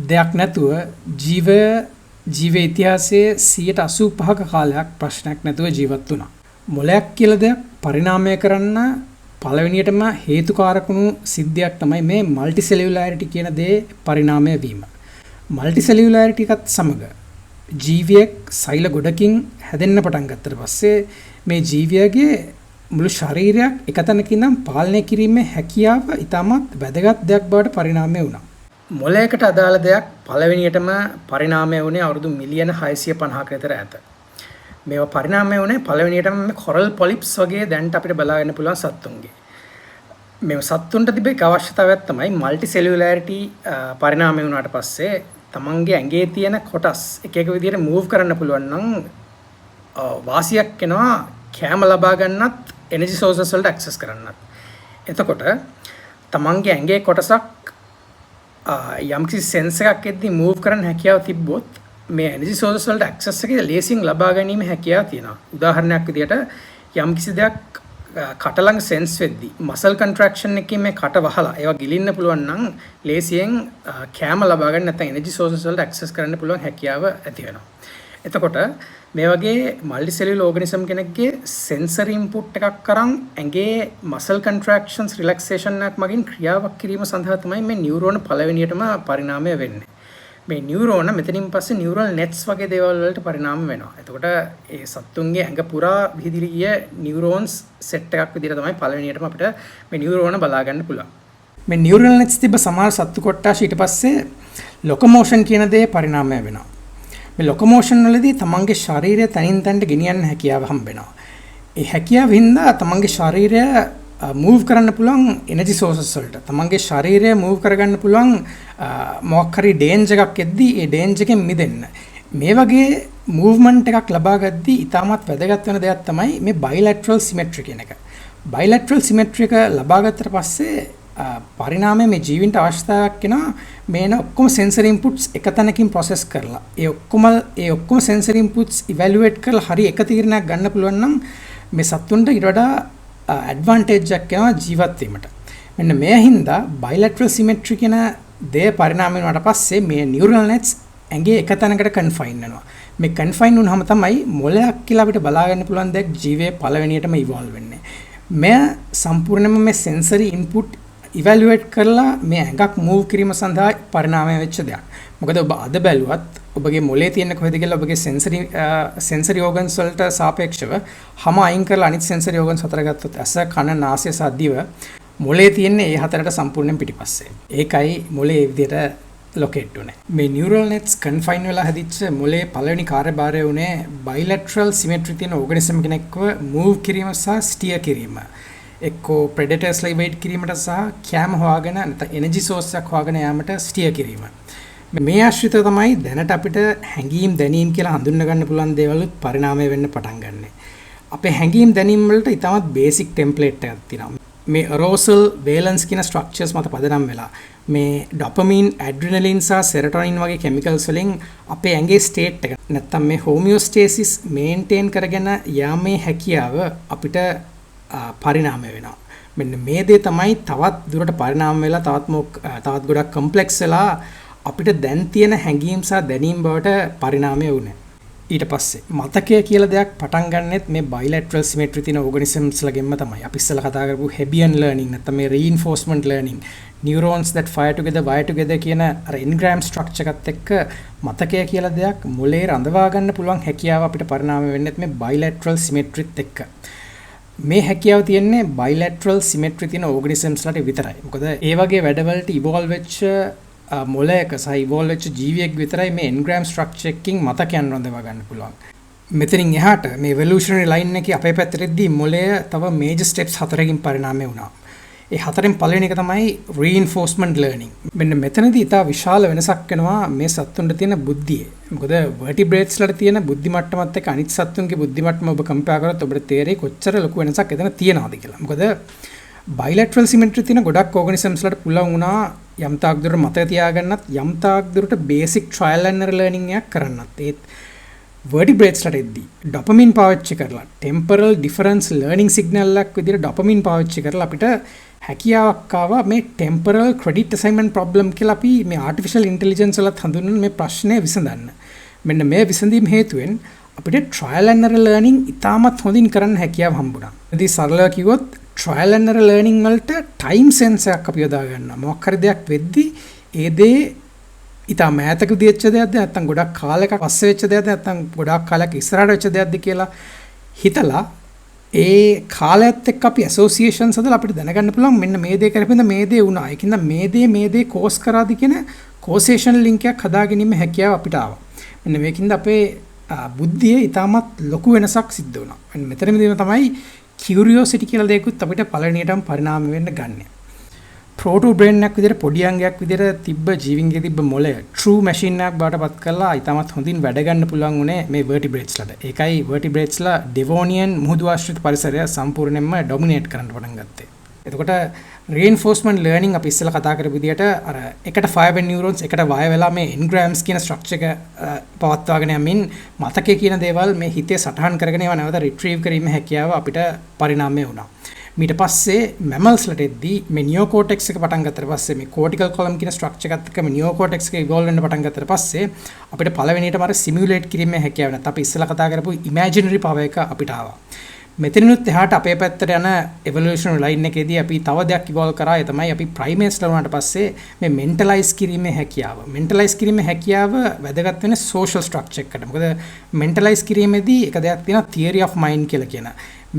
දෙයක් නැතුව ජීවයේ ඉතිහාසයේ 85ක කාලයක් ප්‍රශ්නයක් නැතුව ජීවත් වුණා. මොලයක් කියලා දෙයක් පරිණාමය කරන්න පළවෙනියටම හේතුකාරකුණු සිද්ධියක් තමයි මේ මල්ටිසෙලියුලාරිටි කියන දේ පරිණාමය වීම. මල්ටිසෙලියුලාරිටි එකත් සමග ජීවියෙක් සෛල ගොඩකින් හැදෙන්න පටන් ගත්තට පස්සේ මේ ජීවියගේ මුළු ශරීරයක් එක තැනක ඉඳන් පාලනය කිරීමේ හැකියාව ඉතාමත් වැදගත් දෙයක් බවට පරිණාමය වුණා. මොලයකට අදාළ දෙයක් පළවෙනියටම පරිණාමය වුණේ අවුරුදු මිලියන 650ක විතර ඈත. මේවා පරිණාමය වුණේ පළවෙනියටම මේ කොරල් පොලිප්ස් වගේ දැන්ට අපිට බලා ගන්න පුළුවන් සත්තුන්ගේ. මේ සත්තුන්ට තිබෙ අවශ්‍යතාවයක් තමයි මල්ටිසෙලියුලාරිටි පරිණාමය වුණාට පස්සේ තමන්ගේ ඇඟේ තියෙන කොටස් එක එක විදිහට මූව් කරන්න පුළුවන් නම් වාසියක් වෙනවා කැම ලබා ගන්නත් එනර්ජි සෝසස් වලට ඇක්සස් කරන්නත්. එතකොට තමන්ගේ ඇඟේ කොටසක් යම්කිසි සෙන්ස් එකක් එද්දී මූව් කරන්න හැකියාව තිබ්බොත් මේ එනර්ජි සෝසස් වලට ඇක්සස් එක ලේසියෙන් ලබා ගැනීම හැකියාව තියෙනවා. උදාහරණයක් විදිහට යම්කිසි දෙයක් කට ළඟ සෙන්ස් වෙද්දී මසල් කන්ට්‍රැක්ෂන් එකකින් මේ කට වහලා ඒවා ගිලින්න පුළුවන් නම් ලේසියෙන් කැම ලබා ගන්න නැත්නම් එනර්ජි සෝසස් වලට ඇක්සස් කරන්න පුළුවන් හැකියාව ඇති වෙනවා. එතකොට මේ වගේ මල්ටිසෙලියුලර් ඕගනිසම් කෙනෙක්ගේ සෙන්සරි ඉන්පුට් එකක් අරන් ඇඟේ මසල් කන්ට්‍රැක්ෂන්ස් රිලැක්සේෂන් එකක් මගින් ක්‍රියාවක් කිරීම සඳහා තමයි මේ නියුරෝන පළවෙනියටම පරිණාමය වෙන්නේ. මේ නියුරෝන මෙතනින් පස්සේ නියුරල් නෙට්ස් වගේ දේවල් වලට පරිණාම වෙනවා. එතකොට ඒ සත්තුන්ගේ ඇඟ පුරා විහිදිලි ගිය නියුරෝන්ස් සෙට් එකක් විදිහට තමයි පළවෙනියටම අපිට මේ නියුරෝන බලා ගන්න පුළුවන්. මේ නියුරල් නෙට්ස් තිබ්බ සමහර සත්තු කොට්ටාශ ඊට පස්සේ ලොකොමෝෂන් කියන දේ පරිණාමය වෙනවා. මේ ලොකොමෝෂන් වලදී තමන්ගේ ශරීරය තනින් තනට ගෙනියන්න හැකියාව හම්බ වෙනවා. ඒ හැකියාව හින්දා තමන්ගේ ශරීරය මූව් කරන්න පුළුවන් එනර්ජි සෝසස් වලට. තමන්ගේ ශරීරය මූව් කරගන්න පුළුවන් මොකක් හරි ඩේන්ජර් එකක් එද්දී ඒ ඩේන්ජර් එකෙන් මිදෙන්න. මේ වගේ මූව්මන්ට් එකක් ලබා ගද්දී ඉතාමත් වැදගත් වෙන දෙයක් තමයි මේ බයිලැටරල් සිමෙට්‍රි කියන එක. බයිලැටරල් සිමෙට්‍රි එක ලබා ගත්තට පස්සේ පරිණාමය මේ ජීවින්ට අවශ්‍යතාවයක් වෙනවා මේන ඔක්කොම සෙන්සරි ඉන්පුට්ස් එක තැනකින් ප්‍රොසෙස් කරලා ඒ ඔක්කොම සෙන්සරි ඉන්පුට්ස් ඉවැලුවේට් කරලා හරි එක තීරණයක් ගන්න පුළුවන් නම් මේ සත්තුන්ට ඊට වඩා ඇඩ්වාන්ටේජ් එකක් එනවා ජීවත් වීමට. මෙන්න මේ හින්දා බයිලැටරල් සිමෙට්‍රි කියන දේ පරිණාමය වුණාට පස්සේ මේ නියුරල් නෙට්ස් ඇඟේ එක තැනකට කන්ෆයින් වෙනවා. මේ කන්ෆයින් වුණාම තමයි මොලයක් කියලා අපිට බලා ගන්න පුළුවන් දෙයක් ජීවයේ පළවෙනියටම ඉවෝල්ව් වෙන්නේ. මෙය සම්පූර්ණයෙන්ම මේ සෙන්සරි ඉන්පුට් ඉවැලුවේට් කරලා මේ ඇඟක් මූව් කිරීම සඳහා පරිණාමය වෙච්ච දෙයක්. මොකද ඔබ අද බැලුවත් ඔබගේ මොලේ තියෙන කොහෙද කියලා ඔබගේ සෙන්සරි ඕගන්ස් වලට සාපේක්ෂව හැම අයින් කරලා අනිත් සෙන්සරි ඕගන්ස් හතර ගත්තොත් ඇස කන නාසය සහ දිව මොලේ තියෙන්නේ ඒ හතරට සම්පූර්ණයෙන් පිටිපස්සේ. ඒකයි මොලේ ඒ විදිහට ලොකේට් උනේ. මේ නියුරල් නෙට්ස් කන්ෆයින් වෙලා හදිච්ච මොලේ පළවෙනි කාර්යභාරය උනේ බයිලැටරල් සිමෙට්‍රි තියෙන ඕගනිසම් කෙනෙක්ව මූව් කිරීම සහ ස්ටියර් කිරීම. එක්කෝ ප්‍රෙඩේටර්ස්ලා ඉවේට් කිරීමට සහ කැම හොයාගෙන නැත්නම් එනර්ජි සෝස් එකක් හොයාගෙන යාමට ස්ටියර් කිරීම. මේ ආශ්‍රිතව තමයි දැනට අපිට හැඟීම් දැනීම් කියලා හඳුන්ව ගන්න පුළුවන් දේවලුත් පරිණාමය වෙන්න පටන් ගන්නෙ. අපේ හැඟීම් දැනීම් වලට ඉතාමත් බේසික් ටෙම්ප්ලේට් එකක් තියෙනවා. මේ අරෝසල් වේලන්ස් කියන ස්ට්‍රක්චර්ස් මත පදනම් වෙලා මේ ඩොපමින් ඇඩ්‍රිනලින් සහ සෙරටොනින් වගේ කෙමිකල්ස් වලින් අපේ ඇඟේ ස්ටේට් එක නැත්තම් මේ හෝමියෝස්ටේසිස් මේන්ටේන් කරගෙන යාමේ හැකියාව අපිට පරිණාමය වෙනවා. මෙන්න මේ දේ තමයි තවත් දුරට පරිණාම වෙලා තවත් ගොඩක් කම්ප්ලෙක්ස් වෙලා අපිට දැන් තියෙන හැඟීම් සහ දැනීම් බවට පරිණාමය වුණේ. ඊට පස්සේ මතකය කියලා දෙයක් පටන් ගන්නෙත් මේ බයිලැටරල් සිමෙට්‍රි තියෙන ඕගනිසම්ස් ලගෙන්ම තමයි. අපි ඉස්සෙල්ලා කතා කරපු හෙබියන් ලර්නින් නැත්නම් මේ රීඉන්ෆෝස්මන්ට් learning neurons that fire together wire together කියන අර engram structure එකත් එක්ක මතකය කියලා දෙයක් මොලේ රඳවා ගන්න පුළුවන් හැකියාව අපිට පරිණාමය වෙන්නෙත් මේ බයිලැටරල් සිමෙට්‍රිත් එක්ක. මේ හැකියාව තියෙන්නේ බයිලැටරල් සිමෙට්‍රි තියෙන ඕගනිසම්ස් වලට විතරයි. මොකද ඒ වගේ වැඩවලට ඉවෝල්ව් වෙච්ච මොලයක සහ ඉවෝල්ව් වෙච්ච ජීවියෙක් විතරයි මේ එන්ග්‍රෑම් ස්ට්‍රක්චර් එකකින් මතකයන් රඳවා ගන්න පුළුවන්. මෙතනින් එහාට මේ එවොලූෂනරි ලයින් එකේ අපේ පැත්තට එද්දී මොලය තව මේජර් ස්ටෙප්ස් 4කින් පරිණාමය වුණා. ඒ හතරෙන් පළවෙනි එක තමයි රීඉන්ෆෝස්මන්ට් ලර්නින්. මෙන්න මෙතනදී ඉතා විශාල වෙනසක් වෙනවා මේ සත්තුන්ට තියෙන බුද්ධියේ. මොකද වර්ටිබ්‍රේට්ස් වල තියෙන බුද්ධි මට්ටමත් එක්ක අනිත් සත්තුන්ගේ බුද්ධි මට්ටම ඔබ කම්පෙයාර් කරොත් ඔබට තේරෙයි කොච්චර ලොකු වෙනසක් එතන තියෙනවද කියලා. මොකද බයිලැටරල් සිමෙට්‍රි තියෙන ගොඩක් ඕගනිසම්ස් වලට පුළුවන් වුණා යම් තාක් දුරට මතක තියාගන්නත් යම් තාක් දුරට basic trial and error learning එකක් කරන්නත්. ඒත් vertebrates ලට එද්දී ඩොපමින් පාවිච්චි කරලා temporal difference learning signal එකක් විදිහට ඩොපමින් පාවිච්චි කරලා අපිට හැකියාවක් ආවා මේ temporal credit assignment problem කියලා අපි මේ artificial intelligence වලත් හඳුන්වන මේ ප්‍රශ්නය විසඳන්න. මෙන්න මේ විසඳීම හේතුවෙන් අපිට trial and error learning ඉතාමත් හොඳින් කරන්න හැකියාව හම්බුණා. ඉතින් සරලව කිව්වොත් trial and error learning වලට time sense එකක් අපි යොදා ගන්නවා. මොකක් හරි දෙයක් වෙද්දී ඒ දේ ඉතා මෑතක වෙච්ච දෙයක්ද නැත්නම් ගොඩක් කාලයක පස්සේ වෙච්ච දෙයක්ද නැත්නම් ගොඩක් කාලයක් ඉස්සරහට වෙච්ච දෙයක්ද කියලා හිතලා ඒ කාලයත් එක්ක අපි ඇසෝසියේෂන්ස් හදලා අපිට දැනගන්න පුළුවන් මෙන්න මේ දේ කරපින්ද මේ දේ වුණා. ඒකින්ද මේ දේ කෝස් කරාද කියන කෝසේෂන් ලින්ක් එකක් හදාගැනීම හැකියාව අපිට ආවා. මෙන්න මේකින්ද අපේ බුද්ධියේ ඉතාමත් ලොකු වෙනසක් සිද්ධ වුණා. මෙතනදීම තමයි කියුරියෝසිටි කියලා දෙයක්ත් අපිට පළවෙනියටම පරිණාම වෙන්න ගන්නෙ. ප්‍රෝටෝ බ්‍රේන් එකක් විදිහට පොඩි අංගයක් විදිහට තිබ්බ ජීවින්ගේ තිබ්බ මොළය ට්‍රූ මැෂින් එකක් බාටපත් කරලා ඉතාමත් හොඳින් වැඩ ගන්න පුළුවන් උනේ මේ vertebrates-ලට. ඒකයි vertebrates-ලා ඩෙවෝනියන් මුහුදු ආශ්‍රිත පරිසරය සම්පූර්ණයෙන්ම ඩොමිනේට් කරන්න පටන් ගත්තේ. එතකොට reinforcement learning අපි ඉස්සෙල්ලා කතා කරපු විදිහට අර එකට fiber neurons එකට වය වෙලා මේ engrams කියන structure එක පවත්වාගෙන යමින් මතකයේ කියන දේවල් මේ හිතේ සටහන් කරගෙන ඒවා නැවත retrieve කිරීමේ හැකියාව අපිට පරිණාමය වුණා. ඊට පස්සේ mammals ලට එද්දී මේ neocortex එක පටන් ගත්තට පස්සේ මේ cortical column කියන structure එකත් එක්ක මේ neocortex එක evolve වෙන්න පටන් ගත්තට පස්සේ අපිට පළවෙනියටම අර simulate කිරීමේ හැකියාව නැත්නම් අපි ඉස්සෙල්ලා කතා කරපු imaginary power එක අපිට ආවා. මෙතනිනුත් එහාට අපේ පැත්තට යන evolutionary line එකේදී අපි තව දෙයක් evolve කරා. ඒ තමයි අපි primates ලවුණාට පස්සේ මේ mentalize කිරීමේ හැකියාව. mentalize කිරීමේ හැකියාව වැදගත් වෙන social structure එකකට. මොකද mentalize කිරීමේදී එක දෙයක් තියෙනවා theory of mind කියලා කියන.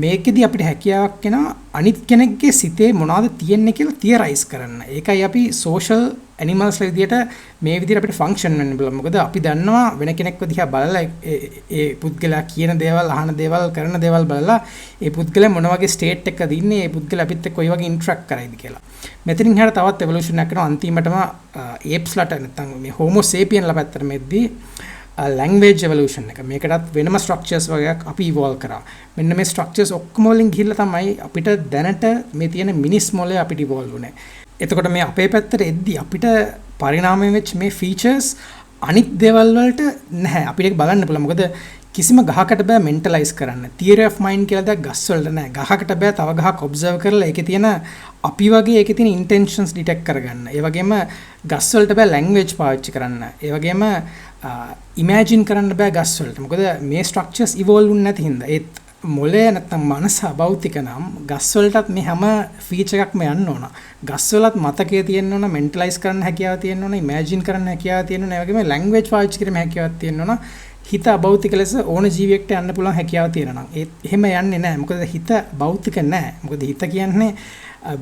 මේකෙදී අපිට හැකියාවක් එනවා අනිත් කෙනෙක්ගේ සිතේ මොනවද තියෙන්නේ කියලා තියරයිස් කරන්න. ඒකයි අපි social animals ලා විදියට මේ විදියට අපිට ෆන්ක්ෂන් වෙන්න බලමු. මොකද අපි දන්නවා වෙන කෙනෙක්ව දිහා බලලා ඒ පුද්ගලයා කියන දේවල් අහන දේවල් කරන දේවල් බලලා ඒ පුද්ගලයා මොන වගේ ස්ටේට් එකකද ඉන්නේ, ඒ පුද්ගලයා අපිත් එක්ක කොයි වගේ ඉන්ටරැක්ට් කරයිද කියලා. මෙතනින් එහාට තවත් එවොලුෂන් එකක් කරනවා. අන්තිමටම apes ලට නැත්නම් මේ homo sapien ලා පැත්තට මෙද්දී language evolution එක. මේකටත් වෙනම structures වගේක් අපි evolve කරා. මෙන්න මේ structures ඔක්කොම වලින් ගිහිල්ලා තමයි අපිට දැනට මේ තියෙන මිනිස් මොළය අපිට evolve වුනේ. එතකොට මේ අපේ පැත්තට එද්දී අපිට පරිණාමය වෙච්ච මේ features අනිත් දේවල් වලට නැහැ. අපිට ඒක බලන්න පුළුවන්. මොකද කිසිම ගහකට බෑ මෙන්ටලයිස් කරන්න. තියරි ඔෆ් මයින්ඩ් කියලා දෙයක් ගස් වලට නැහැ. ගහකට බෑ තව ගහක් ඔබ්සර්ව් කරලා ඒකේ තියෙන අපි වගේ ඒකේ තියෙන ඉන්ටෙන්ෂන්ස් ඩිටෙක්ට් කරගන්න. ඒ වගේම ගස් වලට බෑ ලැන්ග්වේජ් පාවිච්චි කරන්න. ඒ වගේම ඉමේජින් කරන්න බෑ ගස් වලට. මොකද මේ ස්ට්‍රක්චර්ස් ඉවෝල්ව් වුනේ නැති හින්දා. ඒත් මොලේ නැත්තම් මනස අභෞතික නම් ගස් වලටත් මේ හැම ෆීචර් එකක්ම යන්න ඕන. ගස් වලත් මතකයේ තියෙන්න ඕන, මෙන්ටලයිස් කරන්න හැකියාව තියෙන්න ඕන, ඉමේජින් කරන්න හැකියාව තියෙන්න ඕන. ඒ වගේම ලැන්ග්වේජ් පාවිච්චි කිරීමේ හැකියාවක් තියෙන්න ඕන. හිත අභෞතික ලෙස ඕන ජීවියෙක්ට යන්න පුළුවන් හැකියාව තියෙනවා නම් ඒත් එහෙම යන්නේ නැහැ. මොකද හිත භෞතික නැහැ. මොකද හිත කියන්නේ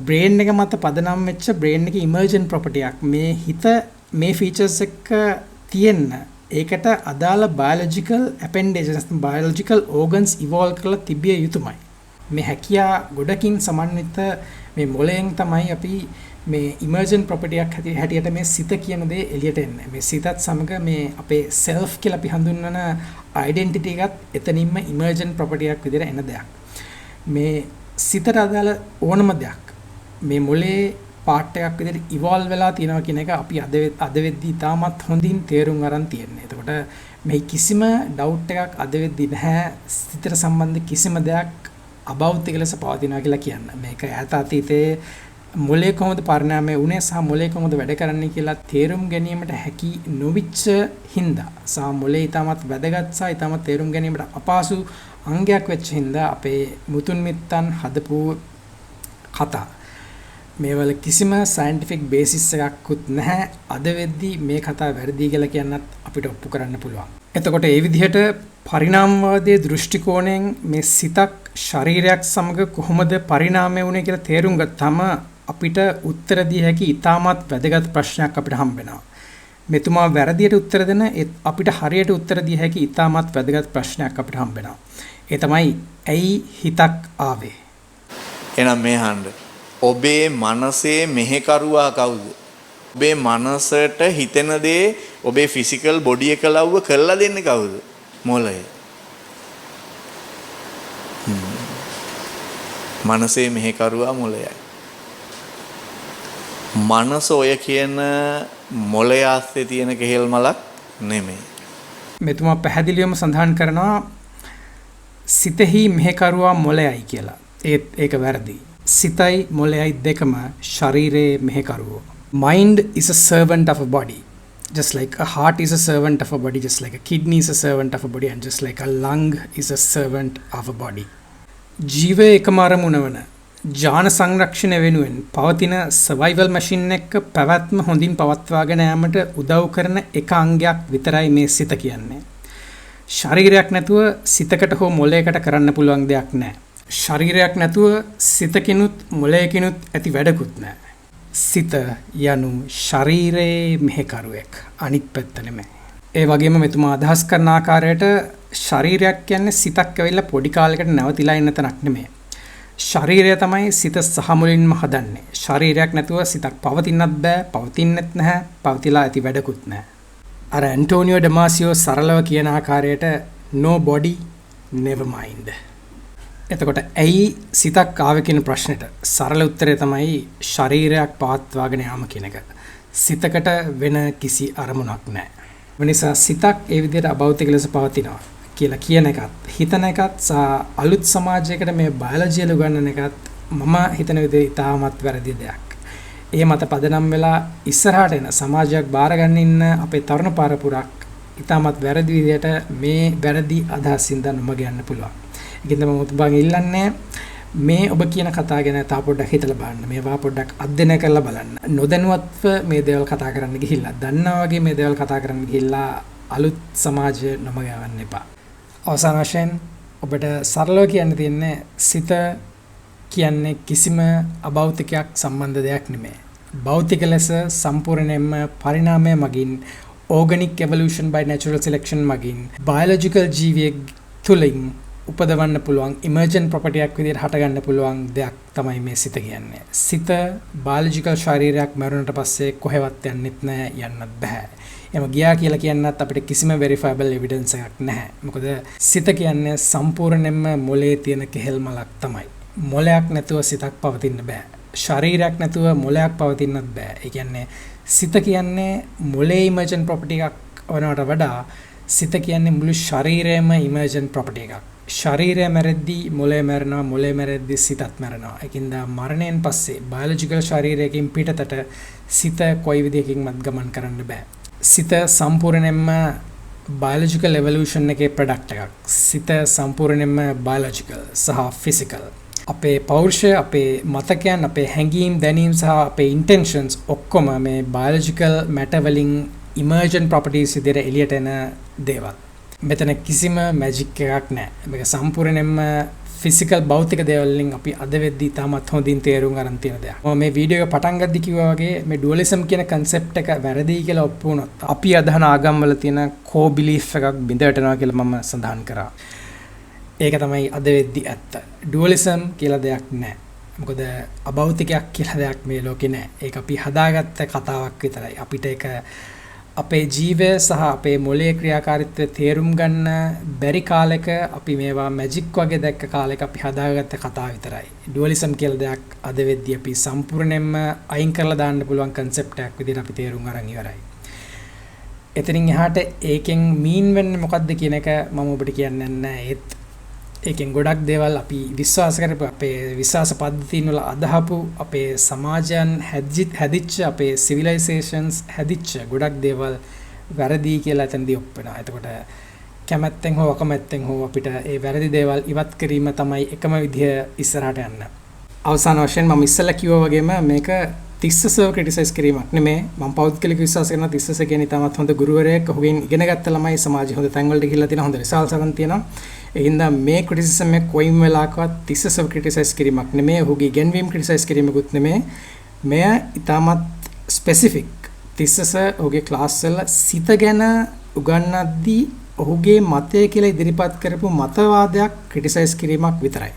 බ්‍රේන් එක මත පදනම් වෙච්ච බ්‍රේන් එකේ ඉමර්ජන්ට් ප්‍රොපර්ටි එකක්. මේ හිත මේ ෆීචර්ස් එක තියෙන්න ඒකට අදාළ බයොලොජිකල් ඇපෙන්ඩේජස් බයොලොජිකල් ඕගන්ස් ඉවෝල්ව් කරලා තිබිය යුතුමයි. මේ හැකියා ගොඩකින් සමන්විත මේ මොළයෙන් තමයි අපි මේ ඉමර්ජන්ට් ප්‍රොපර්ටි එකක් හැටියට මේ සිත කියන දේ එළියට එන්නේ. මේ සිතත් සමග මේ අපේ self කියලා අපි හඳුන්වන identity එකත් එතනින්ම ඉමර්ජන්ට් ප්‍රොපර්ටි එකක් විදිහට එන දෙයක්. මේ සිතට අදාළ ඕනම දෙයක් මේ මොලේ පාර්ට් එකක් විදිහට ඉවෝල්ව් වෙලා තියෙනවා කියන එක අපි අද වෙද්දී තාමත් හොඳින් තේරුම් අරන් තියෙන්නේ. එතකොට මේ කිසිම ඩවුට් එකක් අද වෙද්දී නැහැ සිතට සම්බන්ධ කිසිම දෙයක් අභෞතික ලෙස පවතිනවා කියලා කියන්න. මේක ඈත අතීතයේ මොලේ කොහොමද පරිණාමය වුණේ සහ මොලේ කොහොමද වැඩ කරන්නේ කියලා තේරුම් ගැනීමට හැකි නොවිච්ච හින්දා සහ මොලේ ඊටමත් වැදගත් සහ ඊටමත් තේරුම් ගැනීමට අපහසු අංගයක් වෙච්ච හින්දා අපේ මුතුන් මිත්තන් හදපු කතා මේවල කිසිම සයන්ටිෆික් බේසිස් එකක්වත් නැහැ. අද වෙද්දී මේ කතාව වැරදි කියලා කියන්නත් අපිට ඔප්පු කරන්න පුළුවන්. එතකොට ඒ විදිහට පරිණාමවාදයේ දෘෂ්ටි කෝණයෙන් මේ සිතක් ශරීරයක් සමග කොහොමද පරිණාමය වුනේ කියලා තේරුම් ගත්තම අපිට උත්තර දී හැකි ඉතාමත් වැදගත් ප්‍රශ්නයක් අපිට හම්බ වෙනවා. මෙතුමා වැරදියට උත්තර දෙන අපිට හරියට උත්තර දී හැකි ඉතාමත් වැදගත් ප්‍රශ්නයක් අපිට හම්බ වෙනවා. ඒ තමයි ඇයි හිතක් ආවේ? එහෙනම් මේ හඬ ඔබේ මනසේ මෙහෙකරුවා කවුද? ඔබේ මනසට හිතෙන දේ ඔබේ ෆිසිකල් බොඩි එක ලව්ව කරලා දෙන්නේ කවුද? මොළය. මනසේ මෙහෙකරුවා මොළයයි. මනස ඔය කියන මොළය ආස්තේ තියෙන කෙහෙල් මලක් නෙමෙයි. මෙතුමා පැහැදිලිවම සඳහන් කරනවා සිතෙහි මෙහෙකරුවා මොළයයි කියලා. ඒක වැරදි. සිතයි මොළයයි දෙකම ශරීරයේ මෙහෙකරුවෝ. Mind is a servant of a body. Just like a heart is a servant of a body, just like a kidney is a servant of a body, and just like a lung is a servant of a body. ජීවය එකම අරමුණ වන ජාන සංරක්ෂණය වෙනුවෙන් පවතින survival machine එක පැවැත්ම හොඳින් පවත්වාගෙන යාමට උදව් කරන එක අංගයක් විතරයි මේ සිත කියන්නේ. ශරීරයක් නැතුව සිතකට හෝ මොළයකට කරන්න පුළුවන් දෙයක් නැහැ. ශරීරයක් නැතුව සිතකිනුත් මොළයකිනුත් ඇති වැඩකුත් නැහැ. සිත යනු ශරීරයේ මෙහෙකරුවෙක්, අනිත් පැත්ත නෙමෙයි. ඒ වගේම මෙතුමා අදහස් කරන ආකාරයට ශරීරයක් කියන්නේ සිතක් ඇවිල්ලා පොඩි කාලයකට නැවතිලා ඉන්න තැනක් නෙමෙයි. ශරීරය තමයි සිත සහ මුලින්ම හදන්නේ. ශරීරයක් නැතුව සිතක් පවතින්නත් බෑ, පවතින්නෙත් නැහැ, පවතිලා ඇති වැඩකුත් නැහැ. අර ඇන්ටෝනියෝ ඩමාසියෝ සරලව කියන ආකාරයට no body never mind. එතකොට ඇයි සිතක් ආවේ කියන ප්‍රශ්නෙට සරල උත්තරය තමයි ශරීරයක් පවත්වාගෙන යාම කියන එක. සිතකට වෙන කිසි අරමුණක් නැහැ. ඒ නිසා සිතක් ඒ විදිහට අභෞතික ලෙස පවතිනවා කියලා කියන එකත් හිතන එකත් සහ අලුත් සමාජයකට මේ බයොලොජිය උගන්වන එකත් මම හිතන විදිහට ඉතාමත් වැරදි දෙයක්. ඒ මත පදනම් වෙලා ඉස්සරහට එන සමාජයක් බාරගන්න ඉන්න අපේ තරුණ පරපුරක් ඉතාමත් වැරදි විදිහට මේ වැරදි අදහසින් නොමග යන්න පුළුවන්. ඒකෙන්ද මම ඔබගෙන් ඉල්ලන්නේ මේ ඔබ කියන කතා ගැන තා පොඩ්ඩක් හිතලා බලන්න. මේවා පොඩ්ඩක් අධ්‍යයනය කරලා බලන්න. නොදැනුවත්ව මේ දේවල් කතා කරන්න ගිහිල්ලා, දන්නා වගේ මේ දේවල් කතා කරන්න ගිහිල්ලා අලුත් සමාජය නොමග යවන්න එපා. අවසාන වශයෙන් ඔබට සරලව කියන්න තියෙන්නේ සිත කියන්නේ කිසිම අභෞතිකයක් සම්බන්ධ දෙයක් නෙමෙයි. භෞතික ලෙස සම්පූර්ණයෙන්ම පරිණාමය මගින් organic evolution by natural selection මගින් biological ජීවියෙක් තුලින් උපදවන්න පුළුවන් emergent property එකක් විදිහට හටගන්න පුළුවන් දෙයක් තමයි මේ සිත කියන්නේ. සිත biological ශරීරයක් මරුණට පස්සේ කොහෙවත් යන්නෙත් නැහැ, යන්නත් බෑ. එම ගියා කියලා කියන්නත් අපිට කිසිම verifiable evidence එකක් නැහැ. මොකද සිත කියන්නේ සම්පූර්ණයෙන්ම මොලේ තියෙන කෙහෙල් මලක් තමයි. මොලයක් නැතුව සිතක් පවතින්න බෑ. ශරීරයක් නැතුව මොලයක් පවතින්නත් බෑ. ඒ කියන්නේ සිත කියන්නේ මොලේ emergent property එකක් වනවට වඩා සිත කියන්නේ මුළු ශරීරයම ඉමර්ජන්ට් ප්‍රොපර්ටි එකක්. ශරීරය මැරෙද්දී මොළය මැරෙනවා, මොළය මැරෙද්දී සිතත් මැරෙනවා. ඒකින්ද මරණයෙන් පස්සේ බයොලොජිකල් ශරීරයකින් පිටතට සිත කොයි විදිහකින්වත් ගමන් කරන්න බෑ. සිත සම්පූර්ණයෙන්ම බයොලොජිකල් එවලූෂන් එකේ ප්‍රොඩක්ට් එකක්. සිත සම්පූර්ණයෙන්ම බයොලොජිකල් සහ ෆිසිකල්. අපේ පෞරුෂය, අපේ මතකයන්, අපේ හැඟීම්, දැනීම් සහ අපේ ඉන්ටෙන්ෂන්ස් ඔක්කොම මේ බයොලොජිකල් මැටර් වලින් ඉමර්ජන්ට් ප්‍රොපර්ටිස් විදිහට එළියට එන දේවල්. මෙතන කිසිම මැජික් එකක් නැහැ. මේක සම්පූර්ණයෙන්ම ෆිසිකල් භෞතික දේවල් වලින් අපි අද වෙද්දී තාමත් හොඳින් තේරුම් ගන්න තියෙන දෙයක්. මම මේ වීඩියෝ එක පටන් ගද්දි කිව්වා වගේ මේ ඩුවලිසම් කියන කන්සෙප්ට් එක වැරදි කියලා ඔප්පු වුණොත් අපි අදහන ආගම් වල තියෙන කෝ බිලීෆ් එකක් බිඳ වැටෙනවා කියලා මම සඳහන් කරා. ඒක තමයි අද වෙද්දී ඇත්ත. ඩුවලිසම් කියලා දෙයක් නැහැ. මොකද අභෞතිකයක් කියලා දෙයක් මේ ලෝකේ නැහැ. ඒක අපි හදාගත්ත කතාවක් විතරයි. අපිට ඒක අපේ ජීවය සහ අපේ මොළයේ ක්‍රියාකාරීත්වය තේරුම් ගන්න බැරි කාලෙක අපි මේවා මැජික් වගේ දැක්ක කාලෙක අපි හදාගත්ත කතා විතරයි. ඩුවලිසම් කියලා දෙයක් අද වෙද්දී අපි සම්පූර්ණයෙන්ම අයින් කරලා දාන්න පුළුවන් කන්සෙප්ට් එකක් විදිහට අපි තේරුම් අරන් ඉවරයි. එතනින් එහාට ඒකෙන් මීන් වෙන්නේ මොකක්ද කියන එක මම ඔබට කියන්නේ නැහැ. ඒකෙන් ගොඩක් දේවල් අපි විශ්වාස කරපු අපේ විශ්වාස පද්ධතීන් වල අදහපු අපේ සමාජයන් හැදිච්ච අපේ සිවිලයිසේෂන්ස් හැදිච්ච ගොඩක් දේවල් වැරදි කියලා එතනදී ඔප්පෙනවා. එතකොට කැමැත්තෙන් හෝ අකමැත්තෙන් හෝ අපිට ඒ වැරදි දේවල් ඉවත් කිරීම තමයි එකම විදිය ඉස්සරහට යන්න. අවසාන වශයෙන් මම ඉස්සෙල්ලා කිව්වා වගේම මේක තිස්සසව ක්‍රිටිසයිස් කිරීමක් නෙමෙයි. මම පෞද්ගලික විශ්වාස කරන තිස්සස කියන්නේ තාමත් හොඳ ගුරුවරයෙක්. ඔහුගෙන් ඉගෙන ගත්ත ළමයි සමාජයේ හොඳ තැන් වලට ගිහිල්ලා තියෙන හොඳ රිසල්ට්ස් අරන් තියෙනවා. ඒ හින්දා මේ ක්‍රිටිසිසම් එක කොයිම වෙලාවකවත් තිස්සසව ක්‍රිටිසයිස් කිරීමක් නෙමෙයි. ඔහුගේ ඉගෙනවීම ක්‍රිටිසයිස් කිරීමකුත් නෙමෙයි. මෙය ඊටමත් ස්පෙસિෆික්. තිස්සස ඔහුගේ ක්ලාස් වල සිත ගැන උගන්වද්දී ඔහුගේ මතය කියලා ඉදිරිපත් කරපු මතවාදයක් ක්‍රිටිසයිස් කිරීමක් විතරයි.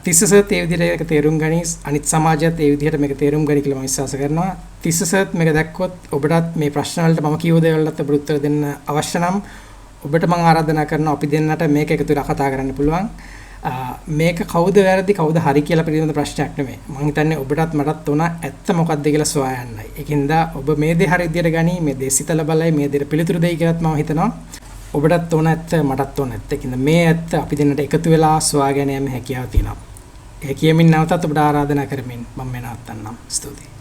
තිස්සසත් ඒ විදිහට ඒක තේරුම් ගනි, අනිත් සමාජයත් ඒ විදිහට මේක තේරුම් ගනි කියලා මම විශ්වාස කරනවා. තිස්සසත් මේක දැක්කොත් ඔබටත් මේ ප්‍රශ්න වලට මම කියව දේවල්ට ඔබට උත්තර දෙන්න අවශ්‍ය නම් ඔබට මම ආරාධනා කරනවා අපි දෙන්නට මේක එකතු වෙලා කතා කරන්න පුළුවන්. මේක කවුද වැරදි කවුද හරි කියලා පිළිබඳ ප්‍රශ්නයක් නෙමෙයි. මම හිතන්නේ ඔබටත් මටත් උන ඇත්ත මොකක්ද කියලා සොයා යන්නයි. ඒකින්ද ඔබ මේ දේ හරි විදිහට ගනි, මේ දේ සිතලා බලයි, මේ දේට පිළිතුරු දෙයි කියලාත් මම හිතනවා. ඔබටත් ඕන ඇත්ත මටත් ඕන ඇත්ත. ඒකින්ද මේ ඇත්ත අපි දෙන්නට එකතු වෙලා සොයාගෙන යන්න හැකියාව තියෙනවා. ඒ කියමින් නැවතත් ඔබට ආරාධනා කරමින් මම මේ නවත්තන්නම්. ස්තුතියි.